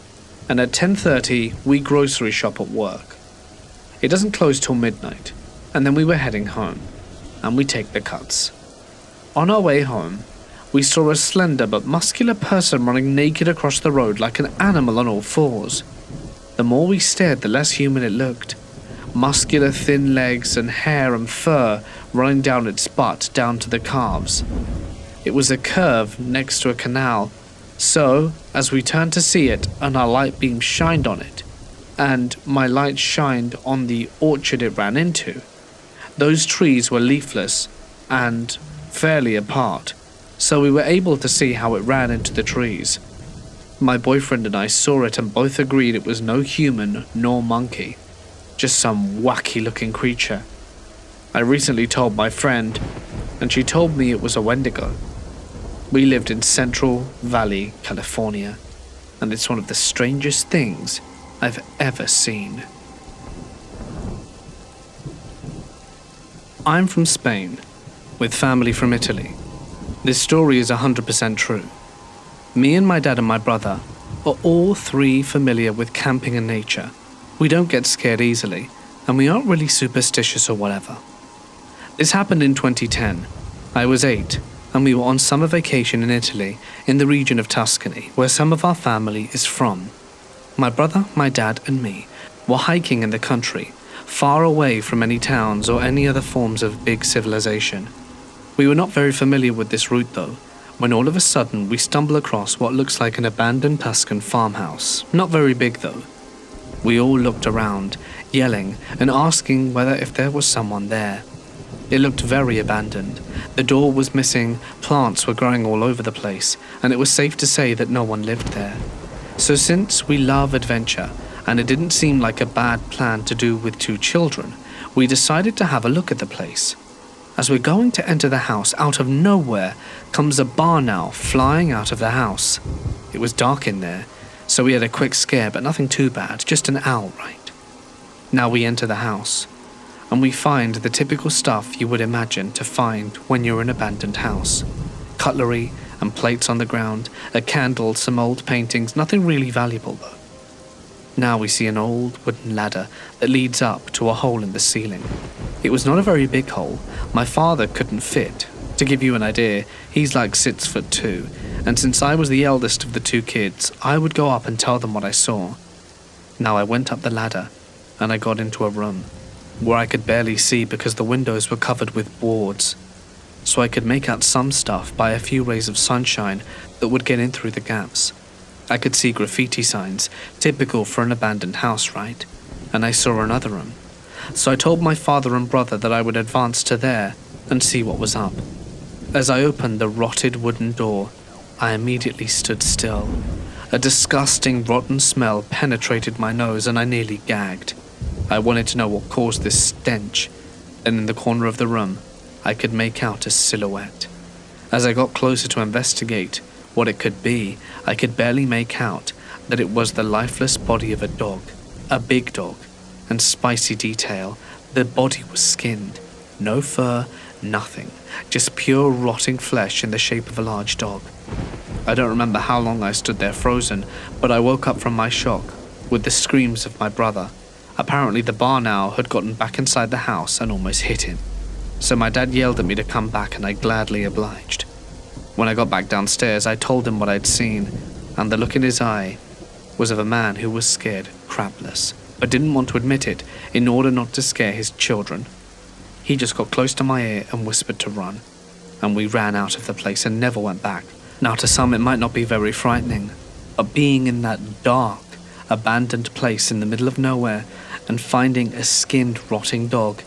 and at 10:30 we grocery shop at work. It doesn't close till midnight, and then we were heading home, and we take the cuts. On our way home, we saw a slender but muscular person running naked across the road like an animal on all fours. The more we stared, the less human it looked. Muscular thin legs and hair and fur running down its butt down to the calves. It was a curve next to a canal, so as we turned to see it and our light beam shined on it, and my light shined on the orchard it ran into, those trees were leafless and fairly apart, so we were able to see how it ran into the trees. My boyfriend and I saw it and both agreed it was no human nor monkey, just some wacky looking creature. I recently told my friend, and she told me it was a Wendigo. We lived in Central Valley, California, and it's one of the strangest things I've ever seen. I'm from Spain, with family from Italy. This story is 100% true. Me and my dad and my brother are all three familiar with camping and nature. We don't get scared easily, and we aren't really superstitious or whatever. This happened in 2010. I was 8, and we were on summer vacation in Italy, in the region of Tuscany, where some of our family is from. My brother, my dad, and me were hiking in the country, far away from any towns or any other forms of big civilization. We were not very familiar with this route though, when all of a sudden we stumble across what looks like an abandoned Tuscan farmhouse, not very big though. We all looked around, yelling and asking whether if there was someone there. It looked very abandoned. The door was missing, plants were growing all over the place, and it was safe to say that no one lived there. So since we love adventure, and it didn't seem like a bad plan to do with 2 children, we decided to have a look at the place. As we're going to enter the house, out of nowhere comes a barn owl flying out of the house. It was dark in there, so we had a quick scare, but nothing too bad, just an owl, right? Now we enter the house, and we find the typical stuff you would imagine to find when you're in an abandoned house. Cutlery and plates on the ground, a candle, some old paintings, nothing really valuable though. Now we see an old wooden ladder that leads up to a hole in the ceiling. It was not a very big hole. My father couldn't fit. To give you an idea, he's like 6'2", and since I was the eldest of the 2 kids, I would go up and tell them what I saw. Now I went up the ladder, and I got into a room, where I could barely see because the windows were covered with boards, so I could make out some stuff by a few rays of sunshine that would get in through the gaps. I could see graffiti signs, typical for an abandoned house, right? And I saw another room. So I told my father and brother that I would advance to there and see what was up. As I opened the rotted wooden door, I immediately stood still. A disgusting, rotten smell penetrated my nose and I nearly gagged. I wanted to know what caused this stench. Then in the corner of the room, I could make out a silhouette. As I got closer to investigate what it could be, I could barely make out that it was the lifeless body of a dog, a big dog, and spicy detail. The body was skinned, no fur, nothing, just pure rotting flesh in the shape of a large dog. I don't remember how long I stood there frozen, but I woke up from my shock with the screams of my brother. Apparently the barn owl had gotten back inside the house and almost hit him. So my dad yelled at me to come back and I gladly obliged. When I got back downstairs, I told him what I'd seen, and the look in his eye was of a man who was scared crapless, but didn't want to admit it in order not to scare his children. He just got close to my ear and whispered to run, and we ran out of the place and never went back. Now to some it might not be very frightening, but being in that dark, abandoned place in the middle of nowhere and finding a skinned, rotting dog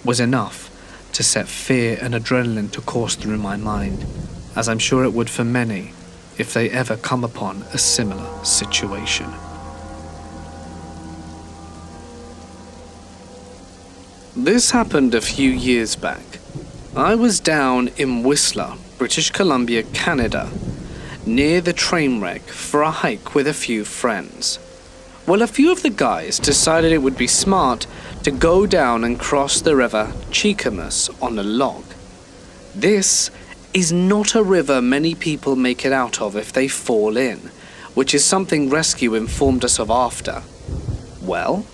was enough to set fear and adrenaline to course through my mind, as I'm sure it would for many if they ever come upon a similar situation. This happened a few years back. I was down in Whistler, British Columbia, Canada, near the train wreck for a hike with a few friends. Well, a few of the guys decided it would be smart to go down and cross the river Cheakamus on a log. This is not a river many people make it out of if they fall in, which is something rescue informed us of after. Well,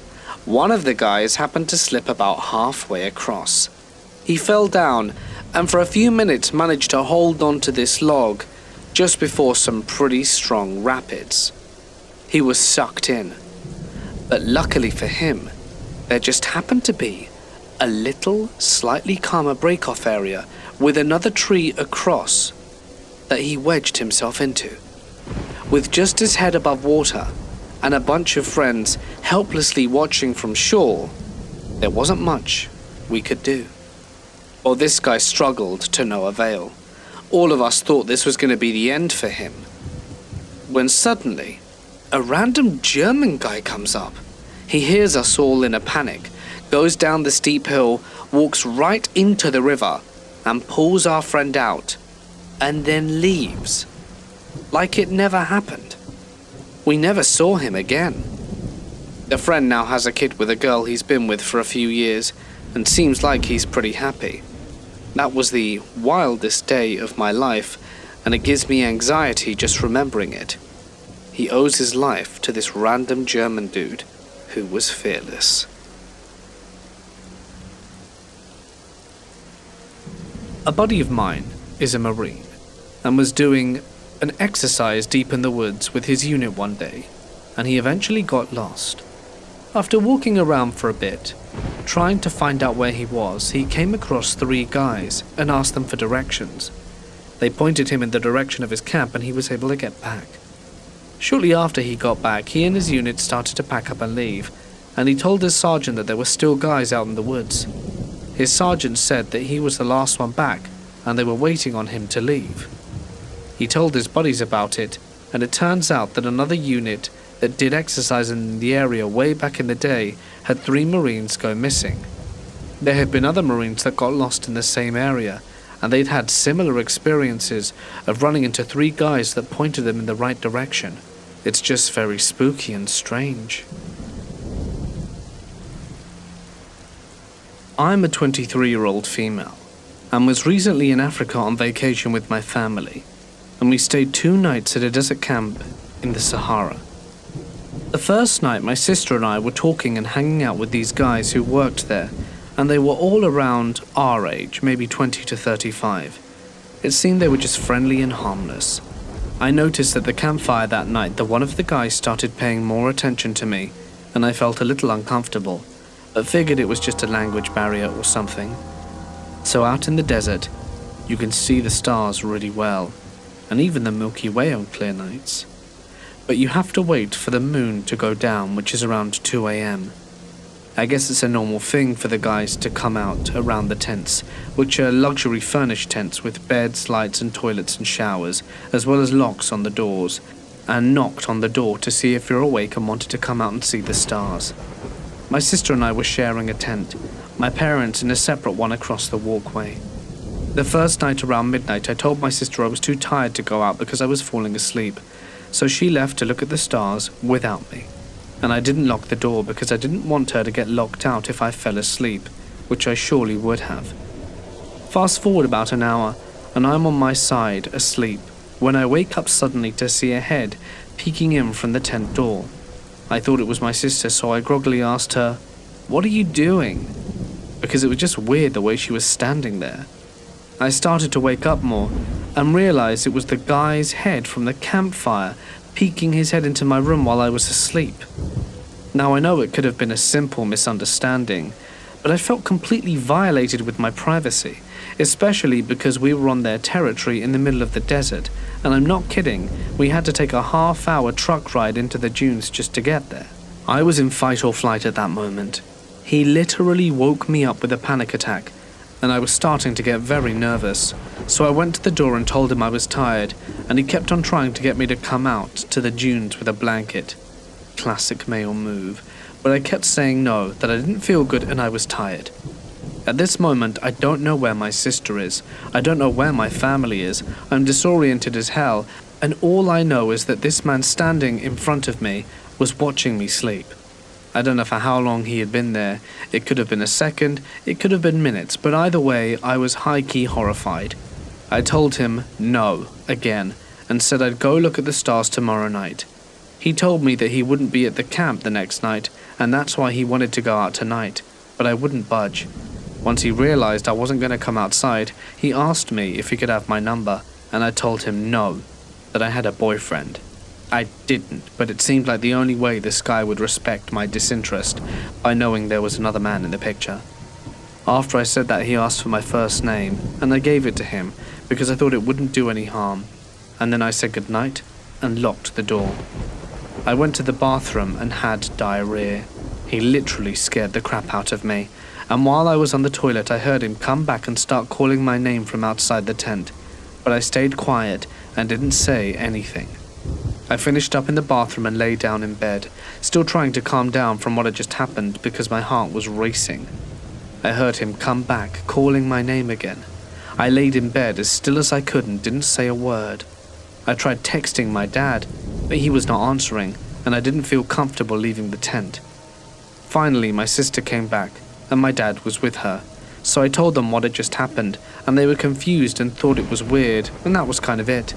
one of the guys happened to slip about halfway across. He fell down and for a few minutes managed to hold on to this log just before some pretty strong rapids. He was sucked in. But luckily for him, there just happened to be a little, slightly calmer break-off area with another tree across that he wedged himself into. With just his head above water and a bunch of friends helplessly watching from shore, there wasn't much we could do. Well, this guy struggled to no avail. All of us thought this was going to be the end for him, when suddenly a random German guy comes up. He hears us all in a panic, goes down the steep hill, walks right into the river, and pulls our friend out, and then leaves. Like it never happened. We never saw him again. The friend now has a kid with a girl he's been with for a few years, and seems like he's pretty happy. That was the wildest day of my life, and it gives me anxiety just remembering it. He owes his life to this random German dude who was fearless. A buddy of mine is a Marine and was doing an exercise deep in the woods with his unit one day, and he eventually got lost. After walking around for a bit, trying to find out where he was, he came across 3 guys and asked them for directions. They pointed him in the direction of his camp and he was able to get back. Shortly after he got back, he and his unit started to pack up and leave, and he told his sergeant that there were still guys out in the woods. His sergeant said that he was the last one back, and they were waiting on him to leave. He told his buddies about it, and it turns out that another unit that did exercise in the area way back in the day had 3 Marines go missing. There had been other Marines that got lost in the same area, and they'd had similar experiences of running into 3 guys that pointed them in the right direction. It's just very spooky and strange. I'm a 23-year-old female, and was recently in Africa on vacation with my family, and we stayed 2 nights at a desert camp in the Sahara. The first night, my sister and I were talking and hanging out with these guys who worked there, and they were all around our age, maybe 20 to 35. It seemed they were just friendly and harmless. I noticed at the campfire that night that one of the guys started paying more attention to me, and I felt a little uncomfortable, but figured it was just a language barrier or something. So out in the desert, you can see the stars really well, and even the Milky Way on clear nights. but you have to wait for the moon to go down, which is around 2 a.m. I guess it's a normal thing for the guys to come out around the tents, which are luxury furnished tents with beds, lights and toilets and showers, as well as locks on the doors, and knocked on the door to see if you're awake and wanted to come out and see the stars. My sister and I were sharing a tent, my parents in a separate one across the walkway. The first night around midnight, I told my sister I was too tired to go out because I was falling asleep, so she left to look at the stars without me. And I didn't lock the door because I didn't want her to get locked out if I fell asleep, which I surely would have. Fast forward about an hour, and I'm on my side, asleep, when I wake up suddenly to see a head peeking in from the tent door. I thought it was my sister, so I groggily asked her, "What are you doing?" Because it was just weird the way she was standing there. I started to wake up more, and realized it was the guy's head from the campfire peeking his head into my room while I was asleep. Now I know it could have been a simple misunderstanding, but I felt completely violated with my privacy, especially because we were on their territory in the middle of the desert, and I'm not kidding, we had to take a half-hour truck ride into the dunes just to get there. I was in fight or flight at that moment. He literally woke me up with a panic attack, and I was starting to get very nervous, so I went to the door and told him I was tired, and he kept on trying to get me to come out to the dunes with a blanket. Classic male move, but I kept saying no, that I didn't feel good and I was tired. At this moment, I don't know where my sister is, I don't know where my family is, I'm disoriented as hell, and all I know is that this man standing in front of me was watching me sleep. I don't know for how long he had been there. It could have been a second, it could have been minutes, but either way, I was high-key horrified. I told him no, again, and said I'd go look at the stars tomorrow night. He told me that he wouldn't be at the camp the next night, and that's why he wanted to go out tonight, but I wouldn't budge. Once he realized I wasn't going to come outside, he asked me if he could have my number, and I told him no, that I had a boyfriend. I didn't, but it seemed like the only way this guy would respect my disinterest by knowing there was another man in the picture. After I said that, he asked for my first name, and I gave it to him because I thought it wouldn't do any harm, and then I said goodnight and locked the door. I went to the bathroom and had diarrhea. He literally scared the crap out of me, and while I was on the toilet I heard him come back and start calling my name from outside the tent, but I stayed quiet and didn't say anything. I finished up in the bathroom and lay down in bed, still trying to calm down from what had just happened because my heart was racing. I heard him come back, calling my name again. I laid in bed as still as I could and didn't say a word. I tried texting my dad, but he was not answering, and I didn't feel comfortable leaving the tent. Finally, my sister came back, and my dad was with her, so I told them what had just happened, and they were confused and thought it was weird, and that was kind of it.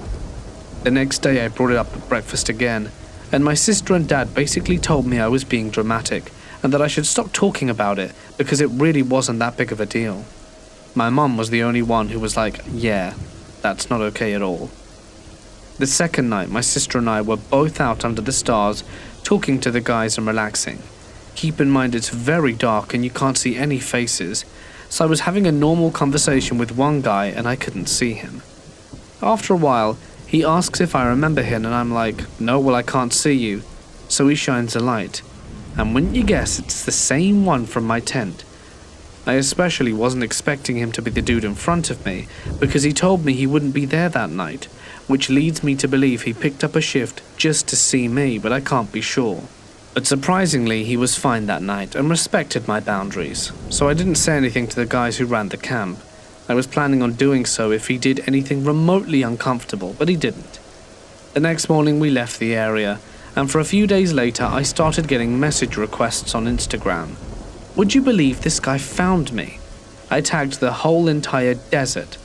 The next day I brought it up at breakfast again, and my sister and dad basically told me I was being dramatic, and that I should stop talking about it because it really wasn't that big of a deal. My mum was the only one who was like, yeah, that's not okay at all. The second night, my sister and I were both out under the stars, talking to the guys and relaxing. Keep in mind it's very dark and you can't see any faces, so I was having a normal conversation with one guy and I couldn't see him. After a while, he asks if I remember him and I'm like, no, well I can't see you. So he shines a light. And wouldn't you guess it's the same one from my tent. I especially wasn't expecting him to be the dude in front of me because he told me he wouldn't be there that night, which leads me to believe he picked up a shift just to see me, but I can't be sure. But surprisingly, he was fine that night and respected my boundaries, so I didn't say anything to the guys who ran the camp. I was planning on doing so if he did anything remotely uncomfortable, but he didn't. The next morning we left the area, and for a few days later I started getting message requests on Instagram. Would you believe this guy found me? I tagged the whole entire desert.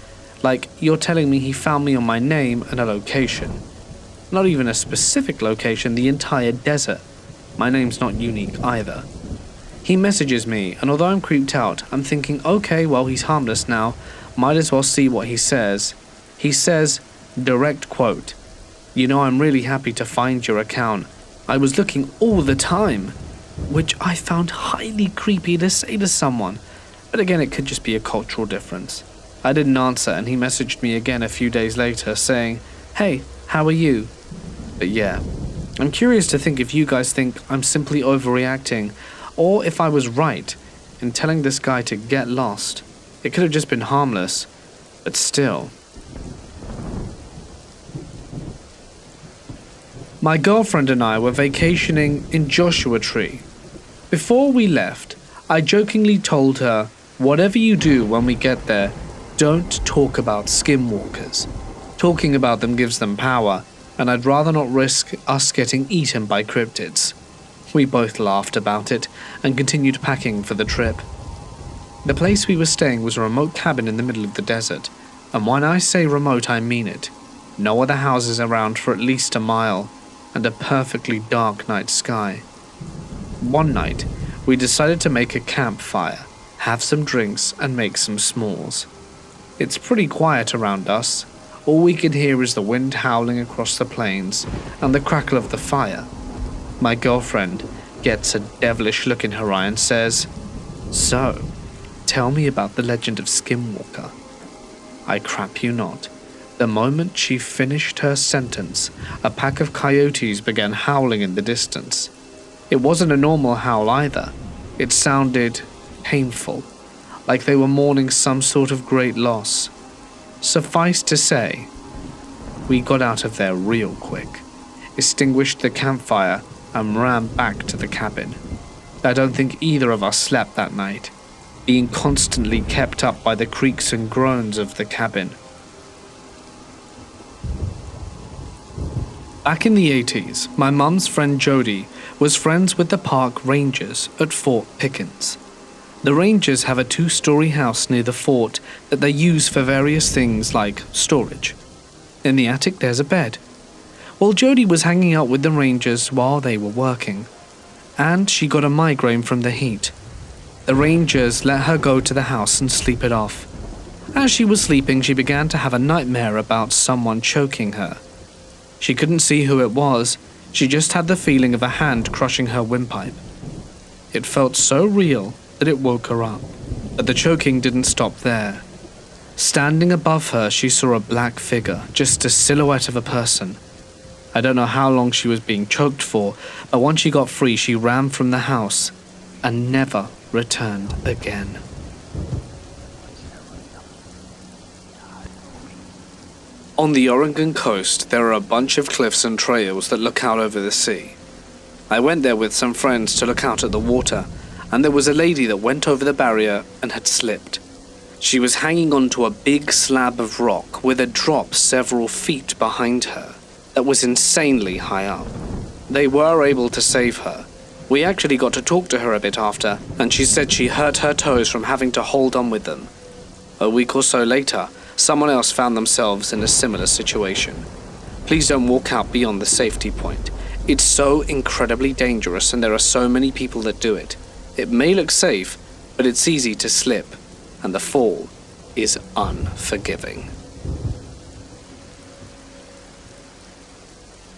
Like, you're telling me he found me on my name and a location. Not even a specific location, the entire desert. My name's not unique either. He messages me, and although I'm creeped out, I'm thinking, okay, well he's harmless now, might as well see what he says. He says, direct quote, "You know, I'm really happy to find your account. I was looking all the time," which I found highly creepy to say to someone, but again it could just be a cultural difference. I didn't answer and he messaged me again a few days later saying, "Hey, how are you?" But yeah, I'm curious to think if you guys think I'm simply overreacting, or if I was right in telling this guy to get lost. It could have just been harmless, but still. My girlfriend and I were vacationing in Joshua Tree. Before we left, I jokingly told her, whatever you do when we get there, don't talk about skinwalkers. Talking about them gives them power, and I'd rather not risk us getting eaten by cryptids. We both laughed about it and continued packing for the trip. The place we were staying was a remote cabin in the middle of the desert, and when I say remote I mean it. No other houses around for at least a mile, and a perfectly dark night sky. One night, we decided to make a campfire, have some drinks and make some s'mores. It's pretty quiet around us. All we can hear is the wind howling across the plains and the crackle of the fire. My girlfriend gets a devilish look in her eye and says, "So, tell me about the legend of Skinwalker." I crap you not. The moment she finished her sentence, a pack of coyotes began howling in the distance. It wasn't a normal howl either. It sounded painful, like they were mourning some sort of great loss. Suffice to say, we got out of there real quick, extinguished the campfire, and ran back to the cabin. I don't think either of us slept that night, being constantly kept up by the creaks and groans of the cabin. Back in the 80s, my mum's friend Jody was friends with the park rangers at Fort Pickens. The rangers have a 2-story house near the fort that they use for various things like storage. In the attic there's a bed. Well, Jody was hanging out with the rangers while they were working, and she got a migraine from the heat. The rangers let her go to the house and sleep it off. As she was sleeping, she began to have a nightmare about someone choking her. She couldn't see who it was, she just had the feeling of a hand crushing her windpipe. It felt so real that it woke her up, but the choking didn't stop there. Standing above her, she saw a black figure, just a silhouette of a person. I don't know how long she was being choked for, but once she got free, she ran from the house and never returned again. On the Oregon coast, there are a bunch of cliffs and trails that look out over the sea. I went there with some friends to look out at the water, and there was a lady that went over the barrier and had slipped. She was hanging onto a big slab of rock with a drop several feet behind her that was insanely high up. They were able to save her. We actually got to talk to her a bit after, and she said she hurt her toes from having to hold on with them. A week or so later, someone else found themselves in a similar situation. Please don't walk out beyond the safety point. It's so incredibly dangerous and there are so many people that do it. It may look safe, but it's easy to slip, and the fall is unforgiving.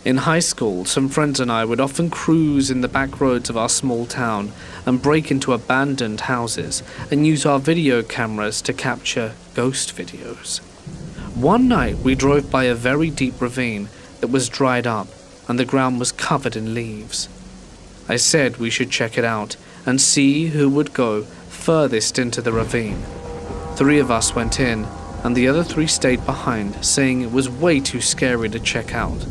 In high school, some friends and I would often cruise in the back roads of our small town and break into abandoned houses and use our video cameras to capture ghost videos. One night we drove by a very deep ravine that was dried up and the ground was covered in leaves. I said we should check it out and see who would go furthest into the ravine. 3 of us went in and the other 3 stayed behind, saying it was way too scary to check out.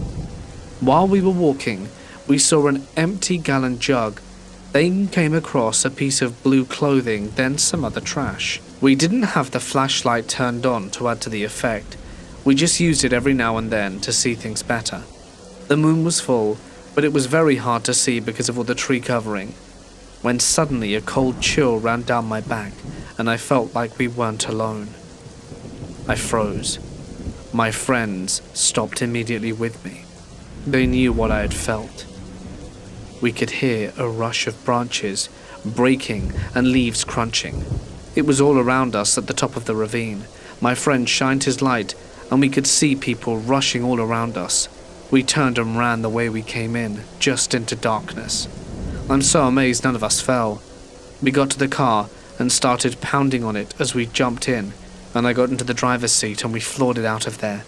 While we were walking, we saw an empty gallon jug, then came across a piece of blue clothing, then some other trash. We didn't have the flashlight turned on to add to the effect. We just used it every now and then to see things better. The moon was full, but it was very hard to see because of all the tree covering. When suddenly a cold chill ran down my back and I felt like we weren't alone. I froze. My friends stopped immediately with me. They knew what I had felt. We could hear a rush of branches breaking and leaves crunching. It was all around us at the top of the ravine. My friend shined his light and we could see people rushing all around us. We turned and ran the way we came in, just into darkness. I'm so amazed none of us fell. We got to the car and started pounding on it as we jumped in, and I got into the driver's seat and we floored it out of there.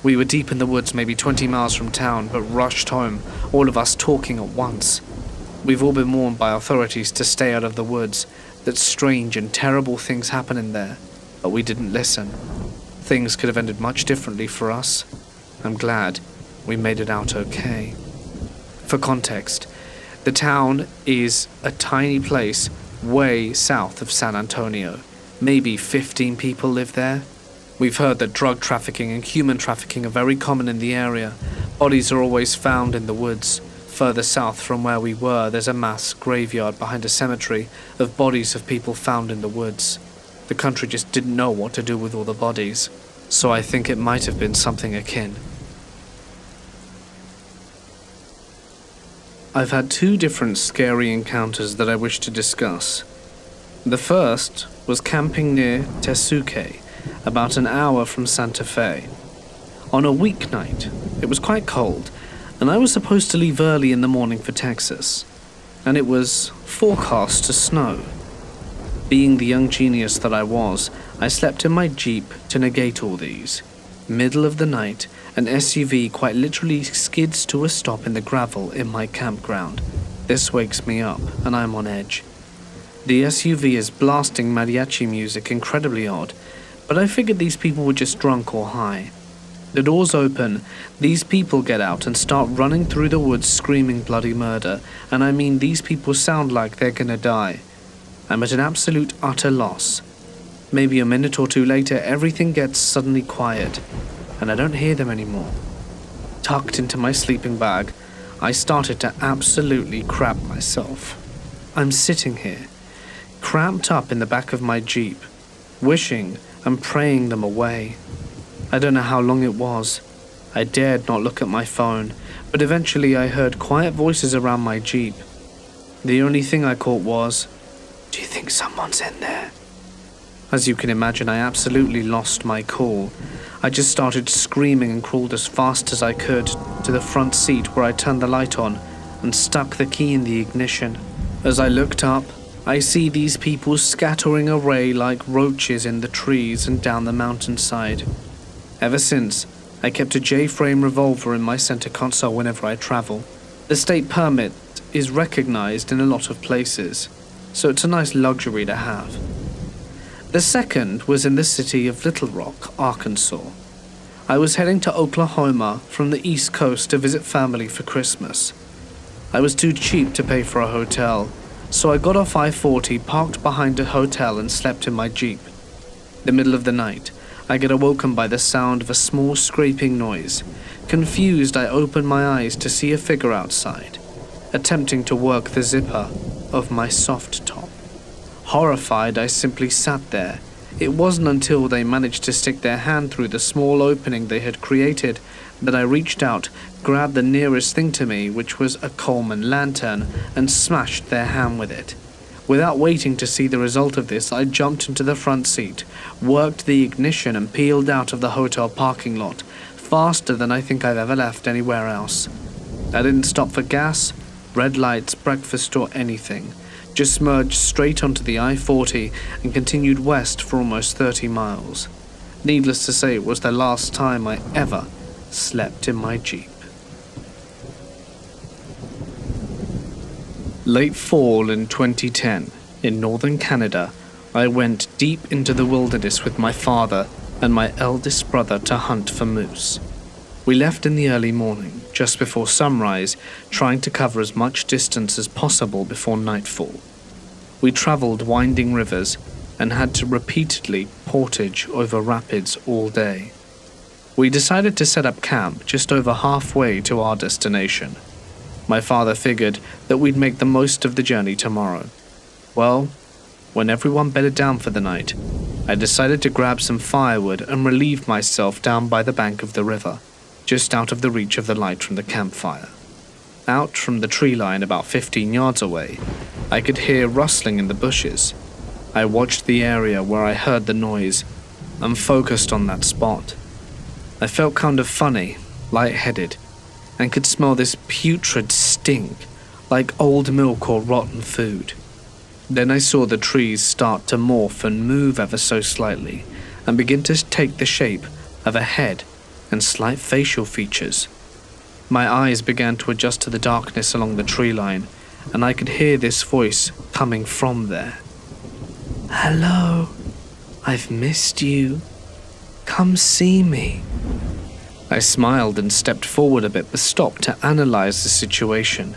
We were deep in the woods, maybe 20 miles from town, but rushed home, all of us talking at once. We've all been warned by authorities to stay out of the woods, that strange and terrible things happen in there, but we didn't listen. Things could have ended much differently for us. I'm glad we made it out okay. For context, the town is a tiny place way south of San Antonio. Maybe 15 people live there. We've heard that drug trafficking and human trafficking are very common in the area. Bodies are always found in the woods. Further south from where we were, there's a mass graveyard behind a cemetery of bodies of people found in the woods. The country just didn't know what to do with all the bodies, so I think it might have been something akin. I've had 2 different scary encounters that I wish to discuss. The first was camping near Tesuque, about an hour from Santa Fe. On a weeknight, it was quite cold, and I was supposed to leave early in the morning for Texas, and it was forecast to snow. Being the young genius that I was, I slept in my Jeep to negate all these. Middle of the night, an SUV quite literally skids to a stop in the gravel in my campground. This wakes me up, and I'm on edge. The SUV is blasting mariachi music, incredibly odd, but I figured these people were just drunk or high. The doors open, these people get out and start running through the woods screaming bloody murder, and I mean these people sound like they're gonna die. I'm at an absolute utter loss. Maybe a minute or 2 later, everything gets suddenly quiet, and I don't hear them anymore. Tucked into my sleeping bag, I started to absolutely crap myself. I'm sitting here, cramped up in the back of my Jeep, wishing and praying them away. I don't know how long it was. I dared not look at my phone, but eventually I heard quiet voices around my Jeep. The only thing I caught was, "Do you think someone's in there?" As you can imagine, I absolutely lost my cool. I just started screaming and crawled as fast as I could to the front seat where I turned the light on and stuck the key in the ignition. As I looked up, I see these people scattering away like roaches in the trees and down the mountainside. Ever since, I kept a J-frame revolver in my center console whenever I travel. The state permit is recognized in a lot of places, so it's a nice luxury to have. The second was in the city of Little Rock, Arkansas. I was heading to Oklahoma from the East Coast to visit family for Christmas. I was too cheap to pay for a hotel, so I got off I-40, parked behind a hotel and slept in my Jeep. The middle of the night, I get awoken by the sound of a small scraping noise. Confused, I open my eyes to see a figure outside, attempting to work the zipper of my soft top. Horrified, I simply sat there. It wasn't until they managed to stick their hand through the small opening they had created that I reached out, grabbed the nearest thing to me, which was a Coleman lantern, and smashed their hand with it. Without waiting to see the result of this, I jumped into the front seat, worked the ignition and peeled out of the hotel parking lot, faster than I think I've ever left anywhere else. I didn't stop for gas, red lights, breakfast or anything. Just merged straight onto the I-40 and continued west for almost 30 miles. Needless to say, it was the last time I ever slept in my Jeep. Late fall in 2010, in northern Canada, I went deep into the wilderness with my father and my eldest brother to hunt for moose. We left in the early morning, just before sunrise, trying to cover as much distance as possible before nightfall. We traveled winding rivers and had to repeatedly portage over rapids all day. We decided to set up camp just over halfway to our destination. My father figured that we'd make the most of the journey tomorrow. Well, when everyone bedded down for the night, I decided to grab some firewood and relieve myself down by the bank of the river, just out of the reach of the light from the campfire. Out from the tree line about 15 yards away, I could hear rustling in the bushes. I watched the area where I heard the noise and focused on that spot. I felt kind of funny, lightheaded, and could smell this putrid stink, like old milk or rotten food. Then I saw the trees start to morph and move ever so slightly, and begin to take the shape of a head and slight facial features. My eyes began to adjust to the darkness along the tree line, and I could hear this voice coming from there. "Hello, I've missed you. Come see me." I smiled and stepped forward a bit but stopped to analyze the situation.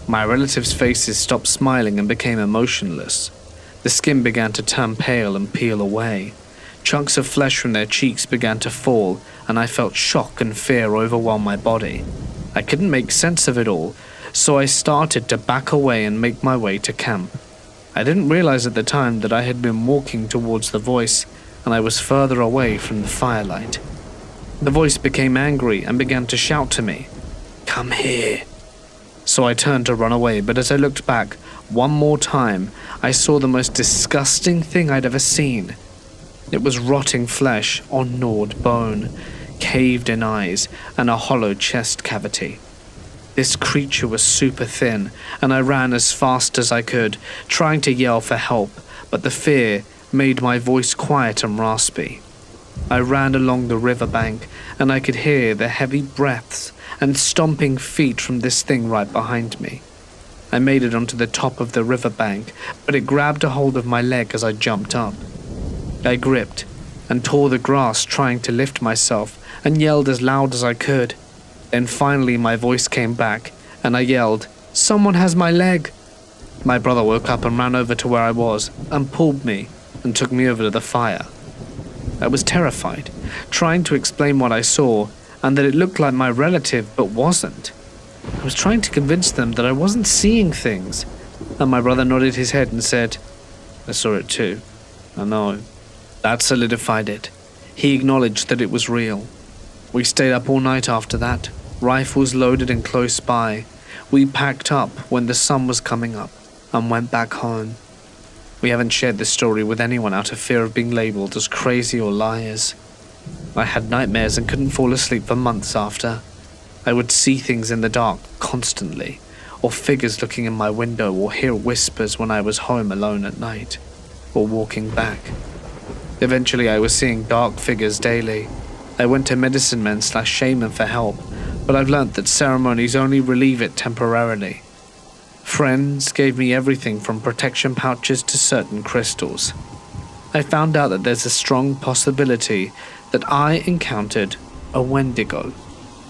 My relatives' faces stopped smiling and became emotionless. The skin began to turn pale and peel away. Chunks of flesh from their cheeks began to fall, and I felt shock and fear overwhelm my body. I couldn't make sense of it all, so I started to back away and make my way to camp. I didn't realize at the time that I had been walking towards the voice, and I was further away from the firelight. The voice became angry and began to shout to me, "Come here." So I turned to run away, but as I looked back one more time, I saw the most disgusting thing I'd ever seen. It was rotting flesh on gnawed bone, caved-in eyes, and a hollow chest cavity. This creature was super thin, and I ran as fast as I could, trying to yell for help, but the fear made my voice quiet and raspy. I ran along the riverbank, and I could hear the heavy breaths and stomping feet from this thing right behind me. I made it onto the top of the riverbank, but it grabbed a hold of my leg as I jumped up. I gripped and tore the grass trying to lift myself and yelled as loud as I could. Then finally my voice came back and I yelled, "Someone has my leg!" My brother woke up and ran over to where I was and pulled me and took me over to the fire. I was terrified, trying to explain what I saw and that it looked like my relative but wasn't. I was trying to convince them that I wasn't seeing things, and my brother nodded his head and said, "I saw it too. I know." That solidified it. He acknowledged that it was real. We stayed up all night after that, rifles loaded and close by. We packed up when the sun was coming up and went back home. We haven't shared this story with anyone out of fear of being labelled as crazy or liars. I had nightmares and couldn't fall asleep for months after. I would see things in the dark constantly, or figures looking in my window, or hear whispers when I was home alone at night, or walking back. Eventually I was seeing dark figures daily. I went to medicine men/shaman for help, but I've learnt that ceremonies only relieve it temporarily. Friends gave me everything from protection pouches to certain crystals. I found out that there's a strong possibility that I encountered a Wendigo.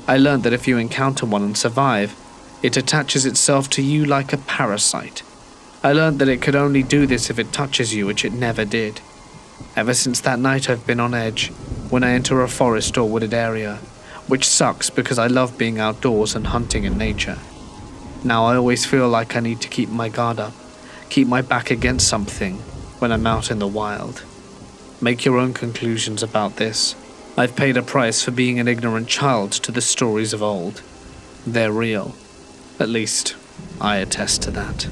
I learned that if you encounter one and survive, it attaches itself to you like a parasite. I learned that it could only do this if it touches you, which it never did. Ever since that night I've been on edge when I enter a forest or wooded area, which sucks because I love being outdoors and hunting in nature. Now I always feel like I need to keep my guard up, keep my back against something when I'm out in the wild. Make your own conclusions about this. I've paid a price for being an ignorant child to the stories of old. They're real. At least, I attest to that.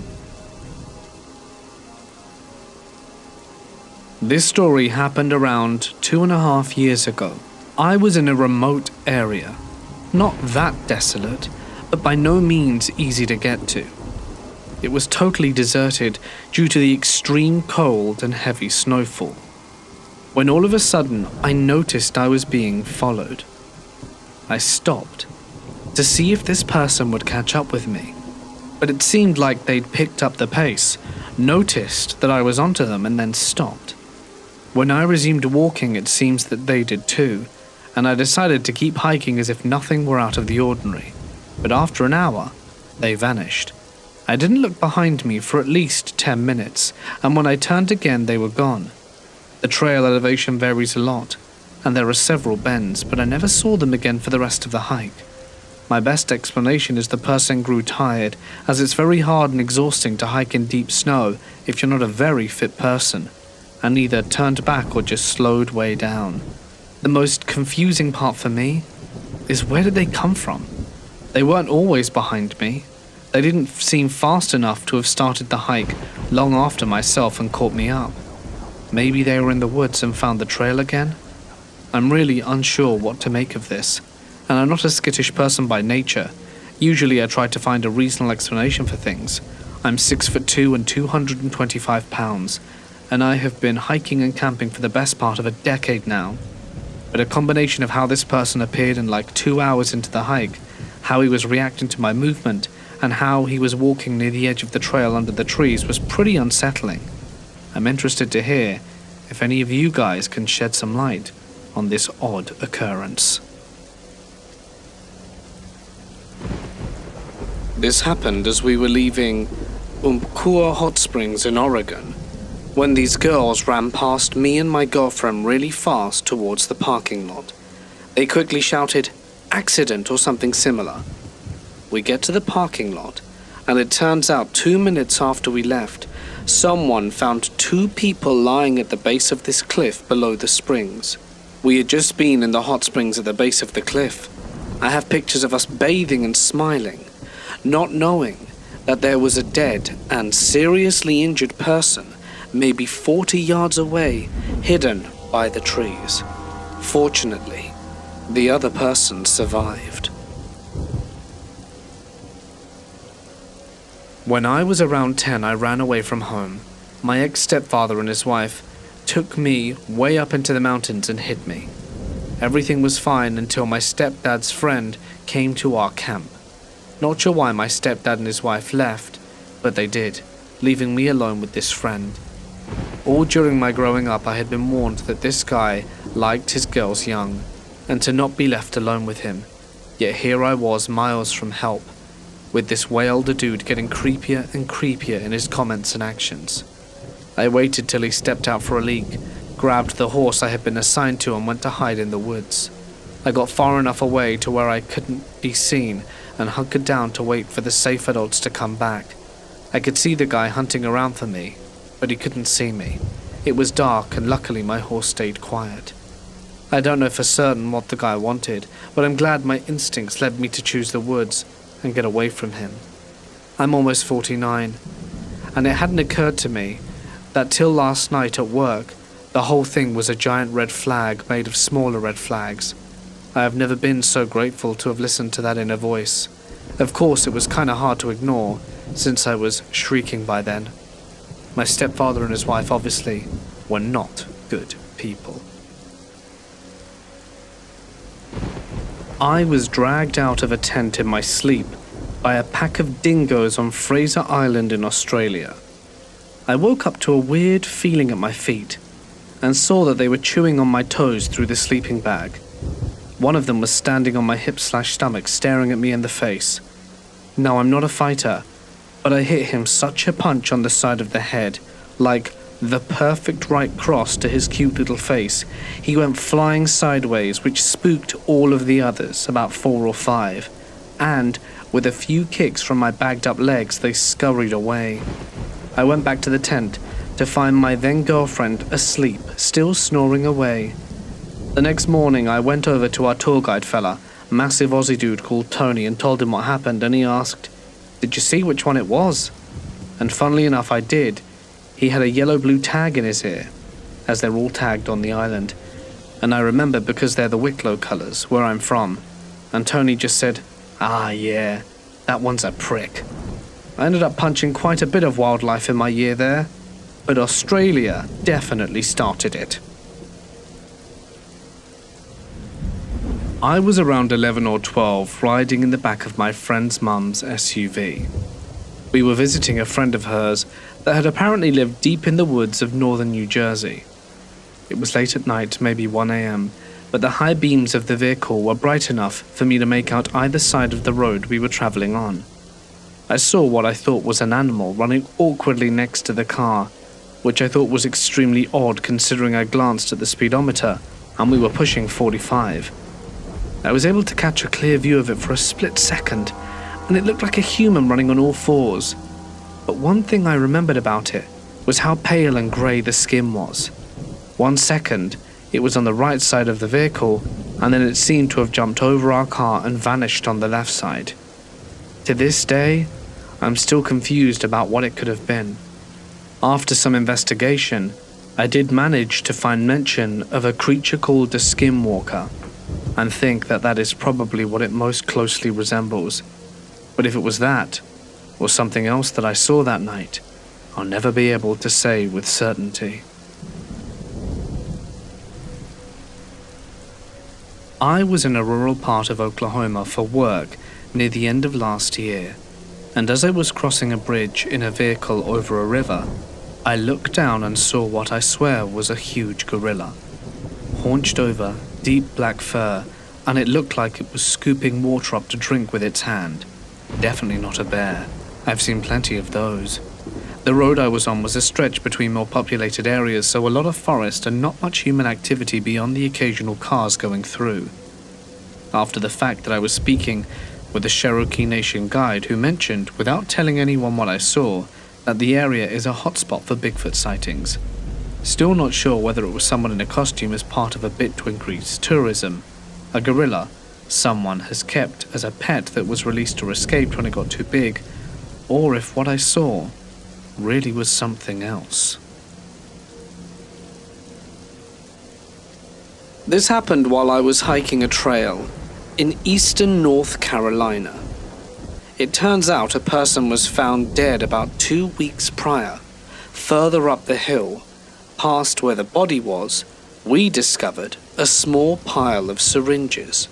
This story happened around 2.5 years ago. I was in a remote area. Not that desolate, but by no means easy to get to. It was totally deserted due to the extreme cold and heavy snowfall. When all of a sudden I noticed I was being followed. I stopped to see if this person would catch up with me, but it seemed like they'd picked up the pace, noticed that I was onto them, and then stopped. When I resumed walking, it seems that they did too, and I decided to keep hiking as if nothing were out of the ordinary. But after an hour, they vanished. I didn't look behind me for at least 10 minutes, and when I turned again, they were gone. The trail elevation varies a lot, and there are several bends, but I never saw them again for the rest of the hike. My best explanation is the person grew tired, as it's very hard and exhausting to hike in deep snow if you're not a very fit person, and either turned back or just slowed way down. The most confusing part for me is where did they come from? They weren't always behind me. They didn't seem fast enough to have started the hike long after myself and caught me up. Maybe they were in the woods and found the trail again? I'm really unsure what to make of this, and I'm not a skittish person by nature. Usually I try to find a reasonable explanation for things. I'm 6'2" and 225 pounds, and I have been hiking and camping for the best part of a decade now. but a combination of how this person appeared in like 2 hours into the hike, how he was reacting to my movement, and how he was walking near the edge of the trail under the trees was pretty unsettling. I'm interested to hear if any of you guys can shed some light on this odd occurrence. This happened as we were leaving Umpqua Hot Springs in Oregon, when these girls ran past me and my girlfriend really fast towards the parking lot. They quickly shouted, "Accident," or something similar. We get to the parking lot, and it turns out 2 minutes after we left, someone found 2 people lying at the base of this cliff below the springs. We had just been in the hot springs at the base of the cliff. I have pictures of us bathing and smiling, not knowing that there was a dead and seriously injured person maybe 40 yards away, hidden by the trees. Fortunately, the other person survived. When I was around 10, I ran away from home. My ex-stepfather and his wife took me way up into the mountains and hid me. Everything was fine until my stepdad's friend came to our camp. Not sure why my stepdad and his wife left, but they did, leaving me alone with this friend. All during my growing up, I had been warned that this guy liked his girls young, and to not be left alone with him. Yet here I was, miles from help, with this way older dude getting creepier and creepier in his comments and actions. I waited till he stepped out for a leak, grabbed the horse I had been assigned to, and went to hide in the woods. I got far enough away to where I couldn't be seen and hunkered down to wait for the safe adults to come back. I could see the guy hunting around for me, but he couldn't see me. It was dark, and luckily my horse stayed quiet. I don't know for certain what the guy wanted, but I'm glad my instincts led me to choose the woods and get away from him. I'm almost 49, and it hadn't occurred to me that till last night at work, the whole thing was a giant red flag made of smaller red flags. I have never been so grateful to have listened to that inner voice. Of course, it was kinda hard to ignore, since I was shrieking by then. My stepfather and his wife obviously were not good people. I was dragged out of a tent in my sleep by a pack of dingoes on Fraser Island in Australia. I woke up to a weird feeling at my feet and saw that they were chewing on my toes through the sleeping bag. One of them was standing on my hip/stomach, staring at me in the face. Now, I'm not a fighter, but I hit him such a punch on the side of the head, like the perfect right cross to his cute little face. He went flying sideways, which spooked all of the others, about 4 or 5, and with a few kicks from my bagged up legs, they scurried away. I went back to the tent to find my then girlfriend asleep, still snoring away. The next morning, I went over to our tour guide fella, massive Aussie dude called Tony, and told him what happened, and he asked, "Did you see which one it was?" And funnily enough, I did. He had a yellow-blue tag in his ear, as they're all tagged on the island. And I remember because they're the Wicklow colours, where I'm from. And Tony just said, "Ah, yeah, that one's a prick." I ended up punching quite a bit of wildlife in my year there, but Australia definitely started it. I was around 11 or 12, riding in the back of my friend's mum's SUV. We were visiting a friend of hers that had apparently lived deep in the woods of northern New Jersey. It was late at night, maybe 1 a.m., but the high beams of the vehicle were bright enough for me to make out either side of the road we were traveling on. I saw what I thought was an animal running awkwardly next to the car, which I thought was extremely odd considering I glanced at the speedometer and we were pushing 45. I was able to catch a clear view of it for a split second, and it looked like a human running on all fours. But one thing I remembered about it was how pale and grey the skin was. 1 second, it was on the right side of the vehicle, and then it seemed to have jumped over our car and vanished on the left side. To this day, I'm still confused about what it could have been. After some investigation, I did manage to find mention of a creature called a skinwalker, and think that that is probably what it most closely resembles. But if it was that, or something else that I saw that night, I'll never be able to say with certainty. I was in a rural part of Oklahoma for work near the end of last year, and as I was crossing a bridge in a vehicle over a river, I looked down and saw what I swear was a huge gorilla. Haunched over, deep black fur, and it looked like it was scooping water up to drink with its hand. Definitely not a bear. I've seen plenty of those. The road I was on was a stretch between more populated areas, so a lot of forest and not much human activity beyond the occasional cars going through. After the fact that I was speaking with a Cherokee Nation guide who mentioned, without telling anyone what I saw, that the area is a hotspot for Bigfoot sightings. Still not sure whether it was someone in a costume as part of a bid to increase tourism, a gorilla someone has kept as a pet that was released or escaped when it got too big, or if what I saw really was something else. This happened while I was hiking a trail in eastern North Carolina. It turns out a person was found dead about 2 weeks prior. Further up the hill, past where the body was, we discovered a small pile of syringes.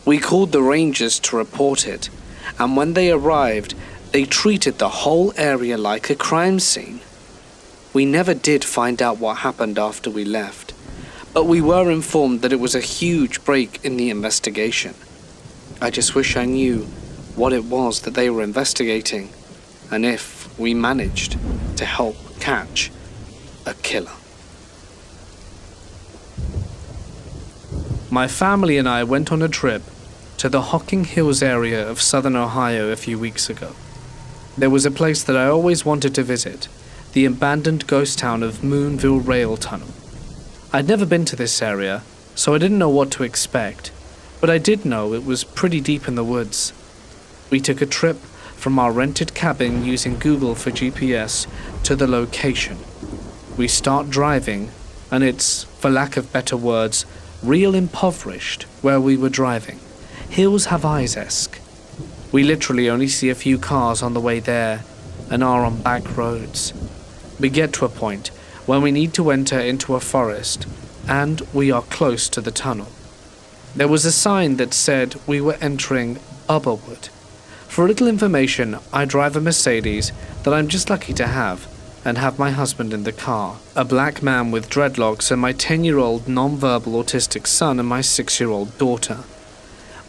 We called the rangers to report it, and when they arrived, they treated the whole area like a crime scene. We never did find out what happened after we left, but we were informed that it was a huge break in the investigation. I just wish I knew what it was that they were investigating, and if we managed to help catch a killer. My family and I went on a trip to the Hocking Hills area of southern Ohio a few weeks ago. There was a place that I always wanted to visit, the abandoned ghost town of Moonville Rail Tunnel. I'd never been to this area, so I didn't know what to expect, but I did know it was pretty deep in the woods. We took a trip from our rented cabin using Google for GPS to the location. We start driving, and it's, for lack of better words, real impoverished where we were driving. Hills Have Eyes-esque. We literally only see a few cars on the way there and are on back roads. We get to a point where we need to enter into a forest, and we are close to the tunnel. There was a sign that said we were entering Bubblewood. For a little information, I drive a Mercedes that I'm just lucky to have, and have my husband in the car, a black man with dreadlocks, and my 10-year-old non-verbal autistic son and my 6-year-old daughter.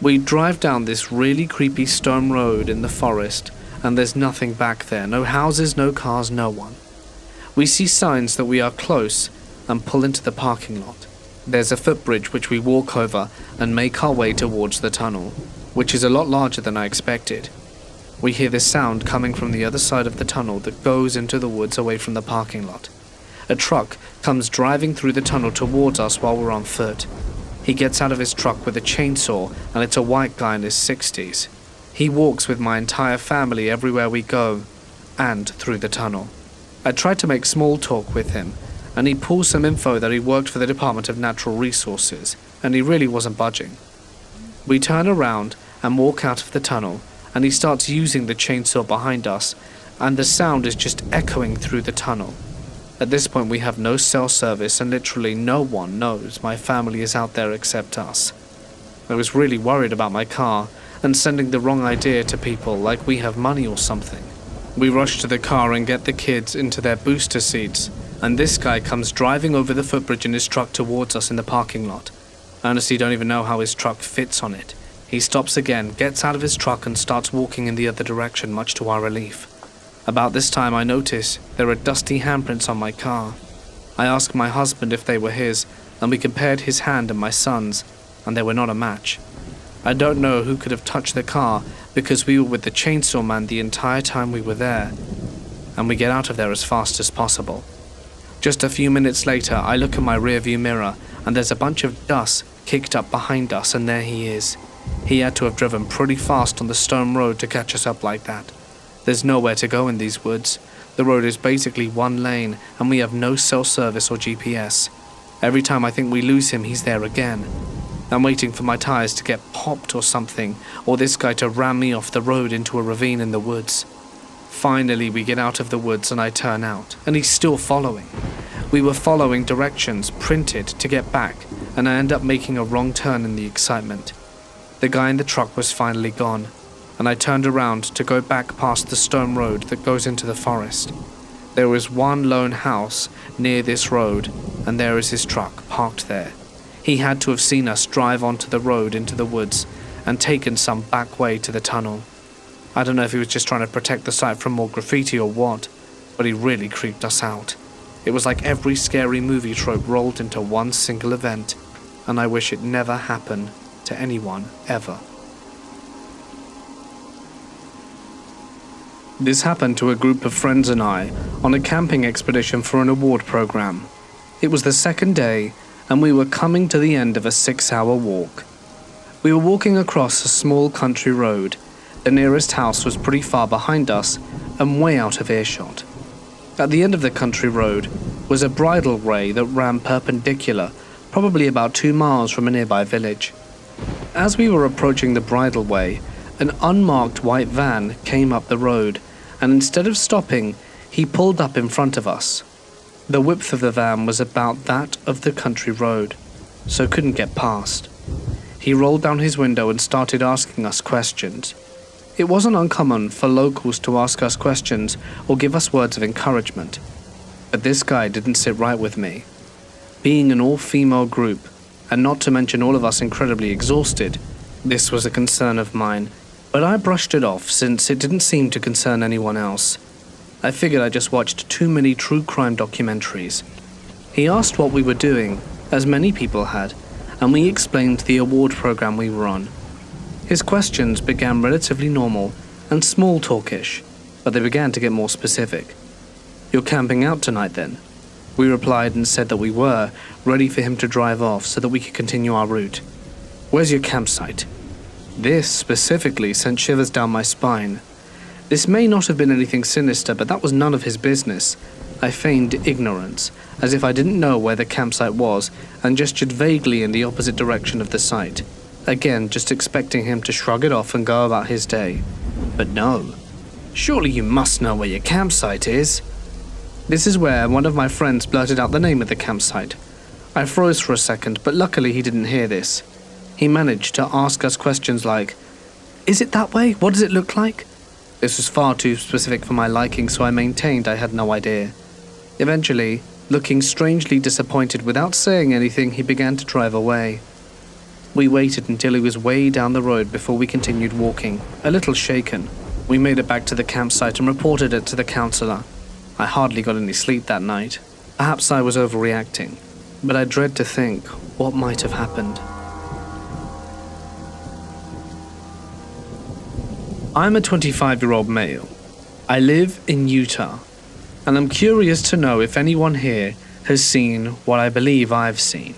We drive down this really creepy stone road in the forest, and there's nothing back there, no houses, no cars, no one. We see signs that we are close and pull into the parking lot. There's a footbridge which we walk over and make our way towards the tunnel, which is a lot larger than I expected. We hear this sound coming from the other side of the tunnel that goes into the woods away from the parking lot. A truck comes driving through the tunnel towards us while we're on foot. He gets out of his truck with a chainsaw, and it's a white guy in his 60s. He walks with my entire family everywhere we go, and through the tunnel. I tried to make small talk with him, and he pulls some info that he worked for the Department of Natural Resources, and he really wasn't budging. We turn around and walk out of the tunnel, and he starts using the chainsaw behind us, and the sound is just echoing through the tunnel. At this point we have no cell service, and literally no one knows my family is out there except us. I was really worried about my car, and sending the wrong idea to people like we have money or something. We rush to the car and get the kids into their booster seats, and this guy comes driving over the footbridge in his truck towards us in the parking lot. I honestly don't even know how his truck fits on it. He stops again, gets out of his truck and starts walking in the other direction, much to our relief. About this time I notice there are dusty handprints on my car. I asked my husband if they were his, and we compared his hand and my son's, and they were not a match. I don't know who could have touched the car, because we were with the chainsaw man the entire time we were there, and we get out of there as fast as possible. Just a few minutes later, I look in my rearview mirror, and there's a bunch of dust kicked up behind us, and there he is. He had to have driven pretty fast on the stone road to catch us up like that. There's nowhere to go in these woods. The road is basically one lane, and we have no cell service or GPS. Every time I think we lose him, he's there again. I'm waiting for my tires to get popped or something, or this guy to ram me off the road into a ravine in the woods. Finally, we get out of the woods and I turn out, and he's still following. We were following directions printed to get back, and I ended up making a wrong turn in the excitement. The guy in the truck was finally gone, and I turned around to go back past the stone road that goes into the forest. There was one lone house near this road, and there is his truck parked there. He had to have seen us drive onto the road into the woods and taken some back way to the tunnel. I don't know if he was just trying to protect the site from more graffiti or what, but he really creeped us out. It was like every scary movie trope rolled into one single event, and I wish it never happened to anyone ever. This happened to a group of friends and I on a camping expedition for an award program. It was the second day, and we were coming to the end of a 6-hour walk. We were walking across a small country road. The nearest house was pretty far behind us and way out of earshot. At the end of the country road was a bridleway that ran perpendicular, probably about 2 miles from a nearby village. As we were approaching the bridleway, an unmarked white van came up the road, and instead of stopping, he pulled up in front of us. The width of the van was about that of the country road, so couldn't get past. He rolled down his window and started asking us questions. It wasn't uncommon for locals to ask us questions or give us words of encouragement, but this guy didn't sit right with me. Being an all-female group, and not to mention all of us incredibly exhausted, this was a concern of mine, but I brushed it off since it didn't seem to concern anyone else. I figured I just watched too many true crime documentaries. He asked what we were doing, as many people had, and we explained the award program we were on. His questions began relatively normal and small talkish, but they began to get more specific. "You're camping out tonight then?" We replied and said that we were, ready for him to drive off so that we could continue our route. "Where's your campsite?" This specifically sent shivers down my spine. This may not have been anything sinister, but that was none of his business. I feigned ignorance, as if I didn't know where the campsite was, and gestured vaguely in the opposite direction of the site. Again, just expecting him to shrug it off and go about his day. But no. "Surely you must know where your campsite is." This is where one of my friends blurted out the name of the campsite. I froze for a second, but luckily he didn't hear this. He managed to ask us questions like, "Is it that way? What does it look like?" This was far too specific for my liking, so I maintained I had no idea. Eventually, looking strangely disappointed without saying anything, he began to drive away. We waited until he was way down the road before we continued walking, a little shaken. We made it back to the campsite and reported it to the counselor. I hardly got any sleep that night. Perhaps I was overreacting, but I dread to think what might have happened. I'm a 25-year-old male. I live in Utah, and I'm curious to know if anyone here has seen what I believe I've seen.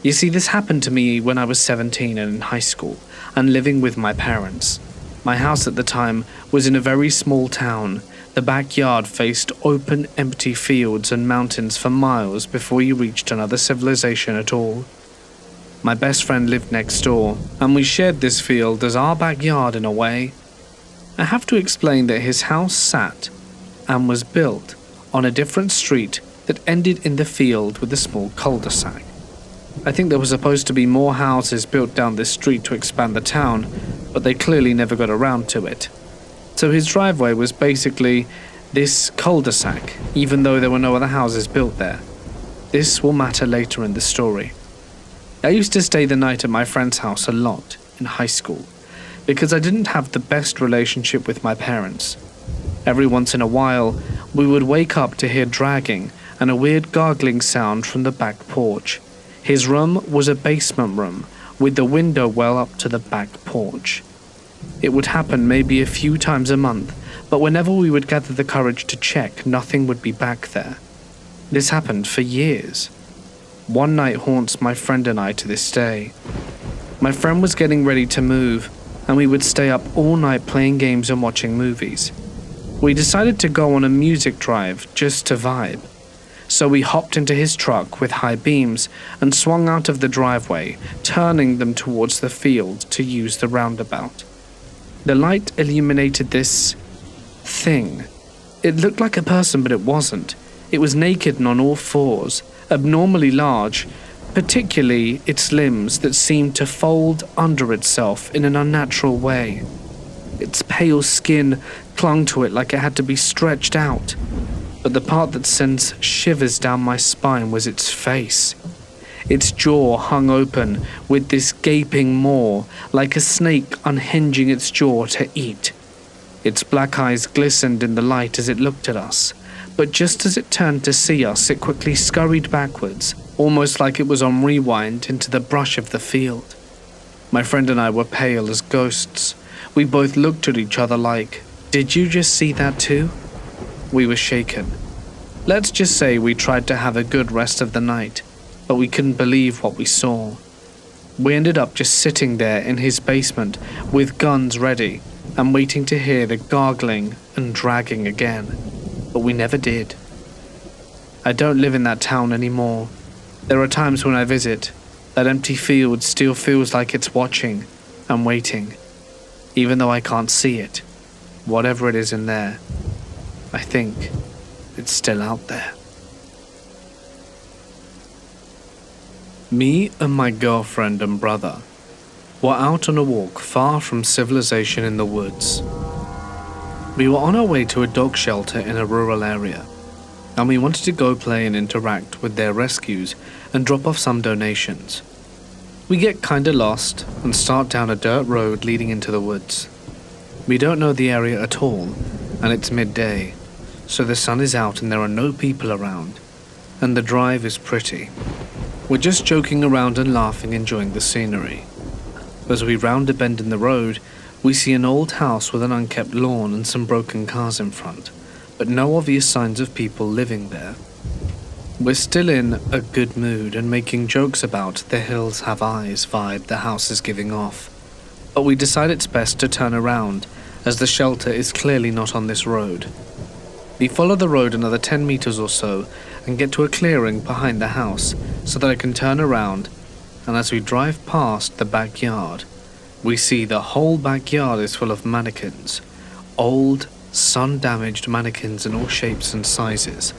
You see, this happened to me when I was 17 and in high school, and living with my parents. My house at the time was in a very small town. The backyard faced open, empty fields and mountains for miles before you reached another civilization at all. My best friend lived next door, and we shared this field as our backyard in a way. I have to explain that his house sat and was built on a different street that ended in the field with a small cul-de-sac. I think there were supposed to be more houses built down this street to expand the town, but they clearly never got around to it. So his driveway was basically this cul-de-sac, even though there were no other houses built there. This will matter later in the story. I used to stay the night at my friend's house a lot in high school, because I didn't have the best relationship with my parents. Every once in a while, we would wake up to hear dragging and a weird gargling sound from the back porch. His room was a basement room, with the window well up to the back porch. It would happen maybe a few times a month, but whenever we would gather the courage to check, nothing would be back there. This happened for years. One night haunts my friend and I to this day. My friend was getting ready to move, and we would stay up all night playing games and watching movies. We decided to go on a music drive just to vibe. So we hopped into his truck with high beams and swung out of the driveway, turning them towards the field to use the roundabout. The light illuminated this thing. It looked like a person, but it wasn't. It was naked and on all fours, abnormally large, particularly its limbs that seemed to fold under itself in an unnatural way. Its pale skin clung to it like it had to be stretched out, but the part that sends shivers down my spine was its face. Its jaw hung open with this gaping maw, like a snake unhinging its jaw to eat. Its black eyes glistened in the light as it looked at us, but just as it turned to see us, it quickly scurried backwards, almost like it was on rewind into the brush of the field. My friend and I were pale as ghosts. We both looked at each other like, "Did you just see that too?" We were shaken. Let's just say we tried to have a good rest of the night, but we couldn't believe what we saw. We ended up just sitting there in his basement with guns ready and waiting to hear the gargling and dragging again, but we never did. I don't live in that town anymore. There are times when I visit, that empty field still feels like it's watching and waiting, even though I can't see it. Whatever it is in there, I think it's still out there. Me and my girlfriend and brother were out on a walk far from civilization in the woods. We were on our way to a dog shelter in a rural area, and we wanted to go play and interact with their rescues and drop off some donations. We get kinda lost and start down a dirt road leading into the woods. We don't know the area at all, and it's midday, so the sun is out and there are no people around, and the drive is pretty. We're just joking around and laughing, enjoying the scenery. As we round a bend in the road, we see an old house with an unkept lawn and some broken cars in front, but no obvious signs of people living there. We're still in a good mood and making jokes about the hills have eyes vibe the house is giving off, but we decide it's best to turn around as the shelter is clearly not on this road. We follow the road another 10 meters or so and get to a clearing behind the house so that I can turn around, and as we drive past the backyard, we see the whole backyard is full of mannequins. Old, sun-damaged mannequins in all shapes and sizes.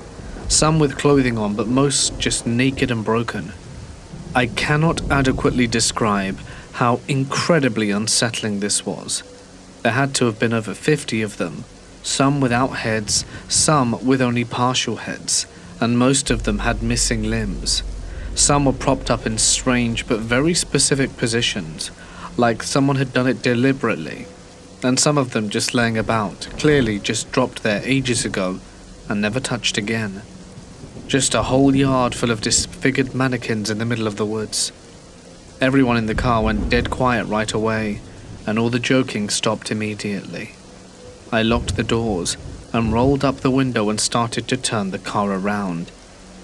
Some with clothing on, but most just naked and broken. I cannot adequately describe how incredibly unsettling this was. There had to have been over 50 of them, some without heads, some with only partial heads, and most of them had missing limbs. Some were propped up in strange but very specific positions, like someone had done it deliberately, and some of them just laying about, clearly just dropped there ages ago and never touched again. Just a whole yard full of disfigured mannequins in the middle of the woods. Everyone in the car went dead quiet right away, and all the joking stopped immediately. I locked the doors and rolled up the window and started to turn the car around,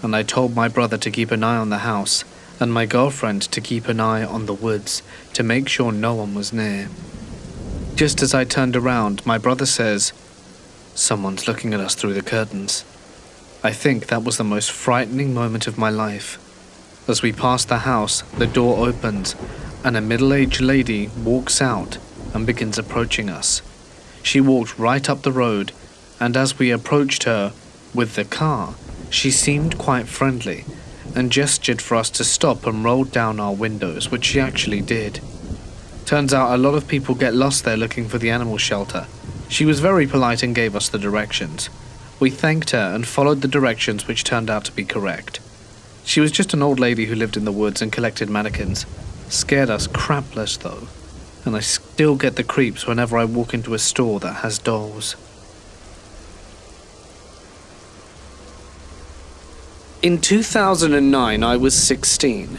and I told my brother to keep an eye on the house and my girlfriend to keep an eye on the woods to make sure no one was near. Just as I turned around, my brother says, "Someone's looking at us through the curtains." I think that was the most frightening moment of my life. As we pass the house, the door opens and a middle-aged lady walks out and begins approaching us. She walked right up the road, and as we approached her with the car, she seemed quite friendly and gestured for us to stop and rolled down our windows, which she actually did. Turns out a lot of people get lost there looking for the animal shelter. She was very polite and gave us the directions. We thanked her and followed the directions, which turned out to be correct. She was just an old lady who lived in the woods and collected mannequins. Scared us crapless though, and I still get the creeps whenever I walk into a store that has dolls. In 2009, I was 16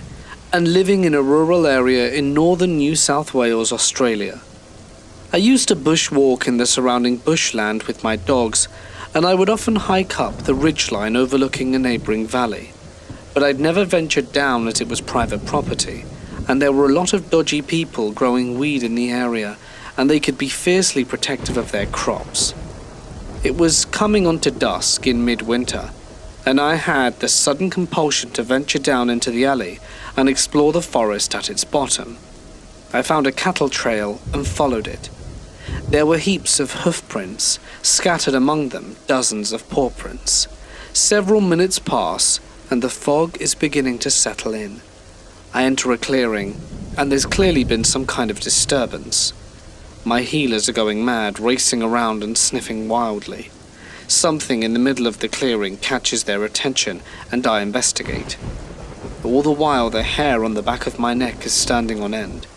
and living in a rural area in northern New South Wales, Australia. I used to bushwalk in the surrounding bushland with my dogs, and I would often hike up the ridgeline overlooking a neighbouring valley. But I'd never ventured down as it was private property, and there were a lot of dodgy people growing weed in the area, and they could be fiercely protective of their crops. It was coming on to dusk in midwinter, and I had the sudden compulsion to venture down into the alley and explore the forest at its bottom. I found a cattle trail and followed it. There were heaps of hoof prints, scattered among them dozens of paw prints. Several minutes pass, and the fog is beginning to settle in. I enter a clearing, and there's clearly been some kind of disturbance. My healers are going mad, racing around and sniffing wildly. Something in the middle of the clearing catches their attention, and I investigate. All the while, the hair on the back of my neck is standing on end.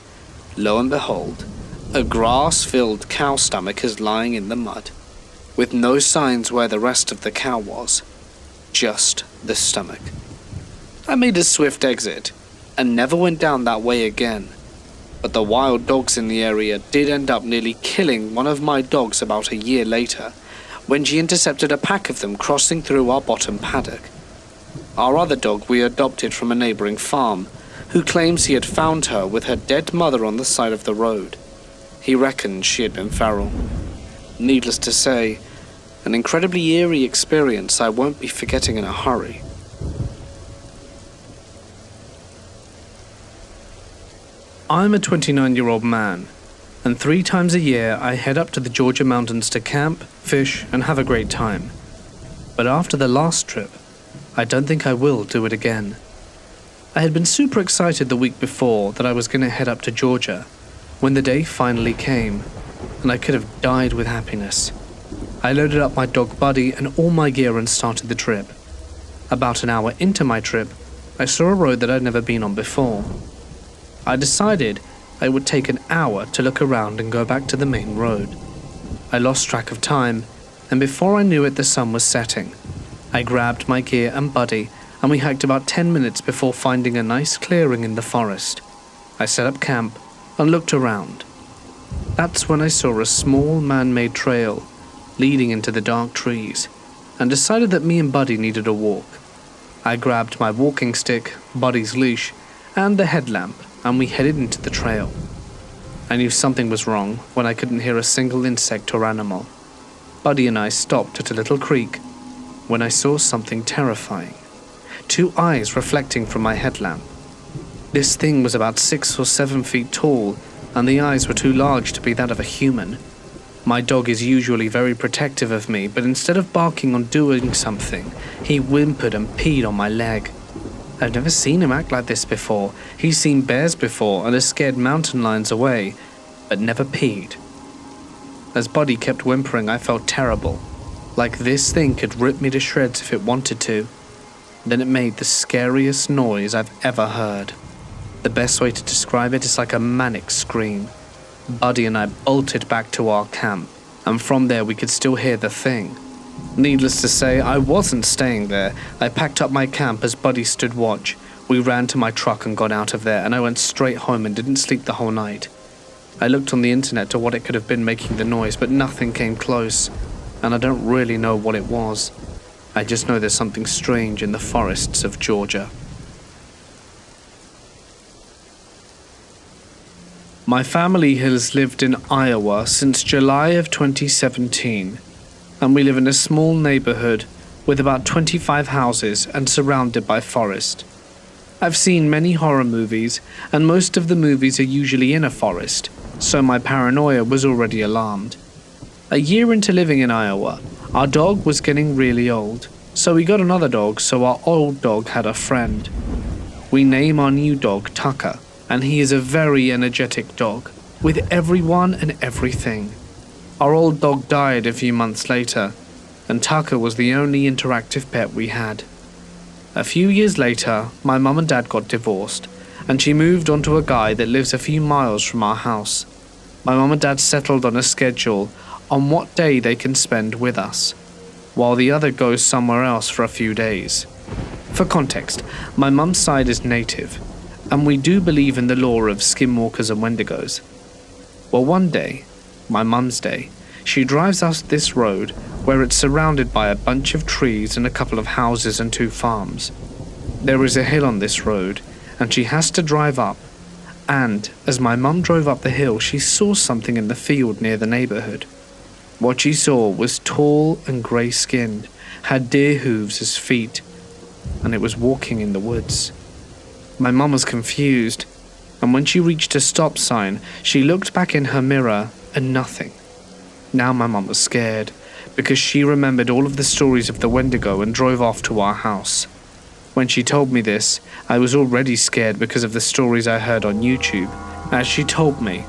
Lo and behold, a grass-filled cow stomach is lying in the mud, with no signs where the rest of the cow was, just the stomach. I made a swift exit, and never went down that way again, but the wild dogs in the area did end up nearly killing one of my dogs about a year later, when she intercepted a pack of them crossing through our bottom paddock. Our other dog we adopted from a neighbouring farm, who claims he had found her with her dead mother on the side of the road. He reckoned she had been feral. Needless to say, an incredibly eerie experience I won't be forgetting in a hurry. I'm a 29-year-old man, and 3 times a year I head up to the Georgia mountains to camp, fish, and have a great time. But after the last trip, I don't think I will do it again. I had been super excited the week before that I was going to head up to Georgia, when the day finally came, and I could have died with happiness. I loaded up my dog Buddy and all my gear and started the trip. About an hour into my trip, I saw a road that I'd never been on before. I decided I would take an hour to look around and go back to the main road. I lost track of time, and before I knew it the sun was setting. I grabbed my gear and Buddy, and we hiked about 10 minutes before finding a nice clearing in the forest. I set up camp and looked around. That's when I saw a small man-made trail leading into the dark trees, and decided that me and Buddy needed a walk. I grabbed my walking stick, Buddy's leash, and the headlamp, and we headed into the trail. I knew something was wrong when I couldn't hear a single insect or animal. Buddy and I stopped at a little creek when I saw something terrifying. 2 eyes reflecting from my headlamp. This thing was about 6 or 7 feet tall, and the eyes were too large to be that of a human. My dog is usually very protective of me, but instead of barking on doing something, he whimpered and peed on my leg. I've never seen him act like this before. He's seen bears before and has scared mountain lions away, but never peed. As Buddy kept whimpering, I felt terrible, like this thing could rip me to shreds if it wanted to. Then it made the scariest noise I've ever heard. The best way to describe it is like a manic scream. Buddy and I bolted back to our camp, and from there we could still hear the thing. Needless to say, I wasn't staying there. I packed up my camp as Buddy stood watch. We ran to my truck and got out of there, and I went straight home and didn't sleep the whole night. I looked on the internet to what it could have been making the noise, but nothing came close, and I don't really know what it was. I just know there's something strange in the forests of Georgia. My family has lived in Iowa since July of 2017, and we live in a small neighborhood with about 25 houses and surrounded by forest. I've seen many horror movies, and most of the movies are usually in a forest, so my paranoia was already alarmed. A year into living in Iowa, our dog was getting really old, so we got another dog so our old dog had a friend. We name our new dog Tucker, and he is a very energetic dog, with everyone and everything. Our old dog died a few months later, and Tucker was the only interactive pet we had. A few years later, my mum and dad got divorced, and she moved on to a guy that lives a few miles from our house. My mum and dad settled on a schedule on what day they can spend with us, while the other goes somewhere else for a few days. For context, my mum's side is native, and we do believe in the law of skinwalkers and wendigos. Well, one day, my mum's day, she drives us this road where it's surrounded by a bunch of trees and a couple of houses and 2 farms. There is a hill on this road, and she has to drive up, and as my mum drove up the hill, she saw something in the field near the neighborhood. What she saw was tall and grey-skinned, had deer hooves as feet, and it was walking in the woods. My mum was confused, and when she reached a stop sign, she looked back in her mirror and nothing. Now my mum was scared, because she remembered all of the stories of the Wendigo and drove off to our house. When she told me this, I was already scared because of the stories I heard on YouTube. As she told me,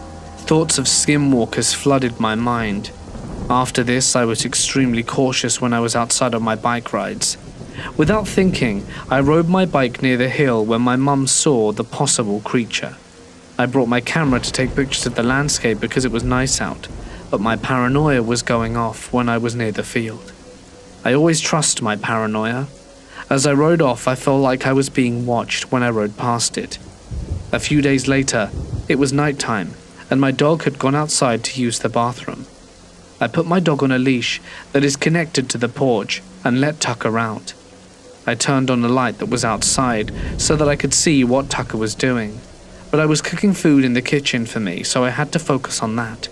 thoughts of skinwalkers flooded my mind. After this, I was extremely cautious when I was outside on my bike rides. Without thinking, I rode my bike near the hill when my mum saw the possible creature. I brought my camera to take pictures of the landscape because it was nice out, but my paranoia was going off when I was near the field. I always trust my paranoia. As I rode off, I felt like I was being watched when I rode past it. A few days later, it was nighttime, and my dog had gone outside to use the bathroom. I put my dog on a leash that is connected to the porch and let Tucker out. I turned on the light that was outside so that I could see what Tucker was doing, but I was cooking food in the kitchen for me, so I had to focus on that.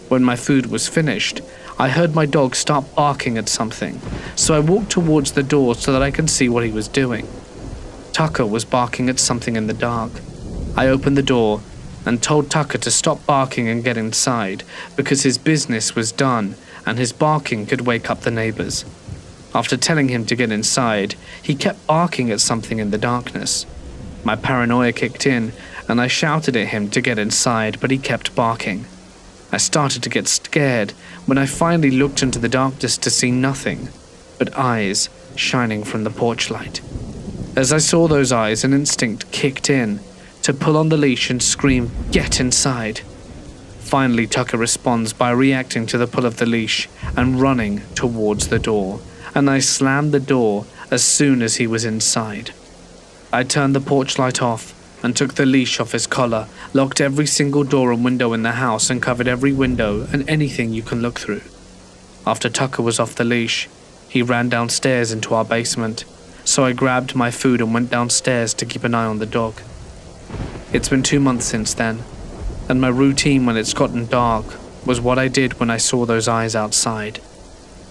When my food was finished, I heard my dog start barking at something, so I walked towards the door so that I could see what he was doing. Tucker was barking at something in the dark. I opened the door and told Tucker to stop barking and get inside because his business was done and his barking could wake up the neighbors. After telling him to get inside, he kept barking at something in the darkness. My paranoia kicked in and I shouted at him to get inside, but he kept barking. I started to get scared when I finally looked into the darkness to see nothing but eyes shining from the porch light. As I saw those eyes, an instinct kicked in to pull on the leash and scream, "Get inside!" Finally, Tucker responds by reacting to the pull of the leash and running towards the door, and I slammed the door as soon as he was inside. I turned the porch light off and took the leash off his collar, locked every single door and window in the house and covered every window and anything you can look through. After Tucker was off the leash, he ran downstairs into our basement, so I grabbed my food and went downstairs to keep an eye on the dog. It's been 2 months since then, and my routine when it's gotten dark was what I did when I saw those eyes outside.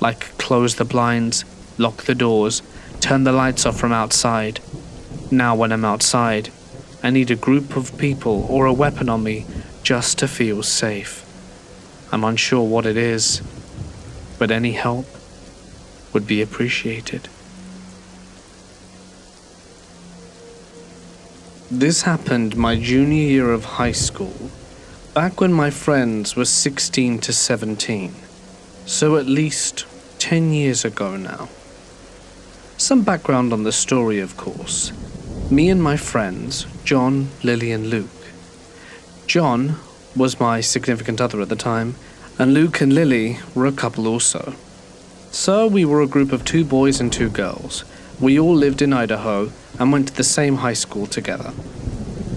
Like close the blinds, lock the doors, turn the lights off from outside. Now when I'm outside, I need a group of people or a weapon on me just to feel safe. I'm unsure what it is, but any help would be appreciated. This happened my junior year of high school, back when my friends were 16 to 17, so at least 10 years ago now. Some background on the story, of course. Me and my friends, John, Lily and Luke. John was my significant other at the time, and Luke and Lily were a couple also. So we were a group of 2 boys and 2 girls. We all lived in Idaho and went to the same high school together.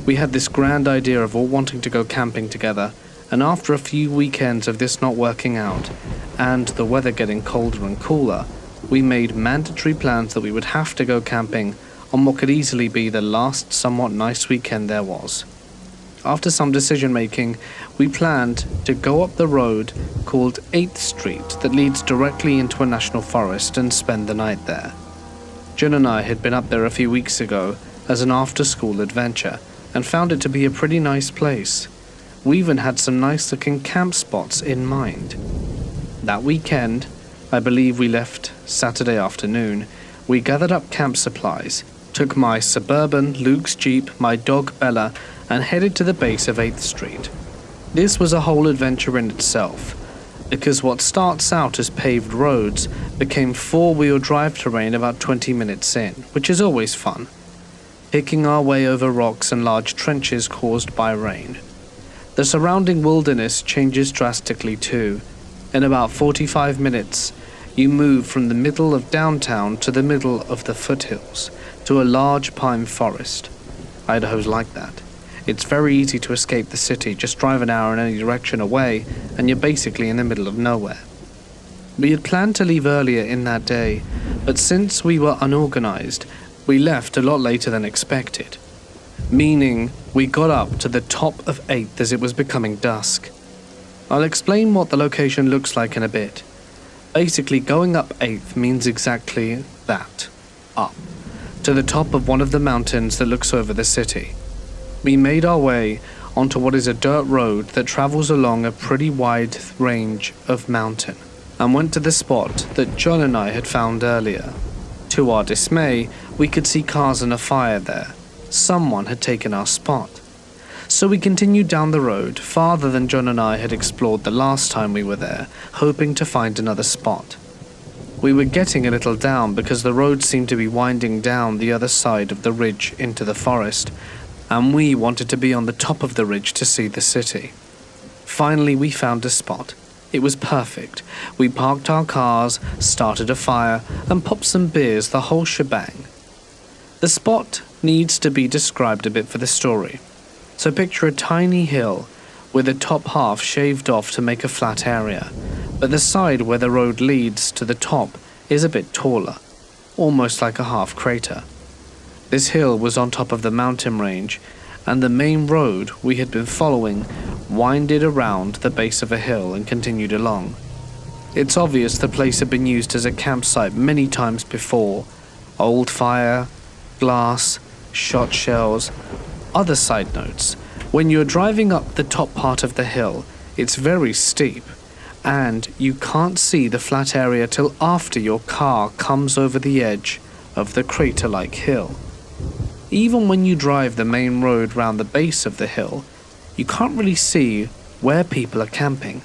We had this grand idea of all wanting to go camping together, and after a few weekends of this not working out, and the weather getting colder and cooler, we made mandatory plans that we would have to go camping on what could easily be the last somewhat nice weekend there was. After some decision making, we planned to go up the road called 8th Street that leads directly into a national forest and spend the night there. Jen and I had been up there a few weeks ago as an after-school adventure and found it to be a pretty nice place. We even had some nice looking camp spots in mind. That weekend, I believe we left Saturday afternoon, we gathered up camp supplies, took my Suburban, Luke's Jeep, my dog Bella, and headed to the base of 8th Street. This was a whole adventure in itself, because what starts out as paved roads became 4-wheel drive terrain about 20 minutes in, which is always fun, picking our way over rocks and large trenches caused by rain. The surrounding wilderness changes drastically too. In about 45 minutes, you move from the middle of downtown to the middle of the foothills, to a large pine forest. Idaho's like that. It's very easy to escape the city, just drive an hour in any direction away, and you're basically in the middle of nowhere. We had planned to leave earlier in that day, but since we were unorganized, we left a lot later than expected. Meaning, we got up to the top of 8th as it was becoming dusk. I'll explain what the location looks like in a bit. Basically, going up 8th means exactly that. Up. To the top of one of the mountains that looks over the city. We made our way onto what is a dirt road that travels along a pretty wide range of mountain, and went to the spot that John and I had found earlier. To our dismay, We could see cars and a fire there. Someone had taken our spot. So we continued down the road, farther than John and I had explored the last time we were there, hoping to find another spot. We were getting a little down because the road seemed to be winding down the other side of the ridge into the forest, and we wanted to be on the top of the ridge to see the city. Finally, we found a spot. It was perfect. We parked our cars, started a fire, and popped some beers, the whole shebang. The spot needs to be described a bit for the story. So picture a tiny hill with the top half shaved off to make a flat area, but the side where the road leads to the top is a bit taller, almost like a half crater. This hill was on top of the mountain range, and the main road we had been following winded around the base of a hill and continued along. It's obvious the place had been used as a campsite many times before. Old fire, glass, shot shells. Other side notes, when you're driving up the top part of the hill, it's very steep, and you can't see the flat area till after your car comes over the edge of the crater-like hill. Even when you drive the main road round the base of the hill, you can't really see where people are camping.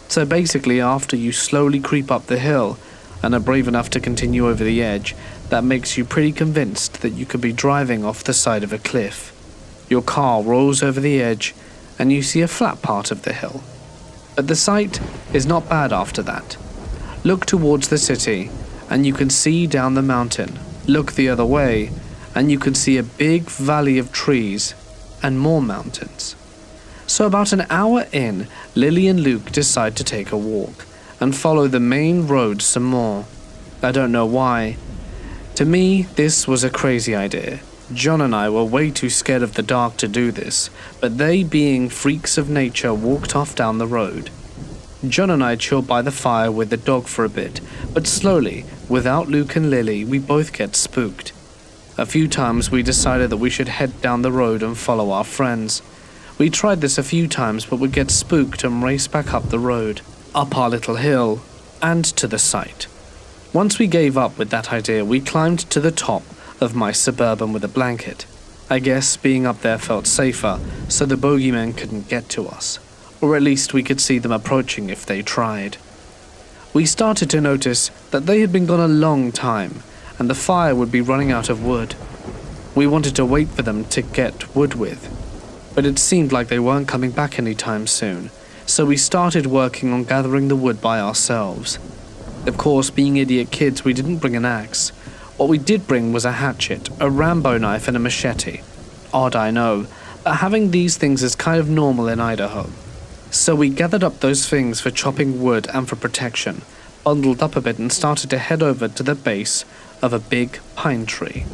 So basically, after you slowly creep up the hill and are brave enough to continue over the edge, that makes you pretty convinced that you could be driving off the side of a cliff. Your car rolls over the edge and you see a flat part of the hill. But the sight is not bad after that. Look towards the city and you can see down the mountain. Look the other way and you can see a big valley of trees and more mountains. So about an hour in, Lily and Luke decide to take a walk and follow the main road some more. I don't know why. To me, this was a crazy idea. John and I were way too scared of the dark to do this, but they, being freaks of nature, walked off down the road. John and I chilled by the fire with the dog for a bit, but slowly, without Luke and Lily, we both get spooked. A few times we decided that we should head down the road and follow our friends. We tried this a few times, but would get spooked and race back up the road, up our little hill, and to the site. Once we gave up with that idea, we climbed to the top of my Suburban with a blanket. I guess being up there felt safer, so the bogeymen couldn't get to us, or at least we could see them approaching if they tried. We started to notice that they had been gone a long time, and the fire would be running out of wood. We wanted to wait for them to get wood with, but it seemed like they weren't coming back anytime soon, so we started working on gathering the wood by ourselves. Of course, being idiot kids, we didn't bring an axe. What we did bring was a hatchet, a Rambo knife and a machete. Odd, I know, but having these things is kind of normal in Idaho. So we gathered up those things for chopping wood and for protection, bundled up a bit and started to head over to the base of a big pine tree.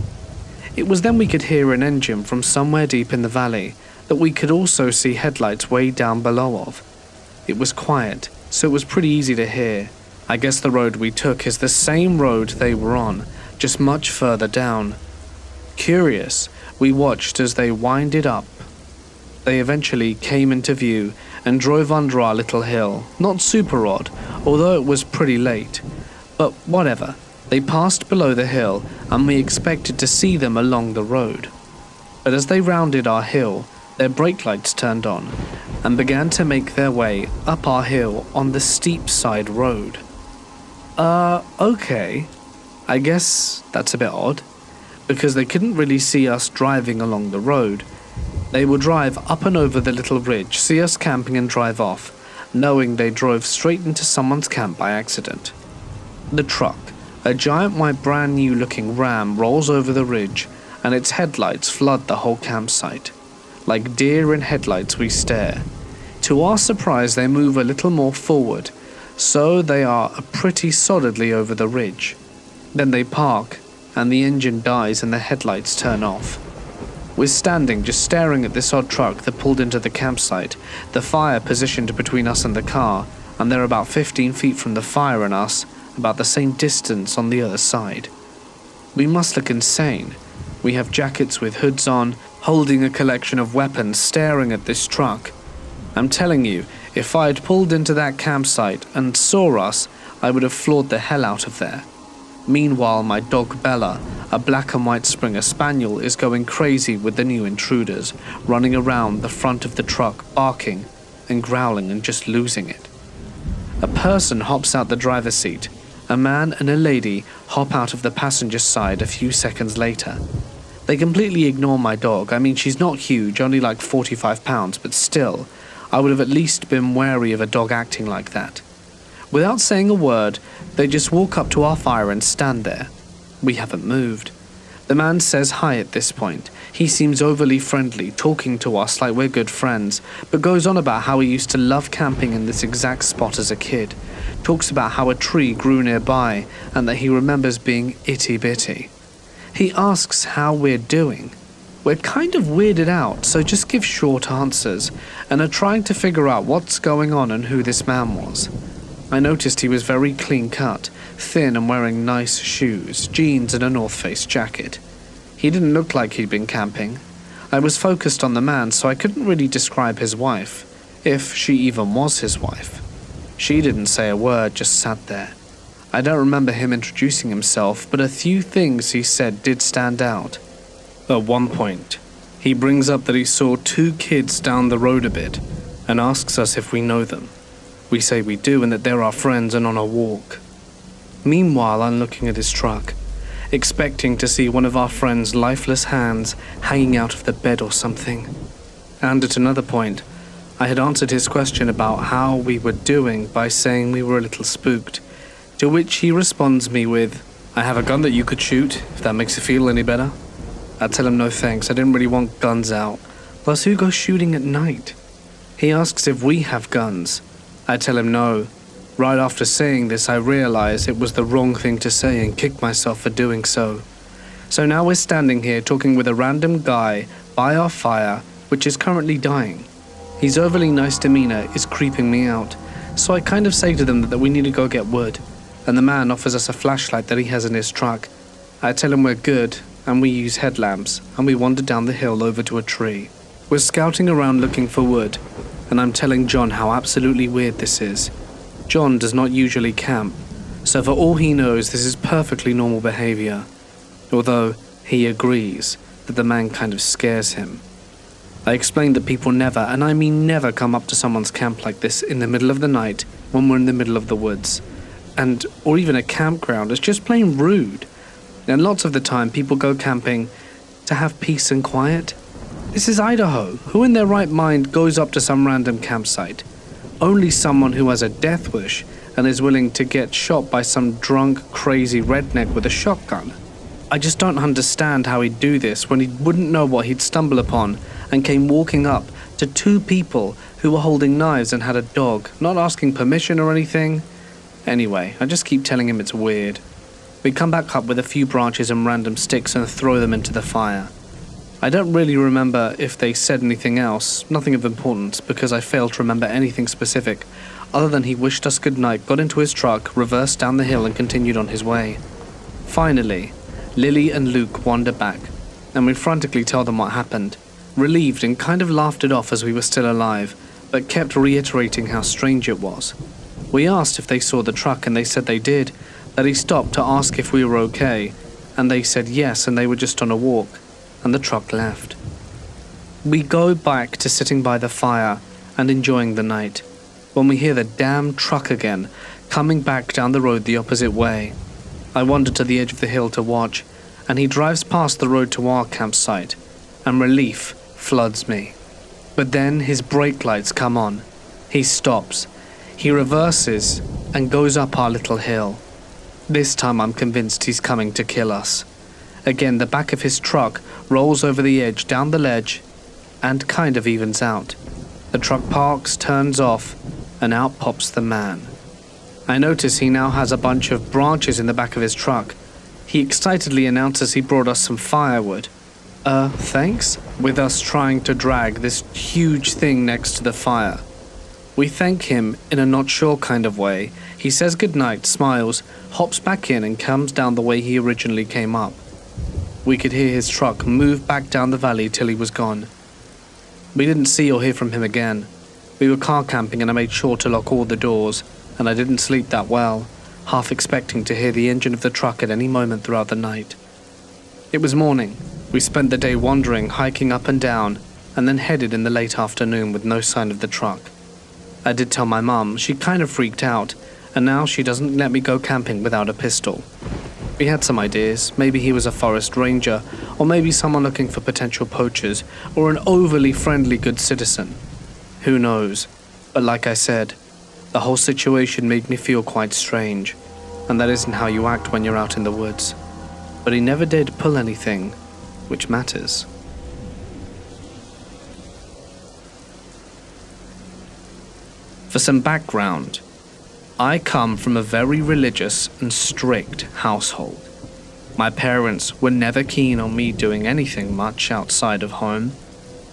It was then we could hear an engine from somewhere deep in the valley that we could also see headlights way down below of. It was quiet, so it was pretty easy to hear. I guess the road we took is the same road they were on, just much further down. Curious, we watched as they winded up. They eventually came into view and drove under our little hill. Not super odd, although it was pretty late. But whatever, they passed below the hill and we expected to see them along the road. But as they rounded our hill, their brake lights turned on and began to make their way up our hill on the steep side road. Okay. I guess that's a bit odd, because they couldn't really see us driving along the road. They would drive up and over the little ridge, see us camping and drive off, knowing they drove straight into someone's camp by accident. The truck, a giant white brand new looking Ram, rolls over the ridge and its headlights flood the whole campsite. Like deer in headlights we stare. To our surprise they move a little more forward, so they are pretty solidly over the ridge. Then they park, and the engine dies and the headlights turn off. We're standing just staring at this odd truck that pulled into the campsite, the fire positioned between us and the car, and they're about 15 feet from the fire and us, about the same distance on the other side. We must look insane. We have jackets with hoods on, holding a collection of weapons, staring at this truck. I'm telling you, if I had pulled into that campsite and saw us, I would have floored the hell out of there. Meanwhile, my dog Bella, a black and white Springer Spaniel, is going crazy with the new intruders, running around the front of the truck, barking and growling and just losing it. A person hops out the driver's seat. A man and a lady hop out of the passenger side a few seconds later. They completely ignore my dog. I mean, she's not huge, only like 45 pounds, but still, I would have at least been wary of a dog acting like that. Without saying a word, they just walk up to our fire and stand there. We haven't moved. The man says hi at this point. He seems overly friendly, talking to us like we're good friends, but goes on about how he used to love camping in this exact spot as a kid. Talks about how a tree grew nearby and that he remembers being itty-bitty. He asks how we're doing. We're kind of weirded out, so just give short answers and are trying to figure out what's going on and who this man was. I noticed he was very clean cut, thin and wearing nice shoes, jeans and a North Face jacket. He didn't look like he'd been camping. I was focused on the man, so I couldn't really describe his wife, if she even was his wife. She didn't say a word, just sat there. I don't remember him introducing himself, but a few things he said did stand out. At one point, he brings up that he saw 2 kids down the road a bit and asks us if we know them. We say we do and that they're our friends and on a walk. Meanwhile, I'm looking at his truck, expecting to see one of our friend's lifeless hands hanging out of the bed or something. And at another point, I had answered his question about how we were doing by saying we were a little spooked, to which he responds me with, "I have a gun that you could shoot, if that makes you feel any better." I tell him no thanks, I didn't really want guns out, plus who goes shooting at night? He asks if we have guns. I tell him no. Right after saying this, I realize it was the wrong thing to say and kick myself for doing so. So now we're standing here talking with a random guy by our fire, which is currently dying. His overly nice demeanor is creeping me out, so I kind of say to them that we need to go get wood, and the man offers us a flashlight that he has in his truck. I tell him we're good, and we use headlamps, and we wander down the hill over to a tree. We're scouting around looking for wood, and I'm telling John how absolutely weird this is. John does not usually camp, so for all he knows this is perfectly normal behavior, although he agrees that the man kind of scares him. I explained that people never, and I mean never, come up to someone's camp like this in the middle of the night when we're in the middle of the woods, or even a campground. It's just plain rude. And lots of the time people go camping to have peace and quiet. This is Idaho. Who in their right mind goes up to some random campsite? Only someone who has a death wish and is willing to get shot by some drunk, crazy redneck with a shotgun. I just don't understand how he'd do this when he wouldn't know what he'd stumble upon and came walking up to 2 people who were holding knives and had a dog, not asking permission or anything. Anyway, I just keep telling him it's weird. We come back up with a few branches and random sticks and throw them into the fire. I don't really remember if they said anything else, nothing of importance, because I failed to remember anything specific, other than he wished us good night, got into his truck, reversed down the hill and continued on his way. Finally, Lily and Luke wander back, and we frantically tell them what happened, relieved and kind of laughed it off as we were still alive, but kept reiterating how strange it was. We asked if they saw the truck and they said they did, that he stopped to ask if we were okay, and they said yes and they were just on a walk, and the truck left. We go back to sitting by the fire and enjoying the night, when we hear the damn truck again, coming back down the road the opposite way. I wander to the edge of the hill to watch, and he drives past the road to our campsite, and relief floods me. But then his brake lights come on. He stops. He reverses and goes up our little hill. This time I'm convinced he's coming to kill us. Again, the back of his truck rolls over the edge down the ledge and kind of evens out. The truck parks, turns off, and out pops the man. I notice he now has a bunch of branches in the back of his truck. He excitedly announces he brought us some firewood. Thanks? With us trying to drag this huge thing next to the fire. We thank him in a not sure kind of way. He says goodnight, smiles, hops back in and comes down the way he originally came up. We could hear his truck move back down the valley till he was gone. We didn't see or hear from him again. We were car camping and I made sure to lock all the doors, and I didn't sleep that well. half expecting to hear the engine of the truck at any moment throughout the night. It was morning. We spent the day wandering, hiking up and down, and then headed in the late afternoon with no sign of the truck. I did tell my mum. She kind of freaked out, and now she doesn't let me go camping without a pistol. We had some ideas. Maybe he was a forest ranger, or maybe someone looking for potential poachers, or an overly friendly good citizen. Who knows? But like I said, the whole situation made me feel quite strange, and that isn't how you act when you're out in the woods. But he never did pull anything, which matters. For some background, I come from a very religious and strict household. My parents were never keen on me doing anything much outside of home,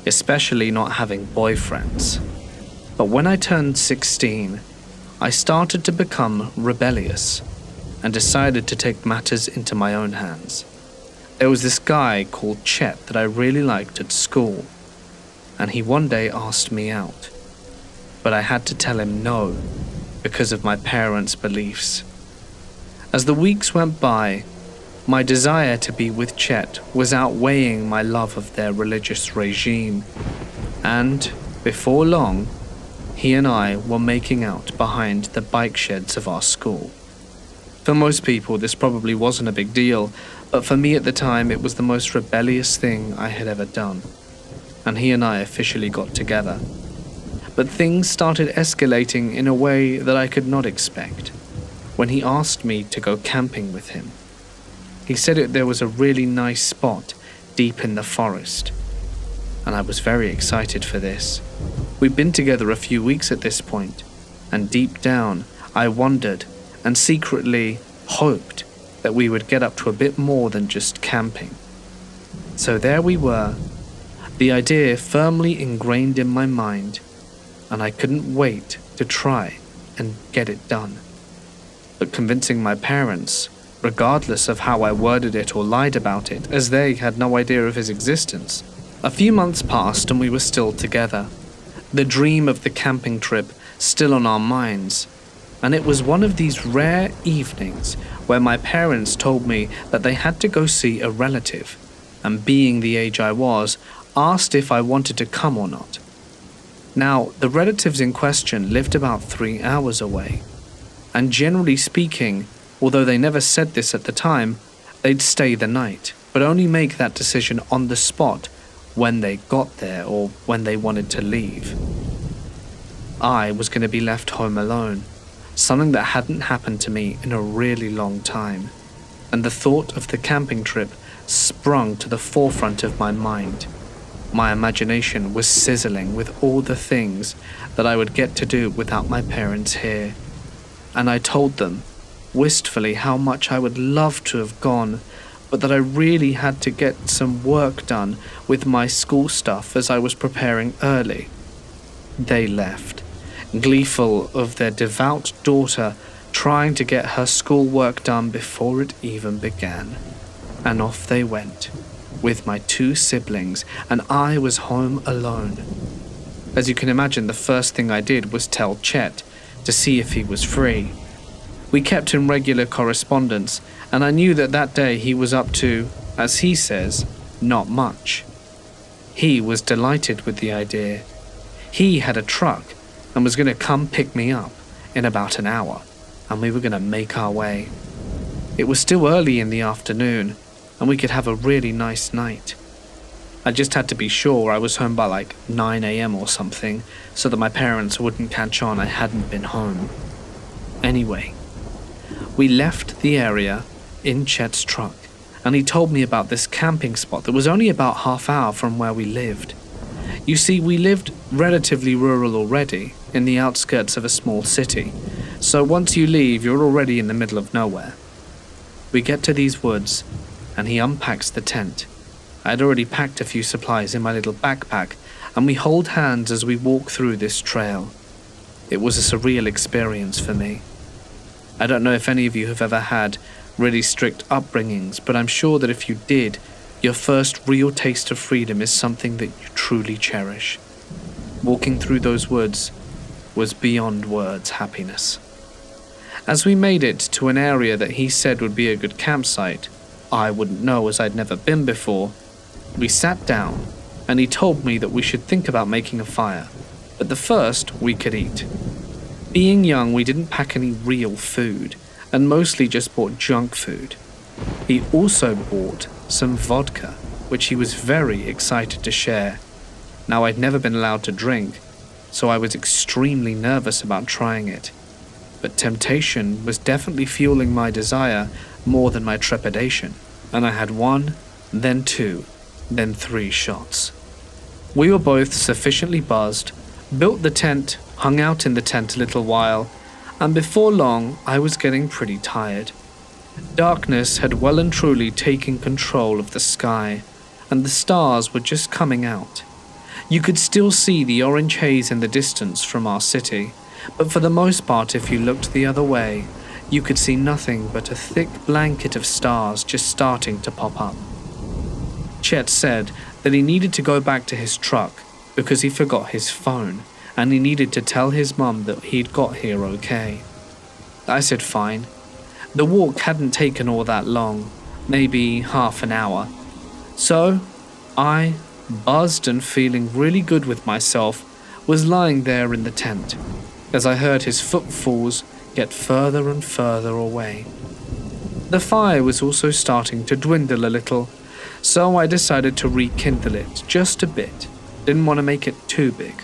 especially not having boyfriends. But when I turned 16, I started to become rebellious and decided to take matters into my own hands. There was this guy called Chet that I really liked at school, and he one day asked me out. But I had to tell him no, because of my parents' beliefs. As the weeks went by, my desire to be with Chet was outweighing my love of their religious regime, and before long, he and I were making out behind the bike sheds of our school. For most people, this probably wasn't a big deal, but for me at the time, it was the most rebellious thing I had ever done, and he and I officially got together. But things started escalating in a way that I could not expect when he asked me to go camping with him. He said there was a really nice spot deep in the forest, and I was very excited for this. We'd been together a few weeks at this point, and deep down I wondered and secretly hoped that we would get up to a bit more than just camping. So there we were, the idea firmly ingrained in my mind, and I couldn't wait to try and get it done. But convincing my parents, regardless of how I worded it or lied about it, as they had no idea of his existence. A few months passed and we were still together. The dream of the camping trip still on our minds, and it was one of these rare evenings where my parents told me that they had to go see a relative, and being the age I was, asked if I wanted to come or not. Now, the relatives in question lived about 3 hours away, and generally speaking, although they never said this at the time, they'd stay the night, but only make that decision on the spot when they got there or when they wanted to leave. I was going to be left home alone, something that hadn't happened to me in a really long time, and the thought of the camping trip sprung to the forefront of my mind. My imagination was sizzling with all the things that I would get to do without my parents here, and I told them, wistfully, how much I would love to have gone, but that I really had to get some work done with my school stuff as I was preparing early. They left, gleeful of their devout daughter trying to get her schoolwork done before it even began, and off they went, with my 2 siblings, and I was home alone. As you can imagine, the first thing I did was tell Chet to see if he was free. We kept in regular correspondence, and I knew that day he was up to, as he says, not much. He was delighted with the idea. He had a truck and was going to come pick me up in about an hour, and we were going to make our way. It was still early in the afternoon, and we could have a really nice night. I just had to be sure I was home by like 9 a.m. or something, so that my parents wouldn't catch on I hadn't been home. Anyway, we left the area in Chet's truck, and he told me about this camping spot that was only about half hour from where we lived. You see, we lived relatively rural already, in the outskirts of a small city, so once you leave, you're already in the middle of nowhere. We get to these woods, and he unpacks the tent. I had already packed a few supplies in my little backpack, and we hold hands as we walk through this trail. It was a surreal experience for me. I don't know if any of you have ever had really strict upbringings, but I'm sure that if you did, your first real taste of freedom is something that you truly cherish. Walking through those woods was beyond words happiness. As we made it to an area that he said would be a good campsite, I wouldn't know as I'd never been before, we sat down and he told me that we should think about making a fire, but the first we could eat. Being young, we didn't pack any real food and mostly just bought junk food. He also bought some vodka, which he was very excited to share. Now, I'd never been allowed to drink, so I was extremely nervous about trying it. But temptation was definitely fueling my desire more than my trepidation, and I had 1, then 2, then 3 shots. We were both sufficiently buzzed, built the tent, hung out in the tent a little while, and before long I was getting pretty tired. Darkness had well and truly taken control of the sky, and the stars were just coming out. You could still see the orange haze in the distance from our city, but for the most part, if you looked the other way, you could see nothing but a thick blanket of stars just starting to pop up. Chet said that he needed to go back to his truck because he forgot his phone, and he needed to tell his mum that he'd got here okay. I said fine. The walk hadn't taken all that long, maybe half an hour. So, I, buzzed and feeling really good with myself, was lying there in the tent, as I heard his footfalls get further and further away. The fire was also starting to dwindle a little, so I decided to rekindle it just a bit. Didn't want to make it too big.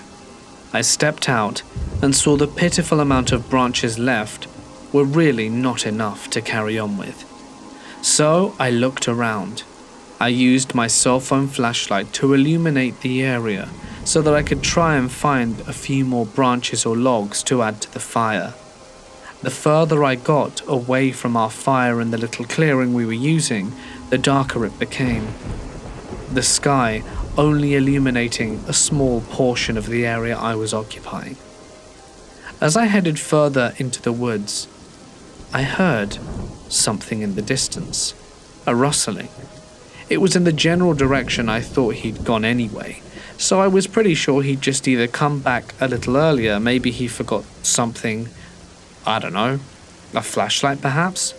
I stepped out and saw the pitiful amount of branches left were really not enough to carry on with. So I looked around. I used my cell phone flashlight to illuminate the area so that I could try and find a few more branches or logs to add to the fire. The further I got away from our fire in the little clearing we were using, the darker it became. The sky only illuminating a small portion of the area I was occupying. As I headed further into the woods, I heard something in the distance, a rustling. It was in the general direction I thought he'd gone anyway, so I was pretty sure he'd just either come back a little earlier, maybe he forgot something, I don't know, a flashlight perhaps?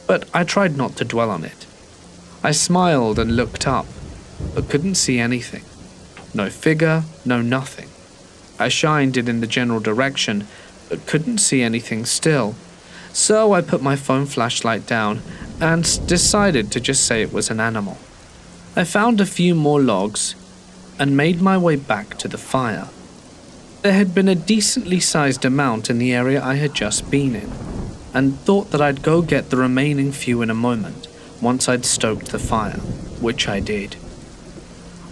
But I tried not to dwell on it. I smiled and looked up, but couldn't see anything. No figure, no nothing. I shined it in the general direction, but couldn't see anything still. So I put my phone flashlight down and decided to just say it was an animal. I found a few more logs and made my way back to the fire. There had been a decently sized amount in the area I had just been in, and thought that I'd go get the remaining few in a moment once I'd stoked the fire, which I did.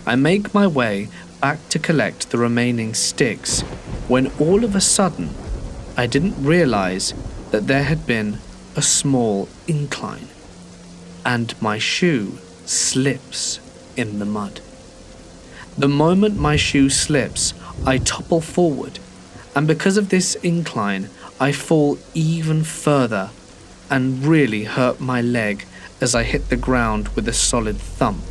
I make my way back to collect the remaining sticks when all of a sudden I didn't realize that there had been a small incline, and my shoe slips in the mud. The moment my shoe slips, I topple forward, and because of this incline, I fall even further and really hurt my leg as I hit the ground with a solid thump.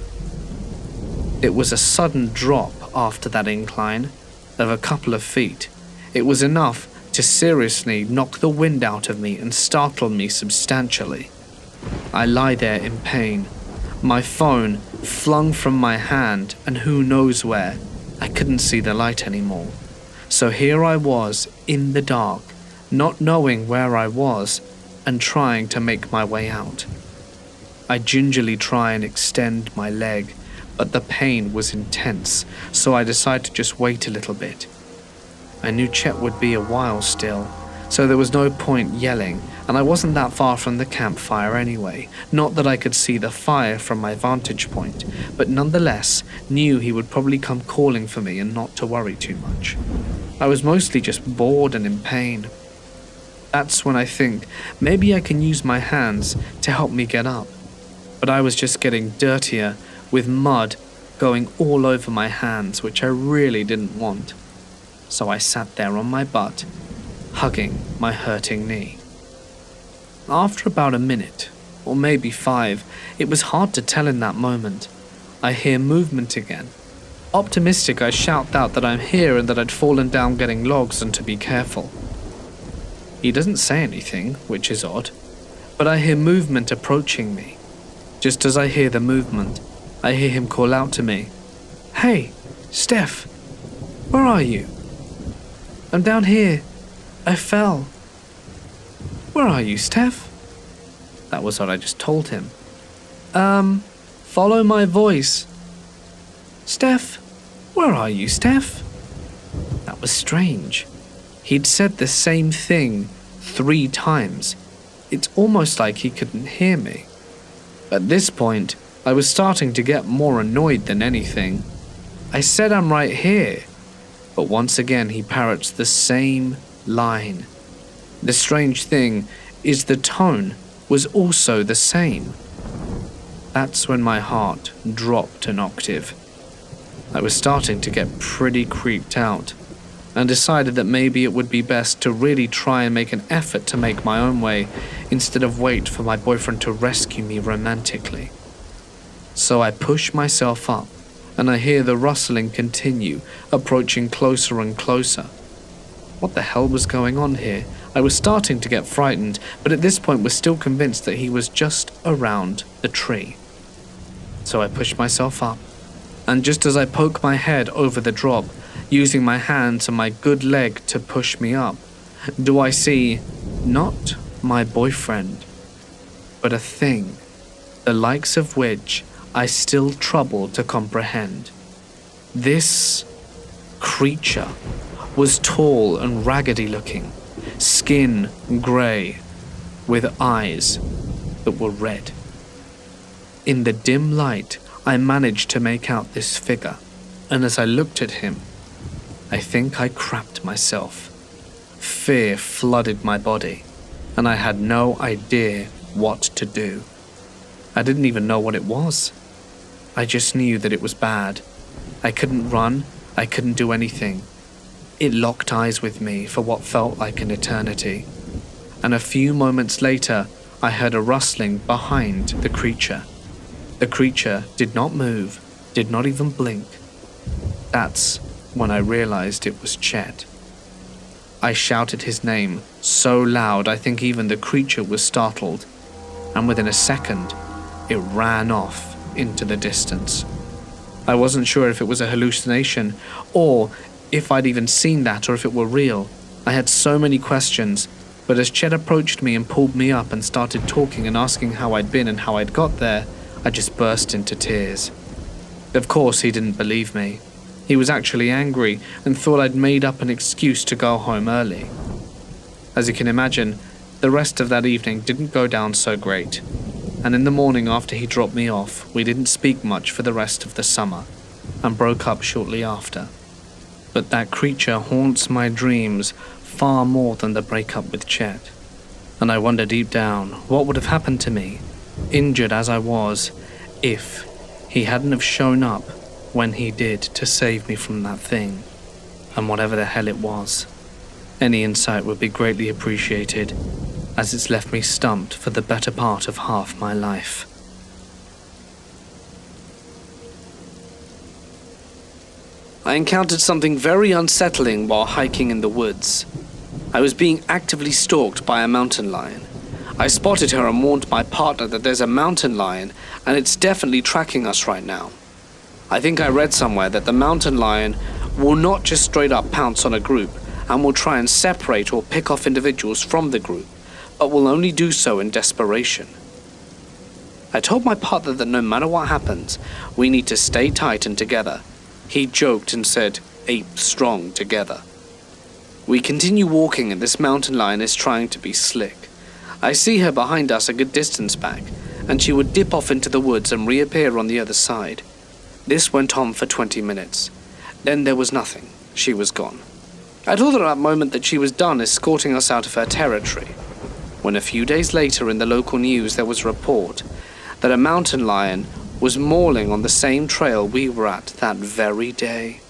It was a sudden drop after that incline of a couple of feet. It was enough to seriously knock the wind out of me and startle me substantially. I lie there in pain, my phone flung from my hand and who knows where. I couldn't see the light anymore. So here I was in the dark, not knowing where I was and trying to make my way out. I gingerly try and extend my leg, but the pain was intense, so I decided to just wait a little bit. I knew Chet would be a while still, so there was no point yelling, and I wasn't that far from the campfire anyway. Not that I could see the fire from my vantage point, but nonetheless knew he would probably come calling for me and not to worry too much. I was mostly just bored and in pain. That's when I think maybe I can use my hands to help me get up. But I was just getting dirtier, with mud going all over my hands, which I really didn't want. So I sat there on my butt, hugging my hurting knee. After about a minute, or maybe 5, it was hard to tell in that moment, I hear movement again. Optimistic, I shout out that I'm here and that I'd fallen down getting logs and to be careful. He doesn't say anything, which is odd, but I hear movement approaching me. Just as I hear the movement, I hear him call out to me, "Hey, Steph, where are you?" "I'm down here. I fell." "Where are you, Steph?" That was what I just told him. Follow my voice." "Steph, where are you, Steph?" That was strange. He'd said the same thing 3 times. It's almost like he couldn't hear me. At this point, I was starting to get more annoyed than anything. I said I'm right here, but once again he parrots the same line. The strange thing is the tone was also the same. That's when my heart dropped an octave. I was starting to get pretty creeped out, and decided that maybe it would be best to really try and make an effort to make my own way instead of wait for my boyfriend to rescue me romantically. So I push myself up, and I hear the rustling continue, approaching closer and closer. What the hell was going on here? I was starting to get frightened, but at this point was still convinced that he was just around the tree. So I push myself up, and just as I poke my head over the drop, using my hands and my good leg to push me up, do I see not my boyfriend, but a thing, the likes of which I still trouble to comprehend. This creature was tall and raggedy looking, skin grey, with eyes that were red. In the dim light, I managed to make out this figure, and as I looked at him, I think I crapped myself. Fear flooded my body, and I had no idea what to do. I didn't even know what it was. I just knew that it was bad. I couldn't run, I couldn't do anything. It locked eyes with me for what felt like an eternity, and a few moments later, I heard a rustling behind the creature. The creature did not move, did not even blink. That's when I realized it was Chet. I shouted his name so loud I think even the creature was startled, and within a second, it ran off into the distance. I wasn't sure if it was a hallucination, or if I'd even seen that, or if it were real. I had so many questions, but as Chet approached me and pulled me up and started talking and asking how I'd been and how I'd got there, I just burst into tears. Of course, he didn't believe me. He was actually angry and thought I'd made up an excuse to go home early. As you can imagine, the rest of that evening didn't go down so great, and in the morning after he dropped me off, we didn't speak much for the rest of the summer, and broke up shortly after. But that creature haunts my dreams far more than the breakup with Chet, and I wonder deep down what would have happened to me, injured as I was, if he hadn't have shown up when he did to save me from that thing, and whatever the hell it was. Any insight would be greatly appreciated, as it's left me stumped for the better part of half my life. I encountered something very unsettling while hiking in the woods. I was being actively stalked by a mountain lion. I spotted her and warned my partner that there's a mountain lion and it's definitely tracking us right now. I think I read somewhere that the mountain lion will not just straight up pounce on a group and will try and separate or pick off individuals from the group, but will only do so in desperation. I told my partner that no matter what happens, we need to stay tight and together. He joked and said, "Ape strong together." We continue walking and this mountain lion is trying to be slick. I see her behind us a good distance back, and she would dip off into the woods and reappear on the other side. This went on for 20 minutes. Then there was nothing. She was gone. I thought at that moment that she was done escorting us out of her territory, when a few days later in the local news there was a report that a mountain lion was mauling on the same trail we were at that very day.